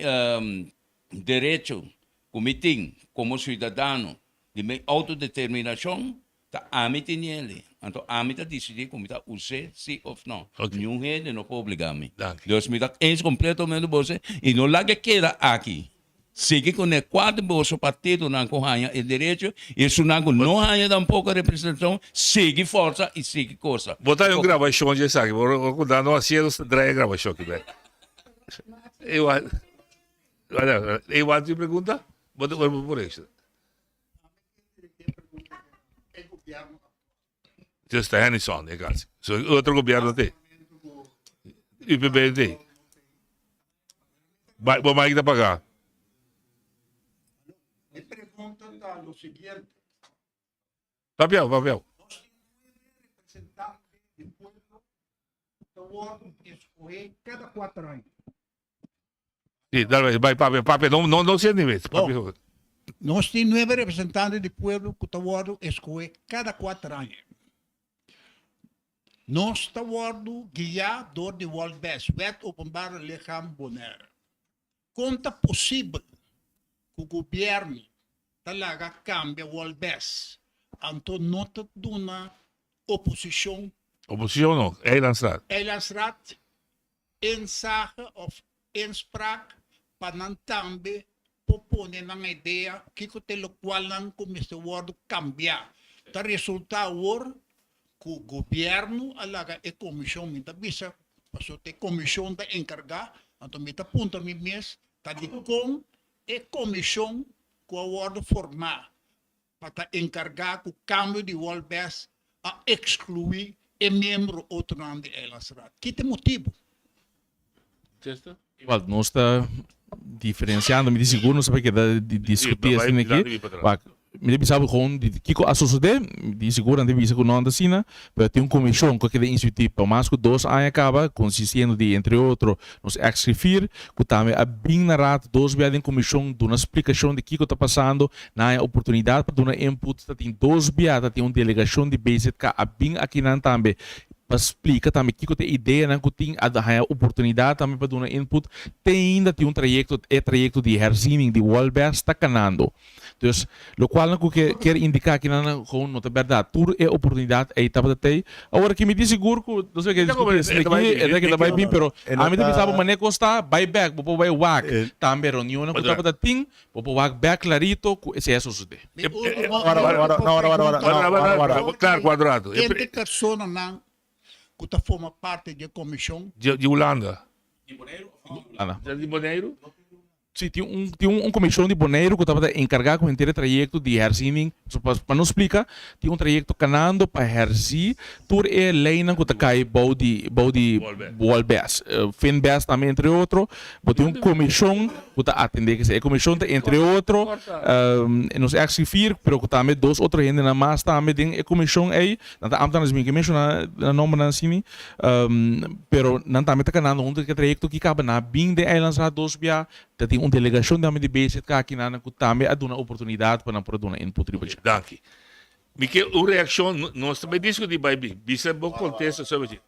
direito comitim como cidadão de minha autodeterminação tá amite nele. Então amite decidir como tá usar sim ou não. Nenhum rede não pode obrigar-me. Deus me dá completamente você e não laga queda aqui. Sigue com o quadro bolso partido não ganha o direito e se não ganha tampouco a representação, sigue força e sigue coisa. Botar uma gravação de saque, vou dar uma cena de gravação aqui, velho. Eu acho que pergunta, vou por isso. Just a Henderson, é caso. So, outro governo tem. IPBD. Vou mais que pagar. Me pergunta o seguinte. Papel. Representante do povo escolher cada 4 anos. Sim, vai papel, não se aniversa. Nós temos 9 representantes do povo que estão escolher cada 4 anos. Nós estamos guiados de World Best, wet openbare lichaam Bonaire. Conta possível que o governo talaga cambia World Best. Então, não está dando oposição. Oposição não, Eilandsraad. Eilandsraad, insage of inspraak, para não também propor uma ideia que o qual não começa a cambiar. O resultado que o governo alaga a comissão me bisa, porque a comissão está encarregada, então me está aponta me mês, está de com a comissão que a formar para encarregar o câmbio de World Best a excluir o membro outro de Eilandsraad. Que tem motivo? Igual, nós está diferenciando, me seguro, não sabe que dá de discutir assim aqui. Me pensava com que a sociedade de seguro não deve ser não assim, mas tem comissão que é instituída, mas que 2 anos acaba consistindo de entre outros nos escrever, que também a bem narrado 2 vezes em comissão de uma explicação de que está passando, na oportunidade para dar um input, tem 2 vezes tem uma delegação de base que a bem aqui não também explica também que tem ideia, né, que tem a oportunidade também para dar um input, tem ainda um trajeto de herziening de World Best está canando. Então, o qual não quer indicar que não é verdade, tudo é oportunidade aí tá para ter. Agora que me diz seguro que não sei o que discutir aqui, é que vai bem, pero a mim também sabe maneira está buyback, vou vai wag, também reunião que tá para ter, vou wag back clarito, esse é suceder. Claro, quadrado. Entre pessoas não que forma parte da comissão de Holanda. De Bonaire? Sim, tinha comissão de Bonaire que estava encarregado com o inteiro trajeto de herziening. Para não explicar, tinha um trajeto canando para herzir, por a lei que está cai body World Best. Finbest também, entre outros. Tinha uma comissão que está atender que a comissão entre outros, nos escrever, pero que também 2 outros gente na mais também tem a comissão aí, não está amtando as minhas comissões na nome na cine, pero não também está canando um trajeto que acaba na bem de Eilandsraad 2 via, tem uma delegação de base que aqui na que também há uma oportunidade para produzir uma input. Danke. Miquel, a reação, nós também discutimos bem, isso é bom contexto sobre isso.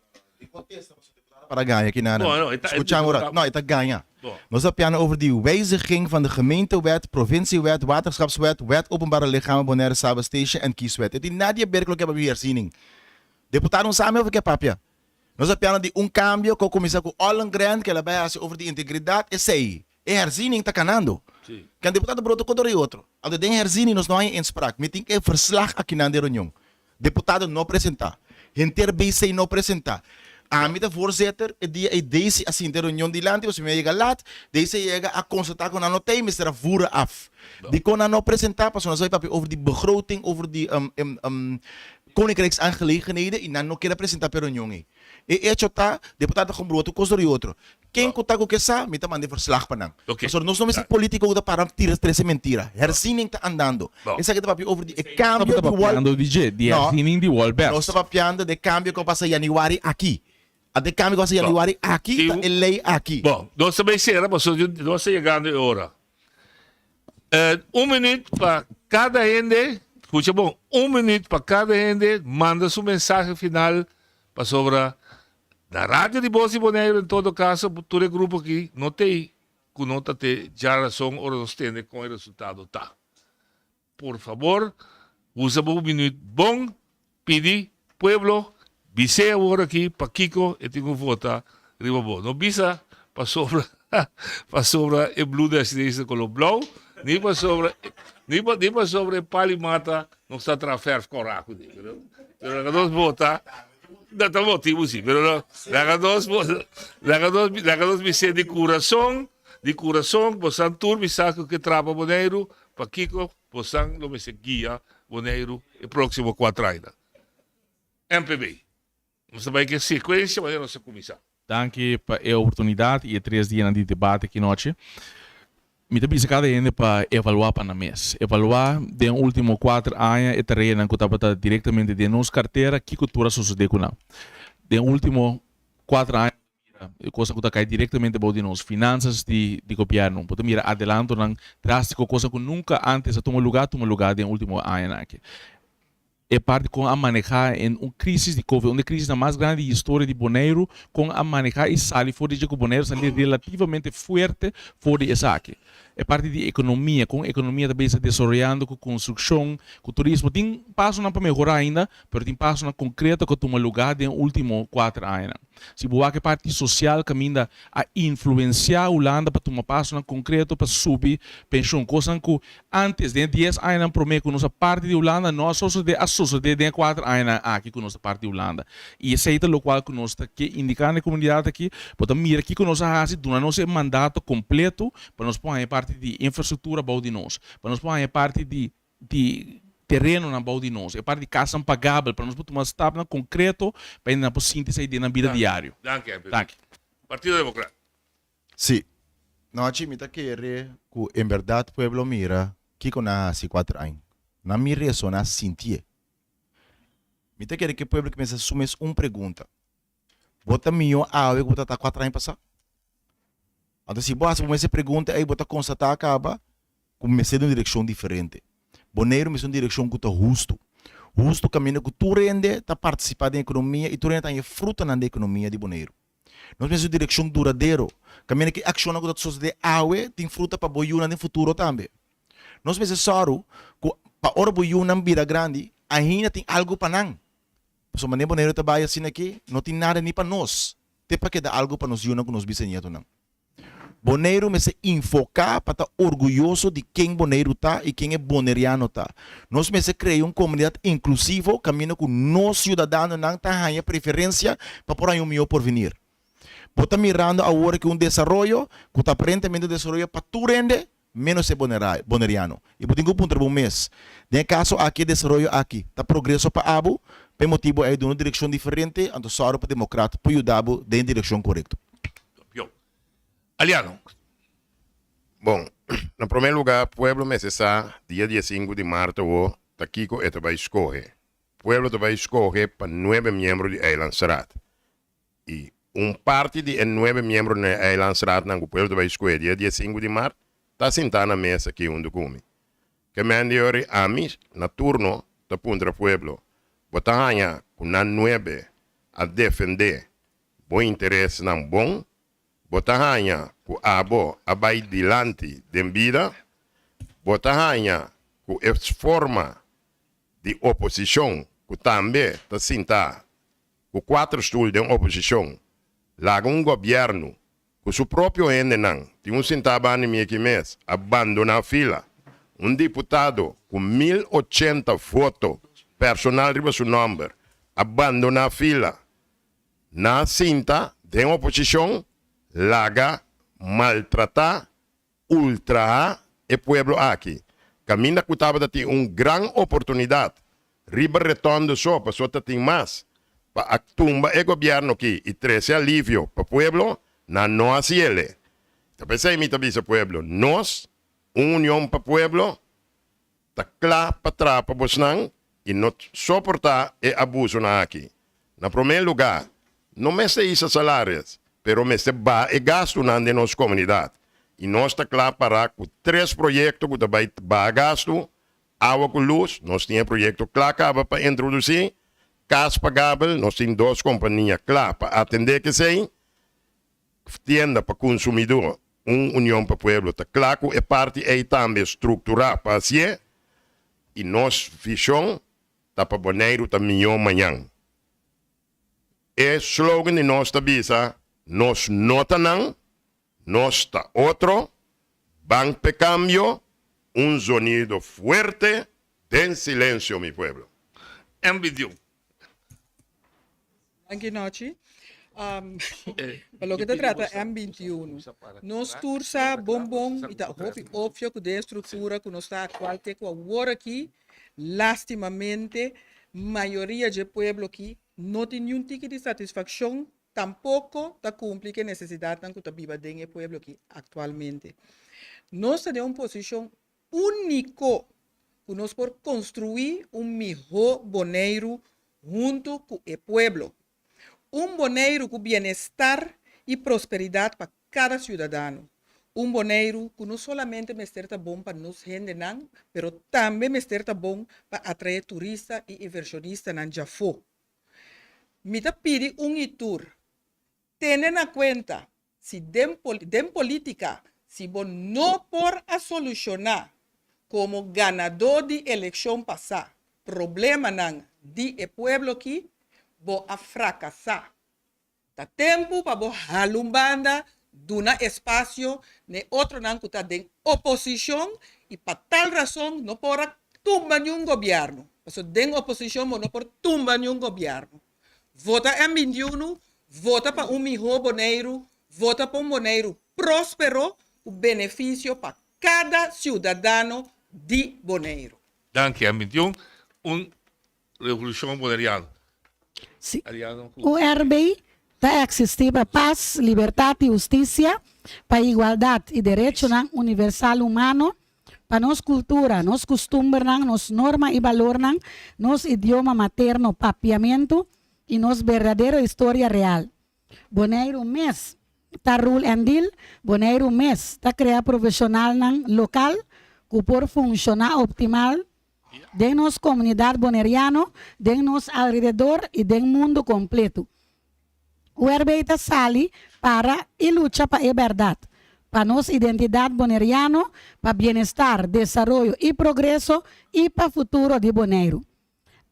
Para ganhar aqui na Escuchamos, não, está ganha. Nós estamos over die wijziging van de gemeentewet, provinciewet, waterschapswet, wet openbare lichamen, Bonaire Saba Station en kieswet. Het is nadia werkelijk hebben we herziening. Deputaten samen over que papia. Nós estamos de cambio que começa com all grande que ela vai over de integridade e sei. É herziening está canando. Que o deputado broto com outro. Aldo tem herziening nós não há inspraak. Me tem que verslag aqui na reunião. Deputado não apresentar. Inter BC não apresentar. A mim, voorzitter, deze assim de reunião de land, você me chega lá, deze chega a consultar com a nota, mas será voeren af. Die kon não apresentar, pas nós vai over die begroting, over die koninkrijksaangelegenheden, e não quer apresentar para a reunião. E hecho tá, deputado com broto, coisa de outro. Quem conta com que sa, me tá mandando verslag para não. Nós não somos políticos que para tirar três mentira. Herziening está andando. Esse aqui tá over de cambio de herziening de World Best. Nós estamos falando de cambio que passa em januário aqui. A de cambio que passa em januário aqui, tá lei aqui. Bom, nós também será, mas nós chegando agora. 1 minuto para cada gente Escucha bom, 1 minuto para cada gente, manda su mensaje final para sobre na rádio de Voz de Bonaire, em todo caso, todo grupo aqui, não tem, que não tem já razão ou não tem com o resultado, tá? Por favor, usa um minuto bom, pedi, pueblo, bise agora aqui, para Kiko, e tenho votar, riba bom. Não bisa para sobre o blue destination com o blau, nem para sobre palimata, não está trafer coraco, entendeu? Pero nós votar. Não está motivo, sim, mas nós me ser de coração, possam turbi saco que traba Bonaire, para Kiko, possam lo me se guia Bonaire e próximo 4 anos. MPB. Nós também que sequência, mas não se começar. Danke per a oportunidade e 3 dias de debate aqui noite. Me te bisa cada gente para evaluar para na mês. Evaluar de último 4 anos e terreno que estava diretamente de nossa carteira que cultura sucede com não. De último 4 anos coisa que está cai diretamente de nos finanças de governo. Pode mirar adelanto não drástico coisa que nunca antes tomou lugar de último ano aqui. É parte com a manejar em uma crise de Covid, uma crise mais grande da história de Bonaire, com a manejar e sair fora de que Bonaire sair relativamente forte fora dessa aqui. É parte de economia, com a economia também se desenvolvendo, com construção, com turismo. Tem passo não para melhorar ainda, mas tem passo não concreto que toma lugar nos últimos 4 anos. Se boa que parte social caminha a influenciar a Holanda para tomar passo não concreto para subir pensão, coisa que antes de 10 anos prometo que nossa parte de Holanda nós só a sociedade de 4 anos aqui com nossa parte de Holanda. E esse é o qual que nós que indicar na comunidade aqui, para mira aqui que nós fazemos durante nosso mandato completo para nós pôr parte de infraestrutura para nós, para nós pôr parte de terreno na bau de nós, é parte de casa pagável para nós tomar estado concreto para ainda por síntese de na vida diário. Danke. Partido Democrático. Sim. Nós me tá querer que em verdade o pueblo mira que com há 4 anos. Na mira só na sentir. Me tá querer que o pueblo comece a assumir uma pergunta. Bota minha ave que tá 4 anos passar. Então se você começa a pergunta aí bota constatar acaba começar de uma direção diferente. Bonaire é uma direção que está justo. Justo caminho que tu rende está participando da economia e tu rende está fruta na economia de Bonaire. Nós temos uma direção duradoura. Caminho que aciona com a sociedade aue tem fruta para boiuna no futuro também. Nós temos só que para hora boiuna vira grande, ainda tem algo para não. Se maneira Bonaire trabalha assim aqui, não tem nada nem para nós. Tem para que dar algo para nós que nós bisnetos não. Bonaire me se enfocar para estar orgulhoso de quem Bonaire está e quem é boneriano está. Nós me se criar uma comunidade inclusiva, caminho com nós cidadãos não tem preferência para por aí um melhor porvenir. Bota mirando agora que desenvolvimento, que está aparentemente desenvolvimento para tu rende, menos é boneriano. E por um ponto de mês. Nesse caso aqui desenvolvimento aqui, está progresso para abo, por motivo é de uma direção diferente, então só para democrata, para ajudar da direção correta. Aliano. Bom, em primeiro lugar, o pueblo necessita, dia 15 de março, está aqui que vai escolher. O pueblo vai escolher para 9 membros de Eilandsraad. E parte de 9 membros de Eilandsraad, que o pueblo vai escolher dia 15 de março, está sentado na mesa aqui onde come. Que me diore a mim, na turno, está punto o pueblo, botar a com 9 a defender bom interesse não bom, botar hanha ku abo abai dilante de vida, botar hanha ku forma de oposição, ku também está sentar ku 4 stools de oposição, laga governo, ku seu próprio ende não, tem sentava em minha mês, abandona a fila, deputado com 1080 votos, personal riba seu número, abandona a fila, na cinta de oposição, laga, maltratar, ultrajar o pueblo aqui. Caminha que estava a ter uma grande oportunidade. Riba retorno só, para só ter mais. Para tumba o governo aqui e trazer alívio para o pueblo, na nós e ele. Então, pensei me também pueblo. Nós, união para o pueblo, está claro para trás para Bosnan e não suportar o abuso na aqui. Na primeiro lugar, não me sei isso salários. Pero me se ba e gasto na de nossa comunidade. E nós está claro para com 3 projetos que vai gasto Água com luz, nós tínhamos projeto claro para introduzir. Gás pagável, nós temos 2 companhias claras para atender que sei. Tienda para consumidor, união para pueblo. Tá claro que é parte aí também estruturar para assim. E nós visão tá para Bonaire tá melhor amanhã. É slogan de nós tabisa, nós nota não, nós tá outro, banco de cambio, sonido fuerte, den silêncio, mi pueblo. M21. Anche noci. Quello che tratta è M21. Non stursa bombon ita hopi ovvio che de struttura che non sta qualche qua ora aqui lastimamente maioria de pueblo aqui não tem nenhum tipo de satisfação tampouco da cumprir que necessidade que está viva dentro do pueblo aqui atualmente. Nós temos uma posição única que nós por construir melhor Bonaire junto com o pueblo. Bonaire com bem-estar e prosperidade para cada cidadão. Bonaire que não somente é bom para nós gente, mas também é bom para atrair turistas e inversionistas na Jafo. Me pedi tour. Tendo em conta, se dem política, se bom não por a solucionar como ganador de eleição passada, problema não de o pueblo aqui, vou a fracassar. Tá tempo para bo halumbanda, duna espaço, ne outro não que está em oposição e para tal razão não pode tumbar nenhum governo. Porque den oposição não pode tumbar nenhum governo. Vota em 21, vota para melhor Bonaire, vota para Bonaire próspero, o benefício para cada cidadão de Bonaire. Danke, M21. Revolução Bonaireana. Sim. O RBI está existir para paz, liberdade e justiça, para igualdade e direito universal humano, para nossa cultura, nossa costumbre, nossa norma e valor, nosso idioma materno, papiamento e nossa verdadeira história real. Bonaire mês está rule and deal, Bonaire mês está criar profissional local, que por funcionar optimal de nossa comunidade bonaireana, de nosso alrededor e do mundo completo. O RBI está sali para e luta para a verdade, para nossa identidade bonaireana, para bem-estar, desenvolvimento e progresso e para o futuro de Bonaire.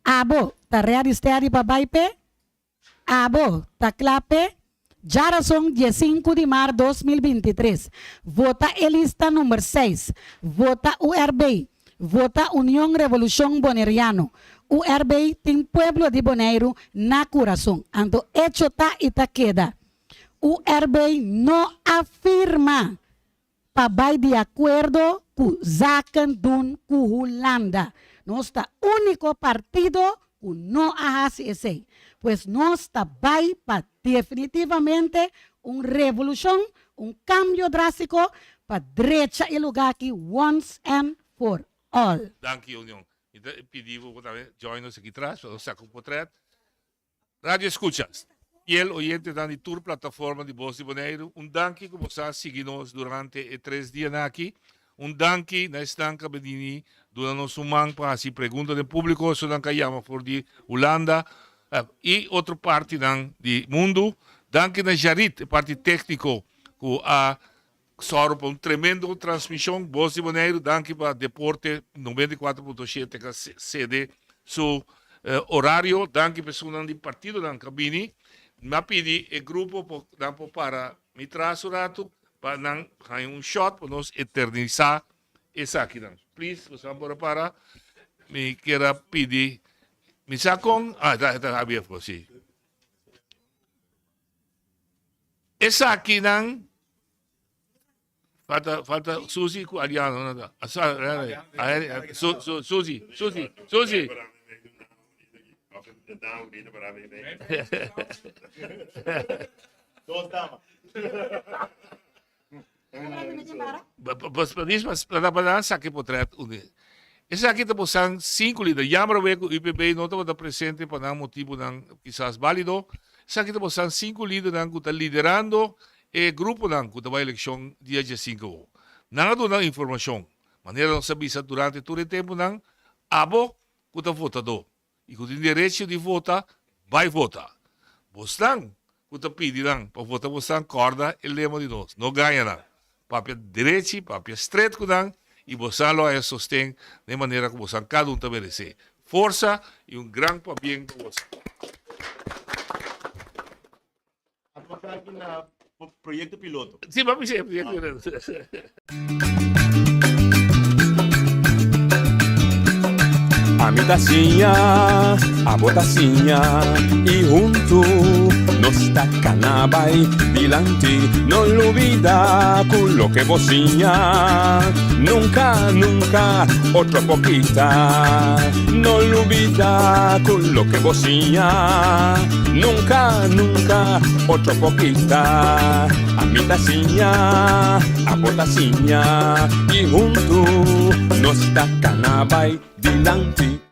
Abo está realizado para Baipe, abo está clape, já são 15 de março de 2023. Vota a lista número 6, vota o RBI. Vota União Revolução Bonaireano. O RBI tem pueblo de Bonaire na coração. Então, hecho tá e tá queda. O RBI não afirma para vai de acordo com Zaken Dun com Holanda. Nós está único partido que não hace esse. Pois nós está vai para definitivamente uma revolução, cambio drástico para direita e lugar aqui once and for all. Danke, União. Então, pedimos também, join-nos aqui atrás, para o saco portrait. Rádio Escuchas. E ele, oyente da tour plataforma de Voz de Bonaire, danke que você seguiu-nos durante 3 dias aqui. Danke na estanca bedini, dando-nos man para assim pergunta do público, so danke chama por de Holanda e outra parte do mundo. Danke na Jarit, parte técnico, que a soro para tremendo transmissão, Voz de Bonaire, danke para Deporte 94.7 que cede su horário, danke pessoas do partido da cabine, ma pedi o grupo para me trazer o rato, para não ter shot, para nós eternizar essa aqui. Please, você para me quero pedir, me sacam, está aberto, sim. Essa aqui não, falta Suzy com Ariano, não? Suzy. Para que portrait unir. Essa aqui está posando 5 líderes. Yamra Beco e IPB não estava presente por um motivo quizás válido. Essa aqui está posando 5 líderes que estão liderando o grupo que está na eleição dia 5. Não há informação. Maneira não sabia durante todo o tempo, abo kuta votador. E kuta direito de votar, vai votar. Bostan, kuta pedi lang, para votar bostan corda e lema de nós. Não ganha não. Papia direito, papia straight kudang, e bostan lo é sostém de maneira que bostan cada um merece. Força e grande papel para você. Proyecto piloto. Sí, vamos a proyecto. A mi tacinha, a botacinha e junto nos tacanabay dilante, no lo olvida con lo que bocinha. Nunca, nunca, otra poquita, no lo olvida con lo que bocinha. Nunca, nunca, otra poquita. A mi tacinha, a botacinha y junto nos tacanabay dilante.